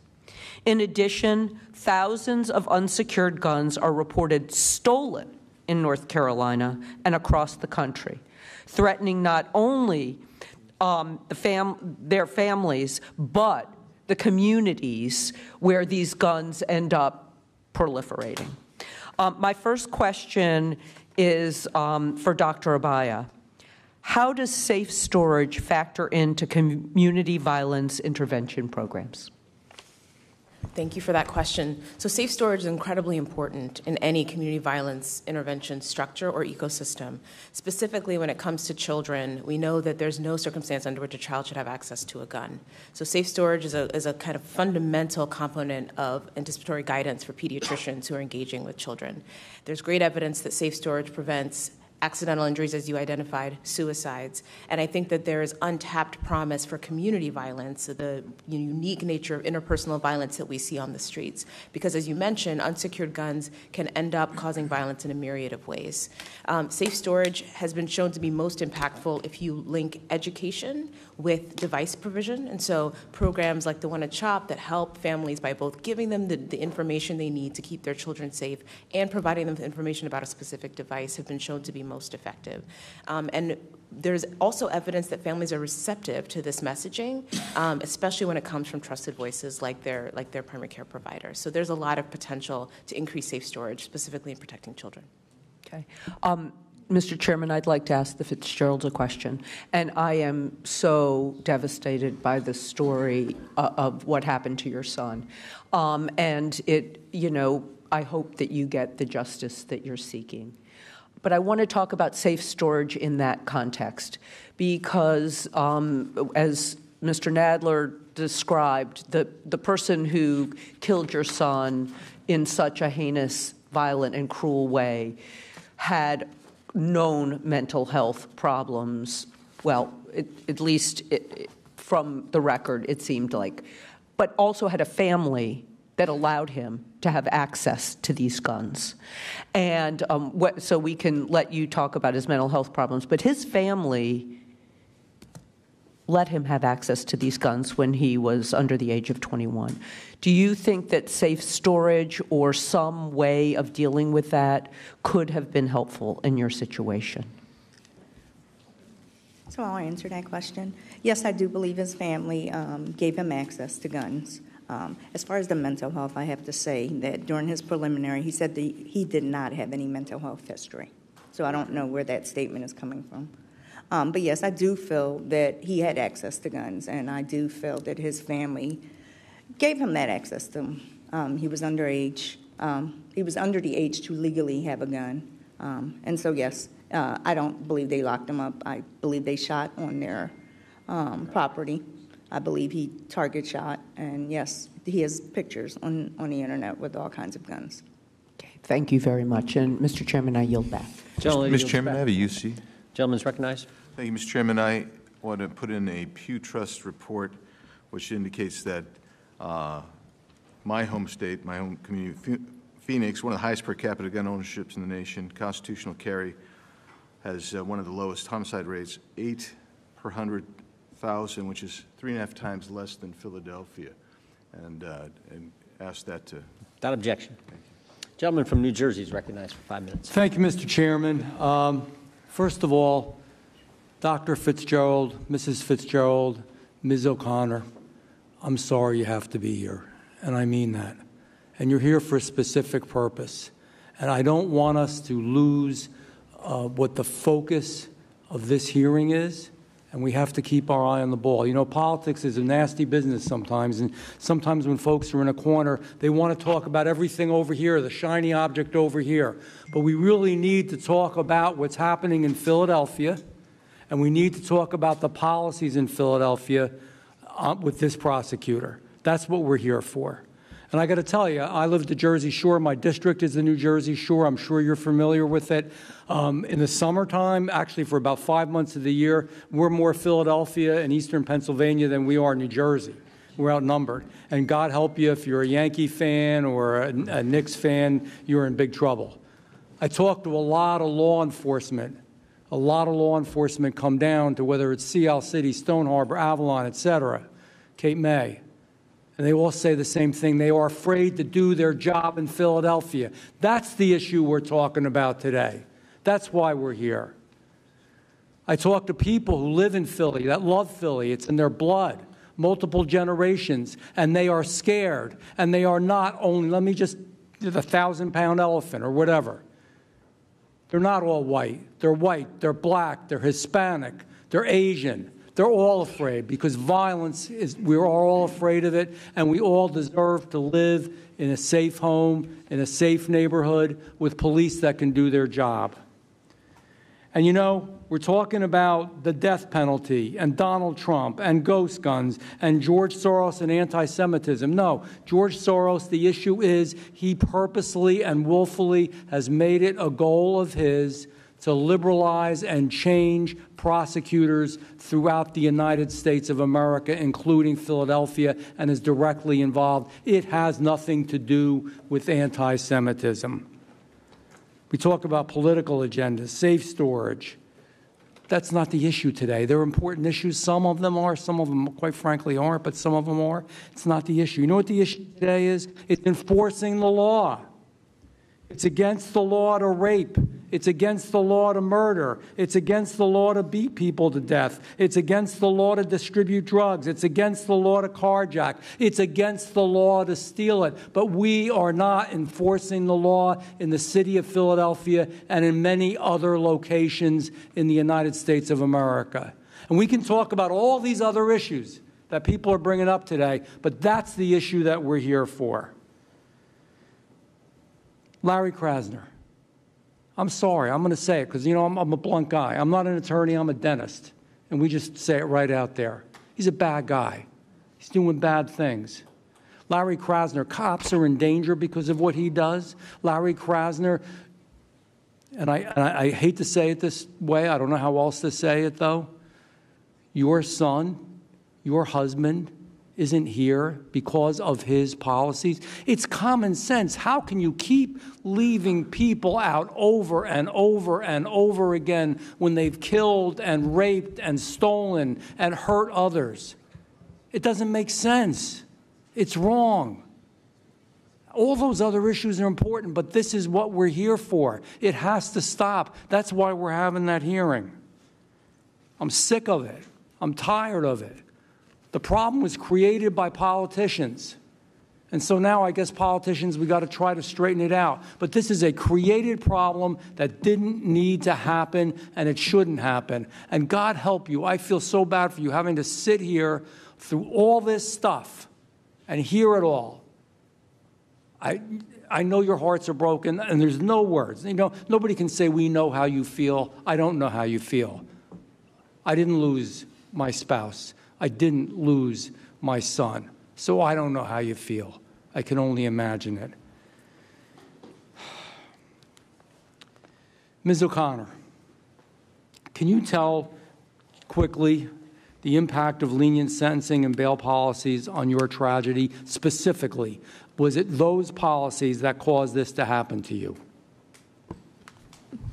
In addition, thousands of unsecured guns are reported stolen in North Carolina and across the country, threatening not only their families, but the communities where these guns end up proliferating. My first question is for Dr. Abaya. How does safe storage factor into community violence intervention programs? Thank you for that question. So safe storage is incredibly important in any community violence intervention structure or ecosystem. Specifically, when it comes to children, we know that there's no circumstance under which a child should have access to a gun. So safe storage is a kind of fundamental component of anticipatory guidance for pediatricians who are engaging with children. There's great evidence that safe storage prevents accidental injuries, as you identified, suicides. And I think that there is untapped promise for community violence, the unique nature of interpersonal violence that we see on the streets. Because as you mentioned, unsecured guns can end up causing violence in a myriad of ways. Safe storage has been shown to be most impactful if you link education with device provision. And so programs like the one at CHOP that help families by both giving them the information they need to keep their children safe and providing them with information about a specific device have been shown to be most effective. And there's also evidence that families are receptive to this messaging, especially when it comes from trusted voices like their primary care provider. So there's a lot of potential to increase safe storage, specifically in protecting children. Okay. Mr. Chairman, I'd like to ask the Fitzgeralds a question. And I am so devastated by the story of what happened to your son. And I hope that you get the justice that you're seeking. But I want to talk about safe storage in that context because, as Mr. Nadler described, the person who killed your son in such a heinous, violent, and cruel way had known mental health problems, well, at least from the record, it seemed like, but also had a family that allowed him to have access to these guns. And so we can let you talk about his mental health problems, but his family let him have access to these guns when he was under the age of 21. Do you think that safe storage or some way of dealing with that could have been helpful in your situation? So I'll answer that question. Yes, I do believe his family gave him access to guns. As far as the mental health, I have to say that during his preliminary, he said that he did not have any mental health history. So I don't know where that statement is coming from. But yes, I do feel that he had access to guns, and I do feel that his family gave him that access to them. He was underage. He was under the age to legally have a gun. And so, yes, I don't believe they locked him up. I believe they shot on their property. I believe he target shot. And, yes, he has pictures on the Internet with all kinds of guns. Okay, thank you very much. And, Mr. Chairman, I yield back. Mr. Chairman, I have a UC. Gentleman's recognized. Thank you, Mr. Chairman. I want to put in a Pew Trust report which indicates that my home state, my home community, Phoenix, one of the highest per capita gun ownerships in the nation, constitutional carry, has one of the lowest homicide rates, 8 per 100,000, which is 3.5 times less than Philadelphia. And ask that to... Without objection. Gentleman from New Jersey is recognized for 5 minutes. Thank you, Mr. Chairman. First of all, Dr. Fitzgerald, Mrs. Fitzgerald, Ms. O'Connor, I'm sorry you have to be here, and I mean that. And you're here for a specific purpose. And I don't want us to lose what the focus of this hearing is, and we have to keep our eye on the ball. You know, politics is a nasty business sometimes, and sometimes when folks are in a corner, they want to talk about everything over here, the shiny object over here. But we really need to talk about what's happening in Philadelphia, and we need to talk about the policies in Philadelphia with this prosecutor. That's what we're here for. And I got to tell you, I live at the Jersey Shore. My district is the New Jersey Shore. I'm sure you're familiar with it. In the summertime, actually for about 5 months of the year, we're more Philadelphia and eastern Pennsylvania than we are New Jersey. We're outnumbered. And God help you, if you're a Yankee fan or a Knicks fan, you're in big trouble. I talked to a lot of law enforcement. A lot of law enforcement come down to whether it's Sea Isle City, Stone Harbor, Avalon, et cetera, Cape May. And they all say the same thing. They are afraid to do their job in Philadelphia. That's the issue we're talking about today. That's why we're here. I talk to people who live in Philly, that love Philly. It's in their blood, multiple generations, and they are scared. And they are not only, let me just, the 1,000-pound elephant or whatever. They're not all white. They're white, they're black, they're Hispanic, they're Asian. They're all afraid because violence is, we're all afraid of it, and we all deserve to live in a safe home, in a safe neighborhood with police that can do their job. And you know, we're talking about the death penalty and Donald Trump and ghost guns and George Soros and anti-Semitism. No, George Soros, the issue is he purposely and willfully has made it a goal of his to liberalize and change prosecutors throughout the United States of America, including Philadelphia, and is directly involved. It has nothing to do with anti-Semitism. We talk about political agendas, safe storage. That's not the issue today. They're important issues. Some of them are. Some of them, quite frankly, aren't, but some of them are. It's not the issue. You know what the issue today is? It's enforcing the law. It's against the law to rape. It's against the law to murder. It's against the law to beat people to death. It's against the law to distribute drugs. It's against the law to carjack. It's against the law to steal it. But we are not enforcing the law in the city of Philadelphia and in many other locations in the United States of America. And we can talk about all these other issues that people are bringing up today, but that's the issue that we're here for. Larry Krasner. I'm sorry, I'm going to say it because, you know, I'm a blunt guy. I'm not an attorney, I'm a dentist. And we just say it right out there. He's a bad guy. He's doing bad things. Larry Krasner, cops are in danger because of what he does. Larry Krasner, and I hate to say it this way, I don't know how else to say it though. Your son, your husband, isn't here because of his policies. It's common sense. How can you keep leaving people out over and over and over again when they've killed and raped and stolen and hurt others? It doesn't make sense. It's wrong. All those other issues are important, but this is what we're here for. It has to stop. That's why we're having that hearing. I'm sick of it. I'm tired of it. The problem was created by politicians. And so now I guess politicians, we got to try to straighten it out. But this is a created problem that didn't need to happen, and it shouldn't happen. And God help you. I feel so bad for you having to sit here through all this stuff and hear it all. I know your hearts are broken, and there's no words. You know, nobody can say, we know how you feel. I don't know how you feel. I didn't lose my spouse. I didn't lose my son, so I don't know how you feel. I can only imagine it. Ms. O'Connor, can you tell quickly the impact of lenient sentencing and bail policies on your tragedy specifically? Was it those policies that caused this to happen to you?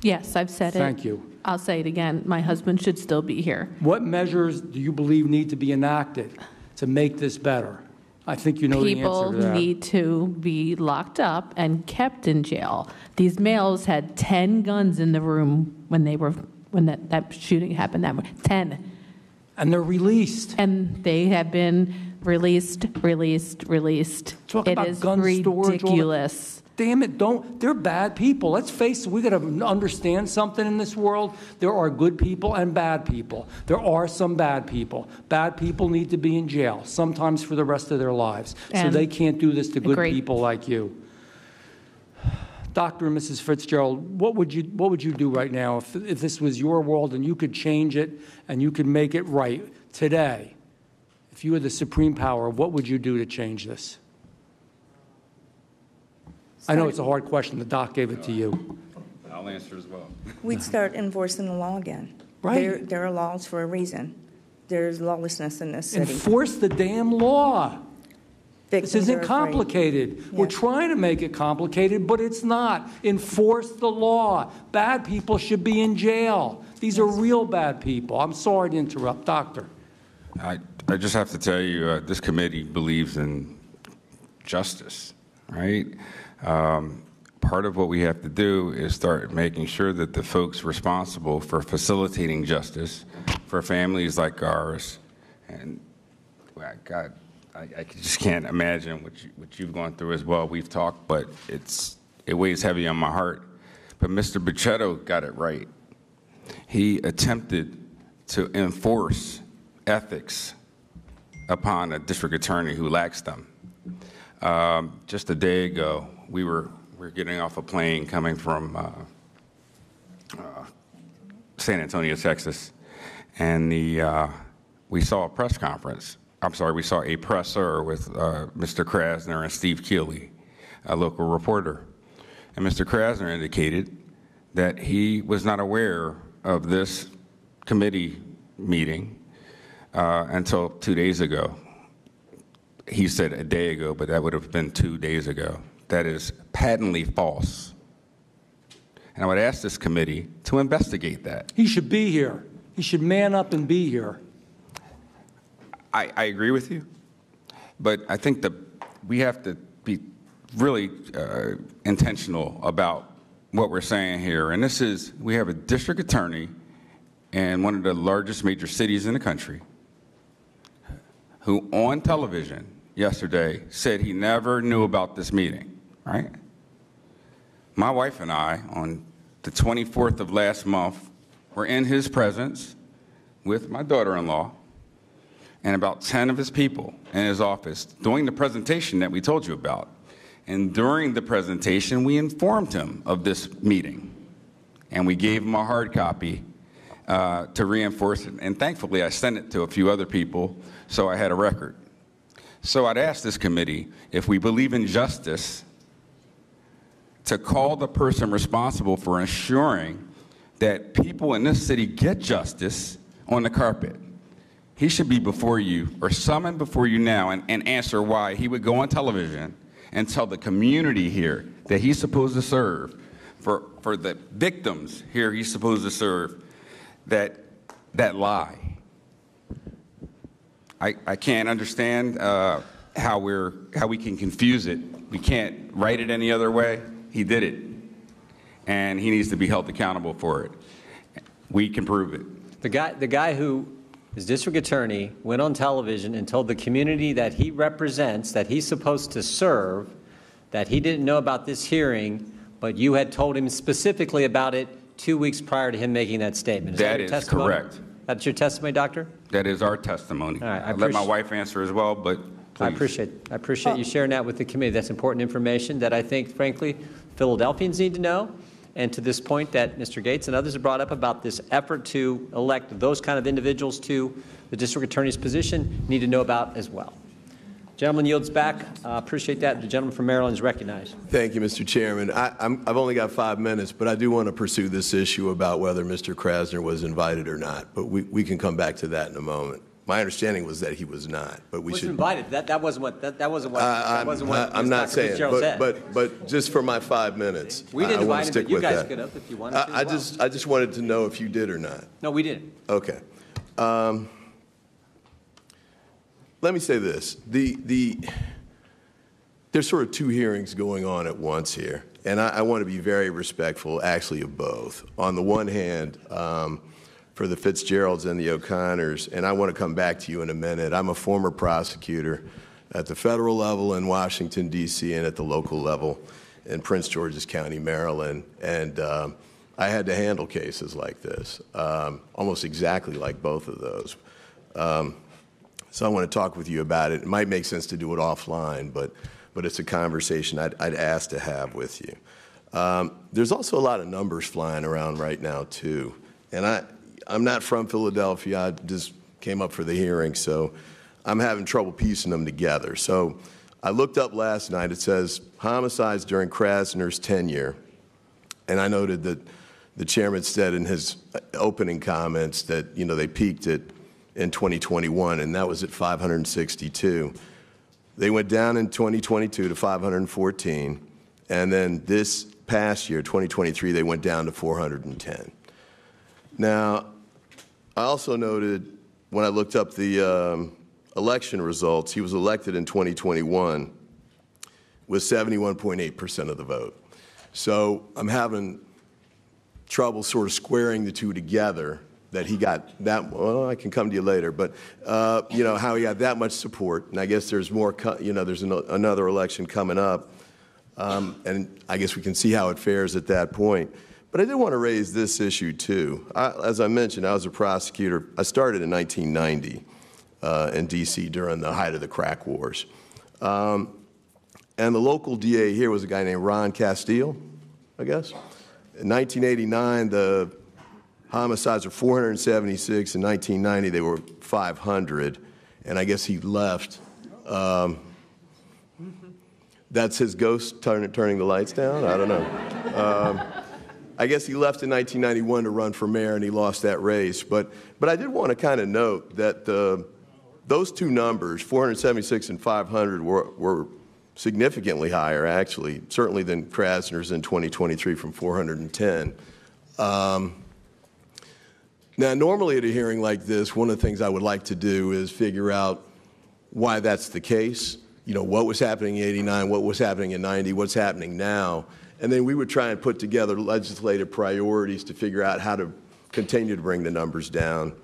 Yes, I've said it. Thank you. I'll say it again. My husband should still be here. What measures do you believe need to be enacted to make this better? I think you know the answer to that. People need to be locked up and kept in jail. These males had 10 guns in the room when that shooting happened. 10. And they're released. And they have been released. Talk it about is gun storage. ridiculous. Damn it, they're bad people. Let's face it, we got to understand something in this world. There are good people and bad people. There are some bad people. Bad people need to be in jail, sometimes for the rest of their lives. So they can't do this to good people like you. Dr. and Mrs. Fitzgerald, what would you do right now if this was your world and you could change it and you could make it right today? If you had the supreme power, what would you do to change this? I know it's a hard question. The doc gave it to you. I'll answer as well. We'd start enforcing the law again. Right. There are laws for a reason. There's lawlessness in this city. Enforce the damn law. Victims this isn't are complicated. Yes. We're trying to make it complicated, but it's not. Enforce the law. Bad people should be in jail. These are real bad people. I'm sorry to interrupt. Doctor. I just have to tell you, this committee believes in justice, right? Part of what we have to do is start making sure that the folks responsible for facilitating justice for families like ours, and God, I just can't imagine what you've gone through as well. We've talked, but it weighs heavy on my heart. But Mr. Bucchetto got it right. He attempted to enforce ethics upon a district attorney who lacks them. Just a day ago, we're getting off a plane coming from San Antonio, Texas, and we saw a press conference. We saw a presser with Mr. Krasner and Steve Keeley, a local reporter. And Mr. Krasner indicated that he was not aware of this committee meeting until 2 days ago. He said a day ago, but that would have been 2 days ago. That is patently false. And I would ask this committee to investigate that. He should be here. He should man up and be here. I agree with you, but I think that we have to be really intentional about what we're saying here. And this is, we have a district attorney in one of the largest major cities in the country who on television yesterday said he never knew about this meeting, right? My wife and I, on the 24th of last month, were in his presence with my daughter-in-law and about 10 of his people in his office doing the presentation that we told you about. And during the presentation, we informed him of this meeting. And we gave him a hard copy to reinforce it. And thankfully, I sent it to a few other people, so I had a record. So I'd ask this committee, if we believe in justice, to call the person responsible for ensuring that people in this city get justice on the carpet. He should be before you, or summoned before you now, and answer why he would go on television and tell the community here that he's supposed to serve, for the victims here he's supposed to serve, that lie. I can't understand how we can confuse it. We can't write it any other way. He did it, and he needs to be held accountable for it. We can prove it. The guy who is district attorney went on television and told the community that he represents, that he's supposed to serve, that he didn't know about this hearing, but you had told him specifically about it 2 weeks prior to him making that statement. That is correct. That's your testimony, Doctor? That is our testimony. All right, I let my wife answer as well, but please. I appreciate you sharing that with the committee. That's important information that I think, frankly, Philadelphians need to know. And to this point that Mr. Gates and others have brought up about this effort to elect those kind of individuals to the district attorney's position, need to know about as well. Gentleman yields back. Appreciate that. The gentleman from Maryland is recognized. Thank you, Mr. Chairman. I've only got 5 minutes, but I do want to pursue this issue about whether Mr. Krasner was invited or not. But we can come back to that in a moment. My understanding was that he was not, but we should. Invited. That wasn't what. That wasn't what. I'm not Dr. saying, Fitzgerald said. but just for my 5 minutes, We didn't I want invite to him, stick but you with guys that. could have if you wanted to. I just wanted to know if you did or not. No, we didn't. Okay. Let me say this: there's sort of two hearings going on at once here, and I want to be very respectful, actually, of both. On the one hand, for the Fitzgeralds and the O'Connors, and I want to come back to you in a minute. I'm a former prosecutor at the federal level in Washington, D.C., and at the local level in Prince George's County, Maryland, and I had to handle cases like this, almost exactly like both of those. So I want to talk with you about it. It might make sense to do it offline, but it's a conversation I'd ask to have with you. There's also a lot of numbers flying around right now, too, and I'm not from Philadelphia. I just came up for the hearing, so I'm having trouble piecing them together. So I looked up last night. It says homicides during Krasner's tenure, and I noted that the chairman said in his opening comments that, you know, they peaked in 2021, and that was at 562. They went down in 2022 to 514, and then this past year, 2023, they went down to 410. Now, I also noted when I looked up the election results, he was elected in 2021, with 71.8% of the vote. So I'm having trouble sort of squaring the two together, that he got that, well, I can come to you later, but, you know, how he got that much support. And I guess there's more, you know, there's another election coming up, and I guess we can see how it fares at that point. But I did want to raise this issue, too. As I mentioned, I was a prosecutor. I started in 1990 in D.C. during the height of the crack wars. And the local DA here was a guy named Ron Castile, I guess. In 1989, the homicides were 476. In 1990, they were 500. And I guess he left. That's his ghost turning the lights down? I don't know. I guess he left in 1991 to run for mayor, and he lost that race. But I did want to kind of note that those two numbers, 476 and 500, were significantly higher, actually, certainly than Krasner's in 2023 from 410. Now, normally at a hearing like this, one of the things I would like to do is figure out why that's the case. You know, what was happening in 89, what was happening in 90, what's happening now. And then we would try and put together legislative priorities to figure out how to continue to bring the numbers down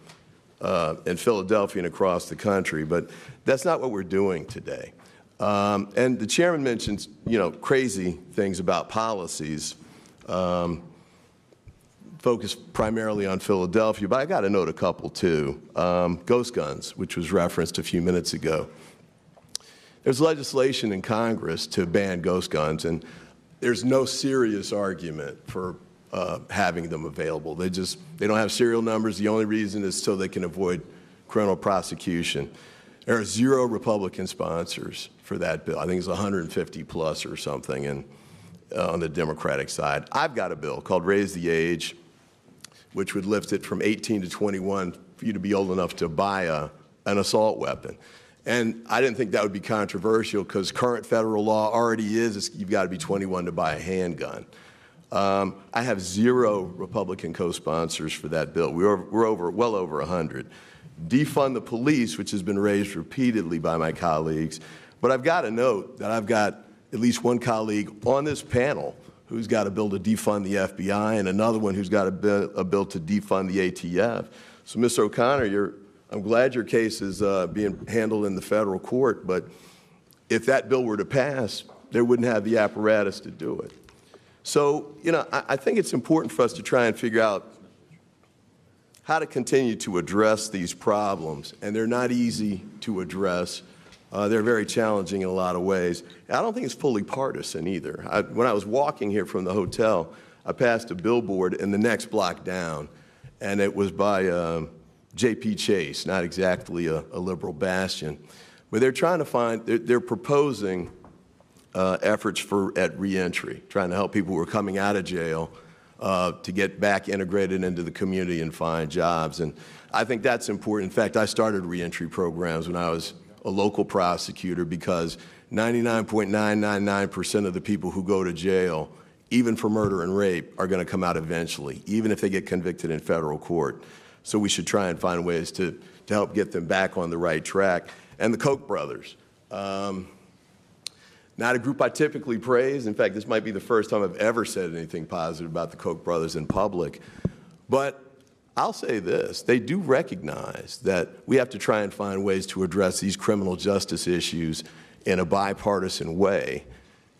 in Philadelphia and across the country. But that's not what we're doing today. And the chairman mentions, you know, crazy things about policies, focused primarily on Philadelphia, but I got to note a couple too. Ghost guns, which was referenced a few minutes ago. There's legislation in Congress to ban ghost guns, and there's no serious argument for having them available. They don't have serial numbers. The only reason is so they can avoid criminal prosecution. There are 0 Republican sponsors for that bill. I think it's 150 plus or something on the Democratic side. I've got a bill called Raise the Age, which would lift it from 18 to 21 for you to be old enough to buy an assault weapon. And I didn't think that would be controversial because current federal law already is you've got to be 21 to buy a handgun. I have 0 Republican co-sponsors for that bill. We're well over 100. Defund the police, which has been raised repeatedly by my colleagues. But I've got to note that I've got at least one colleague on this panel who's got a bill to defund the FBI and another one who's got a bill to defund the ATF. So, Ms. O'Connor, I'm glad your case is being handled in the federal court, but if that bill were to pass, they wouldn't have the apparatus to do it. So, you know, I think it's important for us to try and figure out how to continue to address these problems, and they're not easy to address. They're very challenging in a lot of ways. I don't think it's fully partisan either. When I was walking here from the hotel, I passed a billboard in the next block down, and it was by J.P. Chase, not exactly a liberal bastion. But they're trying to find, they're proposing efforts at reentry, trying to help people who are coming out of jail to get back integrated into the community and find jobs. And I think that's important. In fact, I started reentry programs when I was a local prosecutor because 99.999% of the people who go to jail, even for murder and rape, are going to come out eventually, even if they get convicted in federal court. So we should try and find ways to help get them back on the right track. And the Koch brothers. Not a group I typically praise. In fact, this might be the first time I've ever said anything positive about the Koch brothers in public. But I'll say this, they do recognize that we have to try and find ways to address these criminal justice issues in a bipartisan way.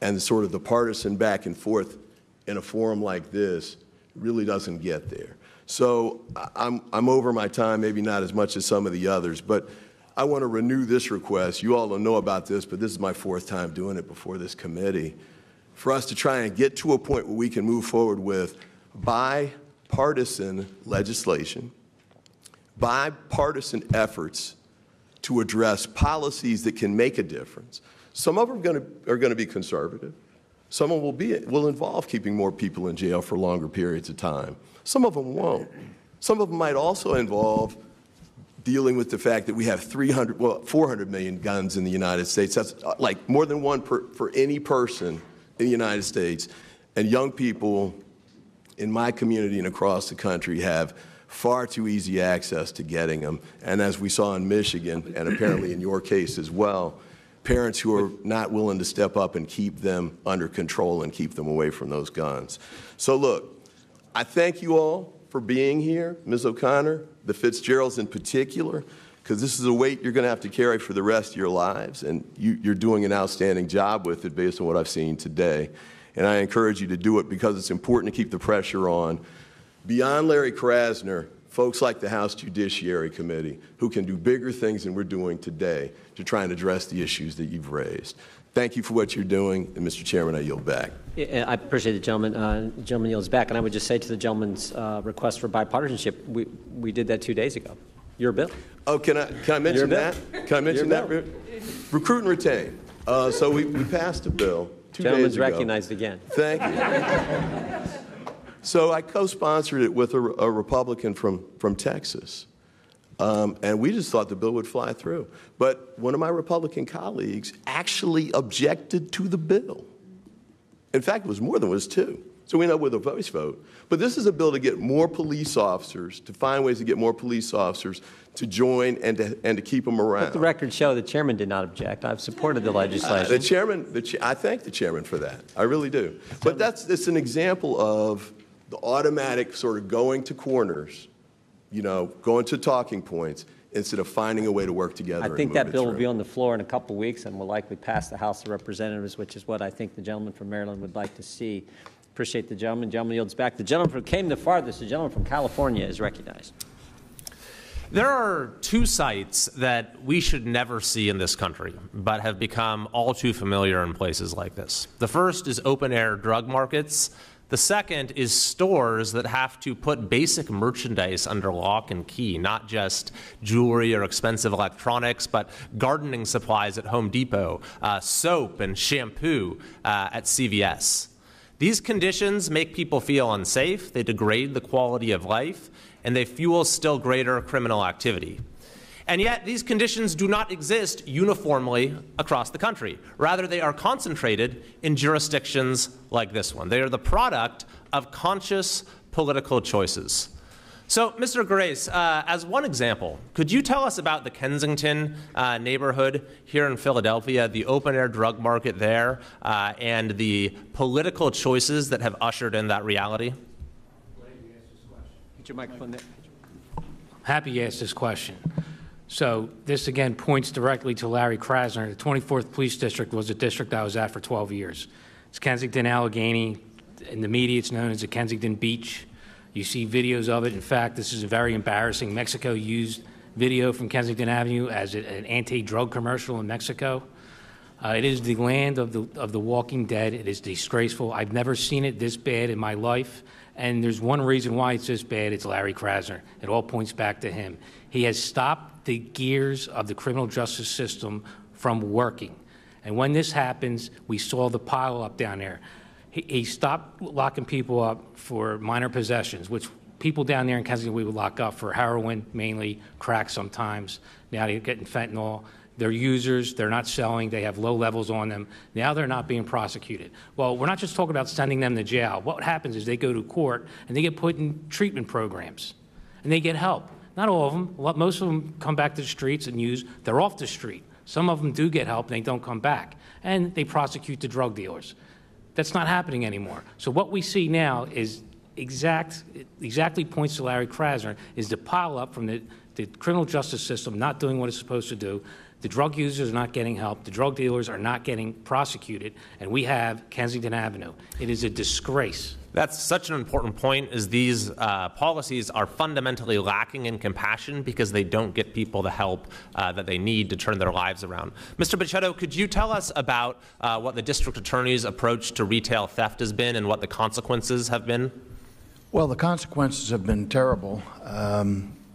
And sort of the partisan back and forth in a forum like this really doesn't get there. So I'm over my time, maybe not as much as some of the others, but I want to renew this request. You all don't know about this, but this is my 4th time doing it before this committee, for us to try and get to a point where we can move forward with bipartisan legislation, bipartisan efforts to address policies that can make a difference. Some of them are going to be conservative. Some of them will involve keeping more people in jail for longer periods of time. Some of them won't. Some of them might also involve dealing with the fact that we have 400 million guns in the United States. That's like more than one for any person in the United States. And young people in my community and across the country have far too easy access to getting them. And as we saw in Michigan, and apparently in your case as well, parents who are not willing to step up and keep them under control and keep them away from those guns. So look, I thank you all for being here, Ms. O'Connor, the Fitzgeralds in particular, because this is a weight you're going to have to carry for the rest of your lives, and you're doing an outstanding job with it based on what I've seen today. And I encourage you to do it because it's important to keep the pressure on. Beyond Larry Krasner, folks like the House Judiciary Committee who can do bigger things than we're doing today to try and address the issues that you've raised. Thank you for what you're doing, and Mr. Chairman, I yield back. I appreciate the gentleman. The gentleman yields back, and I would just say to the gentleman's request for bipartisanship, we did that 2 days ago. Your bill. Oh, can I mention that? Can I mention that? Recruit and retain. So we passed a bill 2 days ago. Gentleman's recognized again. Thank you. So I co-sponsored it with a Republican from Texas. And we just thought the bill would fly through. But one of my Republican colleagues actually objected to the bill. In fact, it was more than it was two. So we know with a voice vote. But this is a bill to get more police officers, to find ways to get more police officers to join and to keep them around. Let the record show the chairman did not object. I've supported the legislation. I thank the chairman for that. I really do. But it's an example of the automatic sort of going to corners, going to talking points, instead of finding a way to work together. I think that bill will be on the floor in a couple weeks and will likely pass the House of Representatives, which is what I think the gentleman from Maryland would like to see. Appreciate the gentleman. Gentleman yields back. The gentleman who came the farthest, the gentleman from California, is recognized. There are two sights that we should never see in this country, but have become all too familiar in places like this. The first is open-air drug markets. The second is stores that have to put basic merchandise under lock and key, not just jewelry or expensive electronics, but gardening supplies at Home Depot, soap and shampoo at CVS. These conditions make people feel unsafe, they degrade the quality of life, and they fuel still greater criminal activity. And yet, these conditions do not exist uniformly across the country. Rather, they are concentrated in jurisdictions like this one. They are the product of conscious political choices. So, Mr. Grace, as one example, could you tell us about the Kensington neighborhood here in Philadelphia, the open-air drug market there, and the political choices that have ushered in that reality? Get your microphone there. Happy you asked this question. So this, again, points directly to Larry Krasner. The 24th Police District was a district I was at for 12 years. It's Kensington, Allegheny. In the media, it's known as the Kensington Beach. You see videos of it. In fact, this is very embarrassing. Mexico used video from Kensington Avenue as an anti-drug commercial in Mexico. It is the land of the walking dead. It is disgraceful. I've never seen it this bad in my life. And there's one reason why it's this bad. It's Larry Krasner. It all points back to him. He has stopped the gears of the criminal justice system from working. And when this happens, we saw the pile up down there. He stopped locking people up for minor possessions, which people down there in Kensington we would lock up for heroin, mainly, crack sometimes. Now they're getting fentanyl. They're users, they're not selling, they have low levels on them. Now they're not being prosecuted. Well, we're not just talking about sending them to jail. What happens is they go to court and they get put in treatment programs and they get help. Not all of them. Most of them come back to the streets and they're off the street. Some of them do get help and they don't come back. And they prosecute the drug dealers. That's not happening anymore. So what we see now is exactly points to Larry Krasner, is the pile up from the criminal justice system not doing what it's supposed to do. The drug users are not getting help. The drug dealers are not getting prosecuted. And we have Kensington Avenue. It is a disgrace. That's such an important point, is these policies are fundamentally lacking in compassion because they don't get people the help that they need to turn their lives around. Mr. Bichetto, could you tell us about what the district attorney's approach to retail theft has been and what the consequences have been? Well, the consequences have been terrible.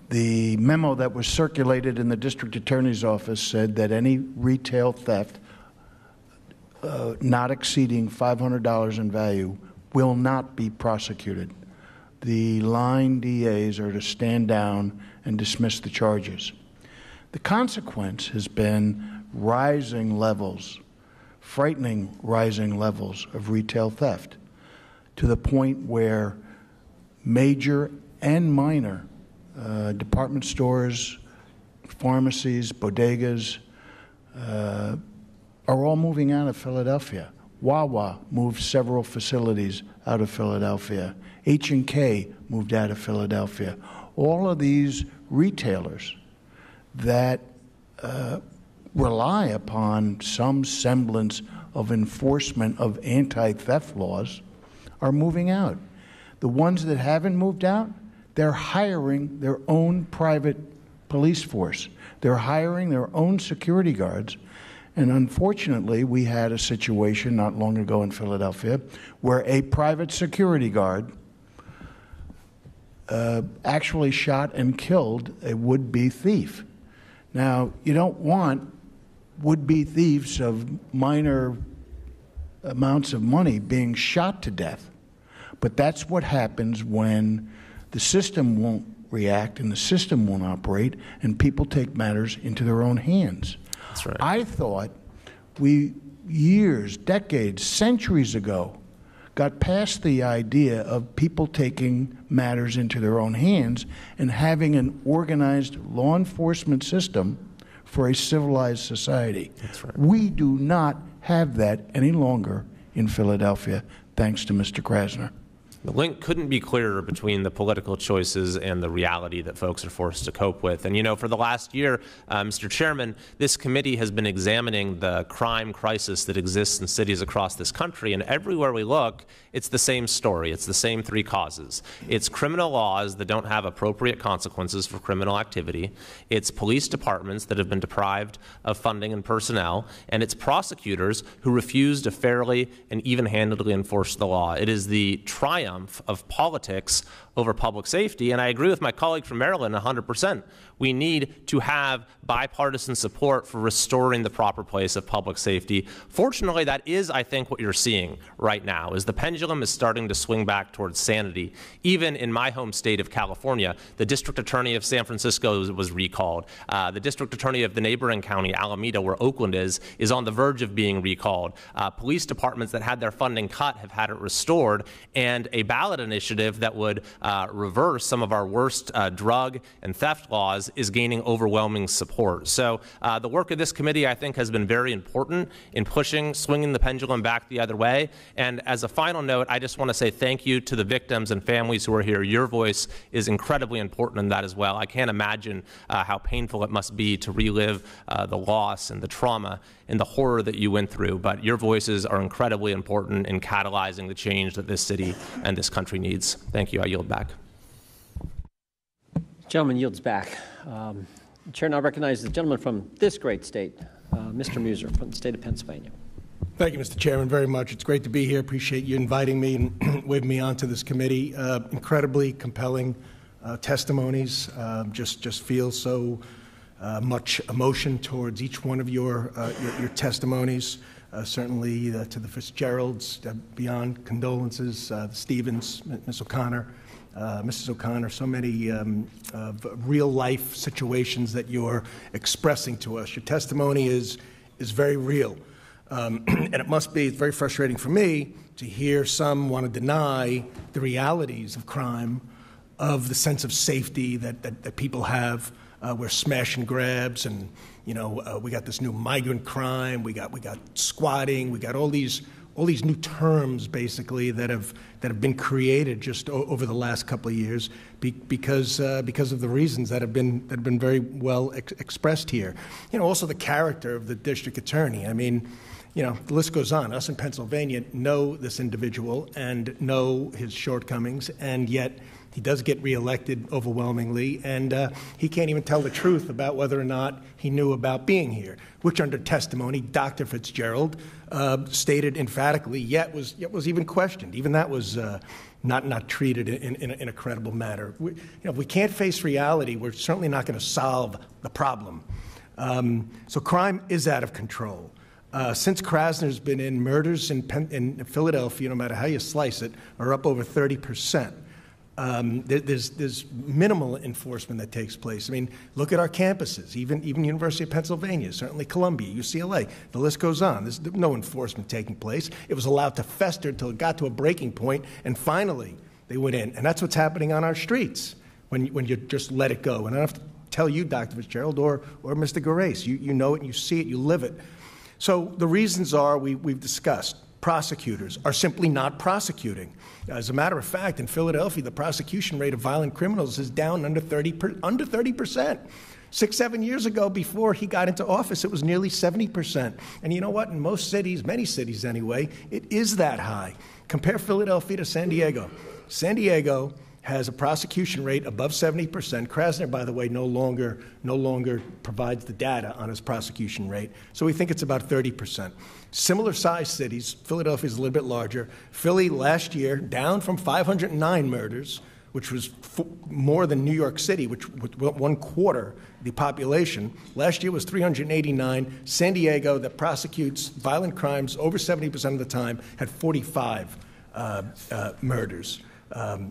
The memo that was circulated in the district attorney's office said that any retail theft not exceeding $500 in value will not be prosecuted. The line DAs are to stand down and dismiss the charges. The consequence has been rising levels, frightening rising levels of retail theft, to the point where major and minor department stores, pharmacies, bodegas, are all moving out of Philadelphia. Wawa moved several facilities out of Philadelphia. H&K moved out of Philadelphia. All of these retailers that rely upon some semblance of enforcement of anti-theft laws are moving out. The ones that haven't moved out, they're hiring their own private police force. They're hiring their own security guards. And unfortunately, we had a situation not long ago in Philadelphia where a private security guard actually shot and killed a would-be thief. Now, you don't want would-be thieves of minor amounts of money being shot to death. But that's what happens when the system won't react and the system won't operate and people take matters into their own hands. That's right. I thought we, years, decades, centuries ago, got past the idea of people taking matters into their own hands and having an organized law enforcement system for a civilized society. That's right. We do not have that any longer in Philadelphia, thanks to Mr. Krasner. The link couldn't be clearer between the political choices and the reality that folks are forced to cope with. And, you know, for the last year, Mr. Chairman, this committee has been examining the crime crisis that exists in cities across this country. And everywhere we look, it's the same story. It's the same three causes. It's criminal laws that don't have appropriate consequences for criminal activity. It's police departments that have been deprived of funding and personnel. And it's prosecutors who refuse to fairly and even-handedly enforce the law. It is the triumph of politics over public safety, and I agree with my colleague from Maryland 100%. We need to have bipartisan support for restoring the proper place of public safety. Fortunately, that is, I think, what you're seeing right now, is the pendulum is starting to swing back towards sanity. Even in my home state of California, the district attorney of San Francisco was recalled. The district attorney of the neighboring county, Alameda, where Oakland is on the verge of being recalled. Police departments that had their funding cut have had it restored, and a ballot initiative that would reverse some of our worst drug and theft laws is gaining overwhelming support. So the work of this committee, I think, has been very important in swinging the pendulum back the other way. And as a final note, I just want to say thank you to the victims and families who are here. Your voice is incredibly important in that as well. I can't imagine how painful it must be to relive the loss and the trauma and the horror that you went through, but your voices are incredibly important in catalyzing the change that this city and this country needs. Thank you. I yield back. Gentleman yields back. Chair now recognizes the gentleman from this great state, Mr. Muser from the state of Pennsylvania. Thank you, Mr. Chairman, very much. It's great to be here. Appreciate you inviting me and waving me onto this committee. Incredibly compelling testimonies. Just feel so much emotion towards each one of your testimonies. Certainly to the Fitzgeralds, beyond condolences, the Stevens, Ms. O'Connor, Mrs. O'Connor, so many real-life situations that you're expressing to us. Your testimony is very real. And it's very frustrating for me to hear some want to deny the realities of crime, of the sense of safety that people have. We're smash and grabs, and we got this new migrant crime. We got squatting. We got all these new terms basically that have been created just over the last couple of years because of the reasons that have been very well expressed here. Also the character of the district attorney. I mean, the list goes on. Us in Pennsylvania know this individual and know his shortcomings, and yet he does get reelected overwhelmingly, and he can't even tell the truth about whether or not he knew about being here, which under testimony, Dr. Fitzgerald stated emphatically, yet was even questioned. Even that was not treated in a credible manner. If we can't face reality, we're certainly not going to solve the problem. So crime is out of control. Since Krasner's been in, murders in Philadelphia, no matter how you slice it, are up over 30%. There's minimal enforcement that takes place. I mean, look at our campuses, even University of Pennsylvania, certainly Columbia, UCLA. The list goes on. There's no enforcement taking place. It was allowed to fester until it got to a breaking point, and finally they went in. And that's what's happening on our streets when you just let it go. And I don't have to tell you, Dr. Fitzgerald, or Mr. Gerace. You know it, and you see it, you live it. So the reasons are we've discussed. Prosecutors are simply not prosecuting. As a matter of fact, in Philadelphia, the prosecution rate of violent criminals is down under 30%. 6-7 years ago, before he got into office, it was nearly 70%. And you know what? In most cities, many cities anyway, it is that high. Compare Philadelphia to San Diego. San Diego has a prosecution rate above 70%. Krasner, by the way, no longer provides the data on his prosecution rate, so we think it's about 30%. Similar sized cities, Philadelphia is a little bit larger. Philly last year down from 509 murders, which was more than New York City, which with 1/4 the population. Last year was 389. San Diego, that prosecutes violent crimes over 70% of the time, had 45 murders.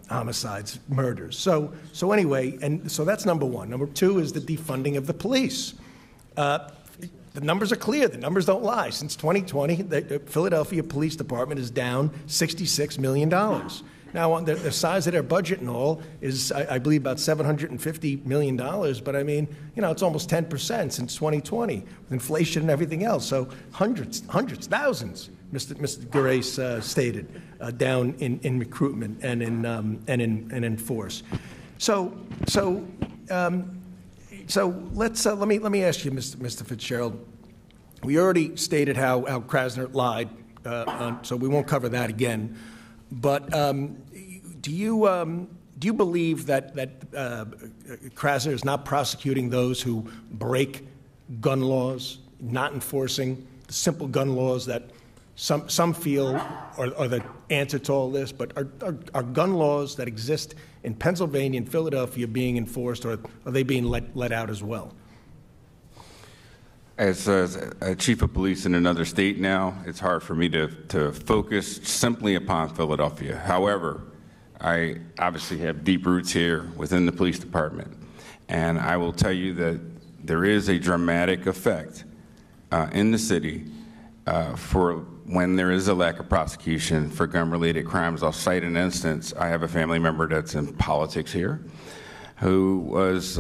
Homicides, murders. So anyway, and so that's number one. Number two is the defunding of the police. The numbers are clear. The numbers don't lie. Since 2020, the Philadelphia Police Department is down $66 million. Now, the size of their budget and all is, I believe, about $750 million. But I mean, you know, it's almost 10% since 2020 with inflation and everything else. So hundreds, thousands, Mr. Grace stated, down in recruitment and in force. So let's let me ask you, Mr. Fitzgerald. We already stated how Krasner lied, so we won't cover that again. But do you believe that Krasner is not prosecuting those who break gun laws, not enforcing the simple gun laws that some feel are the answer to all this? But are gun laws that exist in Pennsylvania and Philadelphia being enforced, or are they being let out as well? As a chief of police in another state now, it's hard for me to focus simply upon Philadelphia. However, I obviously have deep roots here within the police department, and I will tell you that there is a dramatic effect in the city for when there is a lack of prosecution for gun-related crimes. I'll cite an instance. I have a family member that's in politics here who was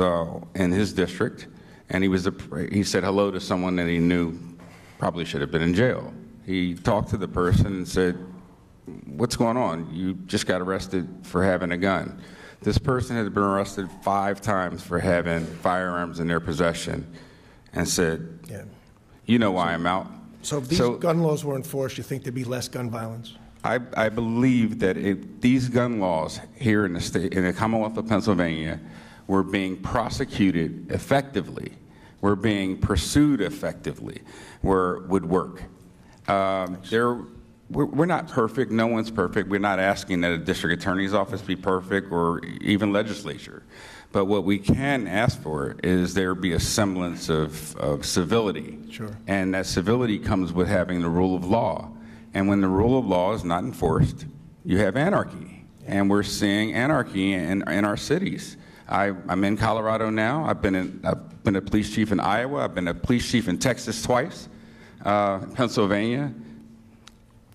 in his district, and he said hello to someone that he knew probably should have been in jail. He talked to the person and said, "What's going on? You just got arrested for having a gun." This person had been arrested 5 times for having firearms in their possession, and said, Yeah. "You know why I'm out." So if these gun laws were enforced, you think there'd be less gun violence? I believe that if these gun laws here in the Commonwealth of Pennsylvania were being prosecuted effectively, were being pursued effectively, would work. We're not perfect. No one's perfect. We're not asking that a district attorney's office be perfect or even legislature. But what we can ask for is there be a semblance of civility. Sure. And that civility comes with having the rule of law. And when the rule of law is not enforced, you have anarchy. And we're seeing anarchy in our cities. I'm in Colorado now. I've been a police chief in Iowa. I've been a police chief in Texas twice, Pennsylvania.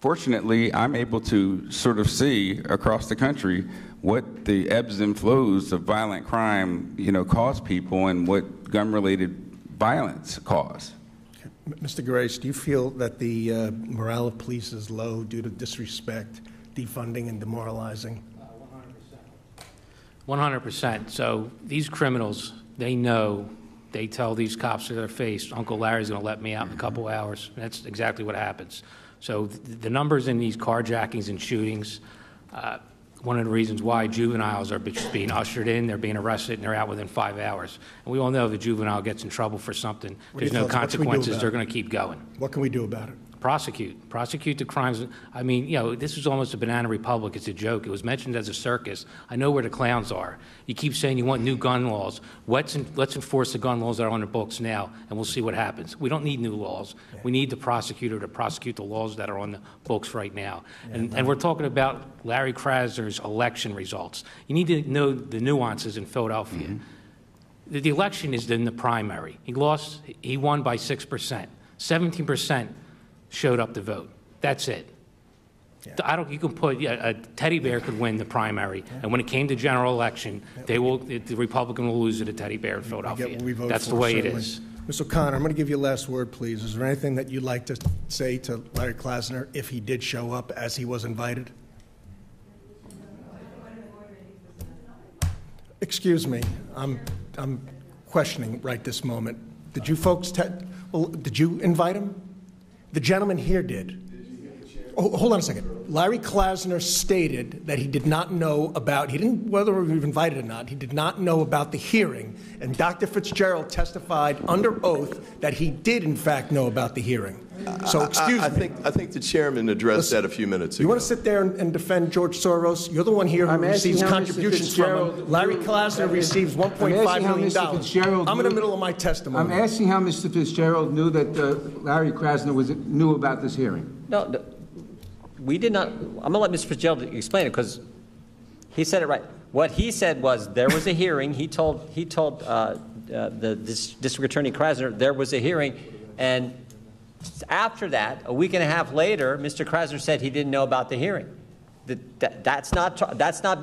Fortunately, I'm able to sort of see across the country what the ebbs and flows of violent crime, cause people, and what gun-related violence cause. Mr. Grace, do you feel that the morale of police is low due to disrespect, defunding, and demoralizing? 100%. So these criminals, they know, they tell these cops to their face, Uncle Larry's going to let me out in a couple hours. That's exactly what happens. So the numbers in these carjackings and shootings, one of the reasons why juveniles are being ushered in, they're being arrested, and they're out within 5 hours. And we all know if the juvenile gets in trouble for something, there's no consequences, they're going to keep going. What can we do about it? Prosecute the crimes. I mean, this is almost a banana republic. It's a joke. It was mentioned as a circus. I know where the clowns are. You keep saying you want new gun laws. Let's enforce the gun laws that are on the books now, and we'll see what happens. We don't need new laws. Yeah. We need the prosecutor to prosecute the laws that are on the books right now. Yeah, and we're talking about Larry Krasner's election results. You need to know the nuances in Philadelphia. Mm-hmm. The election is in the primary. He won by 6%. 17% showed up to vote. That's it. Yeah. You can put a teddy bear could win the primary, and when it came to general election, the Republican will lose to the teddy bear in Philadelphia. That's the way it is. Ms. O'Connor, I'm going to give you a last word, please. Is there anything that you'd like to say to Larry Krasner if he did show up as he was invited? Excuse me, I'm questioning right this moment. Did you folks, did you invite him? The gentleman here did. Oh, hold on a second. Larry Krasner stated that he did not know about, whether we were invited or not, he did not know about the hearing. And Dr. Fitzgerald testified under oath that he did, in fact, know about the hearing. So, excuse me. I think the chairman addressed that a few minutes ago. You want to sit there and defend George Soros? You're the one here who receives contributions from him. Larry Krasner receives $1.5 million. I'm in the middle of my testimony. I'm asking how Mr. Fitzgerald knew that Larry Krasner knew about this hearing. No, we did not. I'm going to let Mr. Fitzgerald explain it because he said it right. What he said was there was a hearing. He told the District Attorney Krasner there was a hearing, and after that, a week and a half later, Mr. Krasner said he didn't know about the hearing. That's not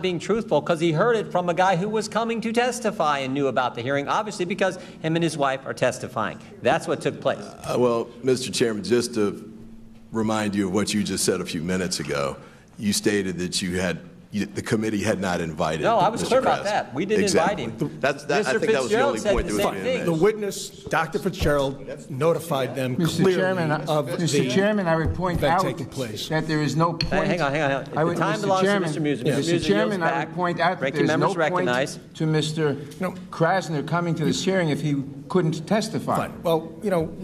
being truthful because he heard it from a guy who was coming to testify and knew about the hearing, obviously because him and his wife are testifying. That's what took place. Well, Mr. Chairman, just to remind you of what you just said a few minutes ago, you stated that the committee had not invited. No, I was Mr. clear Krasner. about that. We didn't invite him. I think that was the only point that was being made. The witness, Dr. Fitzgerald, notified them clearly of Mr. Chairman, I would point out that there is no point. Hang on. The time belongs to Mr. Muser. Mr. Chairman, I would point out that there is no point to Mr. Krasner coming to this hearing if he couldn't testify. Fine. Well,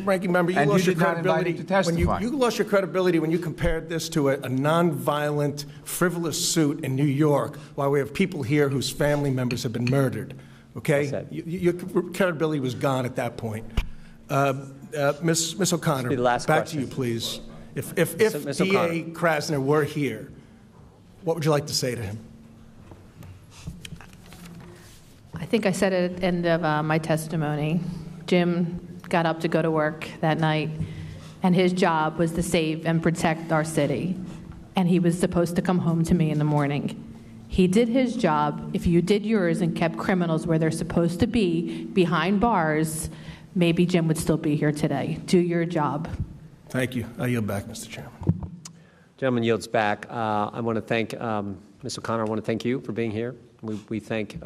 Ranking Member, you lost your credibility. To testify. You lost your credibility when you compared this to a nonviolent, frivolous suit in New York, while we have people here whose family members have been murdered. Okay, your credibility was gone at that point. Ms. O'Connor, back to you, please. If D.A. Krasner were here, what would you like to say to him? I think I said it at the end of my testimony. Jim got up to go to work that night, and his job was to save and protect our city. And he was supposed to come home to me in the morning. He did his job. If you did yours and kept criminals where they're supposed to be, behind bars, maybe Jim would still be here today. Do your job. Thank you. I yield back, Mr. Chairman. Gentleman yields back. I want to thank Ms. O'Connor. I want to thank you for being here. We thank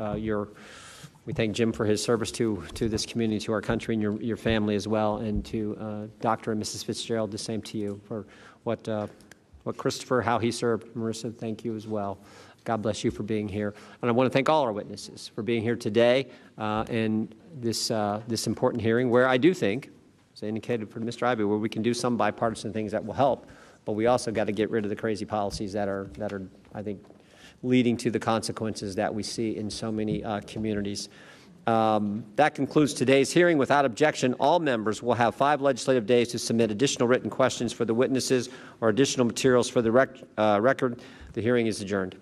we thank Jim for his service to this community, to our country, and your family as well, and to Dr. and Mrs. Fitzgerald. The same to you for what Christopher, how he served. Marissa, thank you as well. God bless you for being here. And I want to thank all our witnesses for being here today in this important hearing where I do think, as I indicated for Mr. Ivey, where we can do some bipartisan things that will help, but we also got to get rid of the crazy policies that are I think, leading to the consequences that we see in so many communities. That concludes today's hearing. Without objection, all members will have 5 legislative days to submit additional written questions for the witnesses or additional materials for the record. The hearing is adjourned.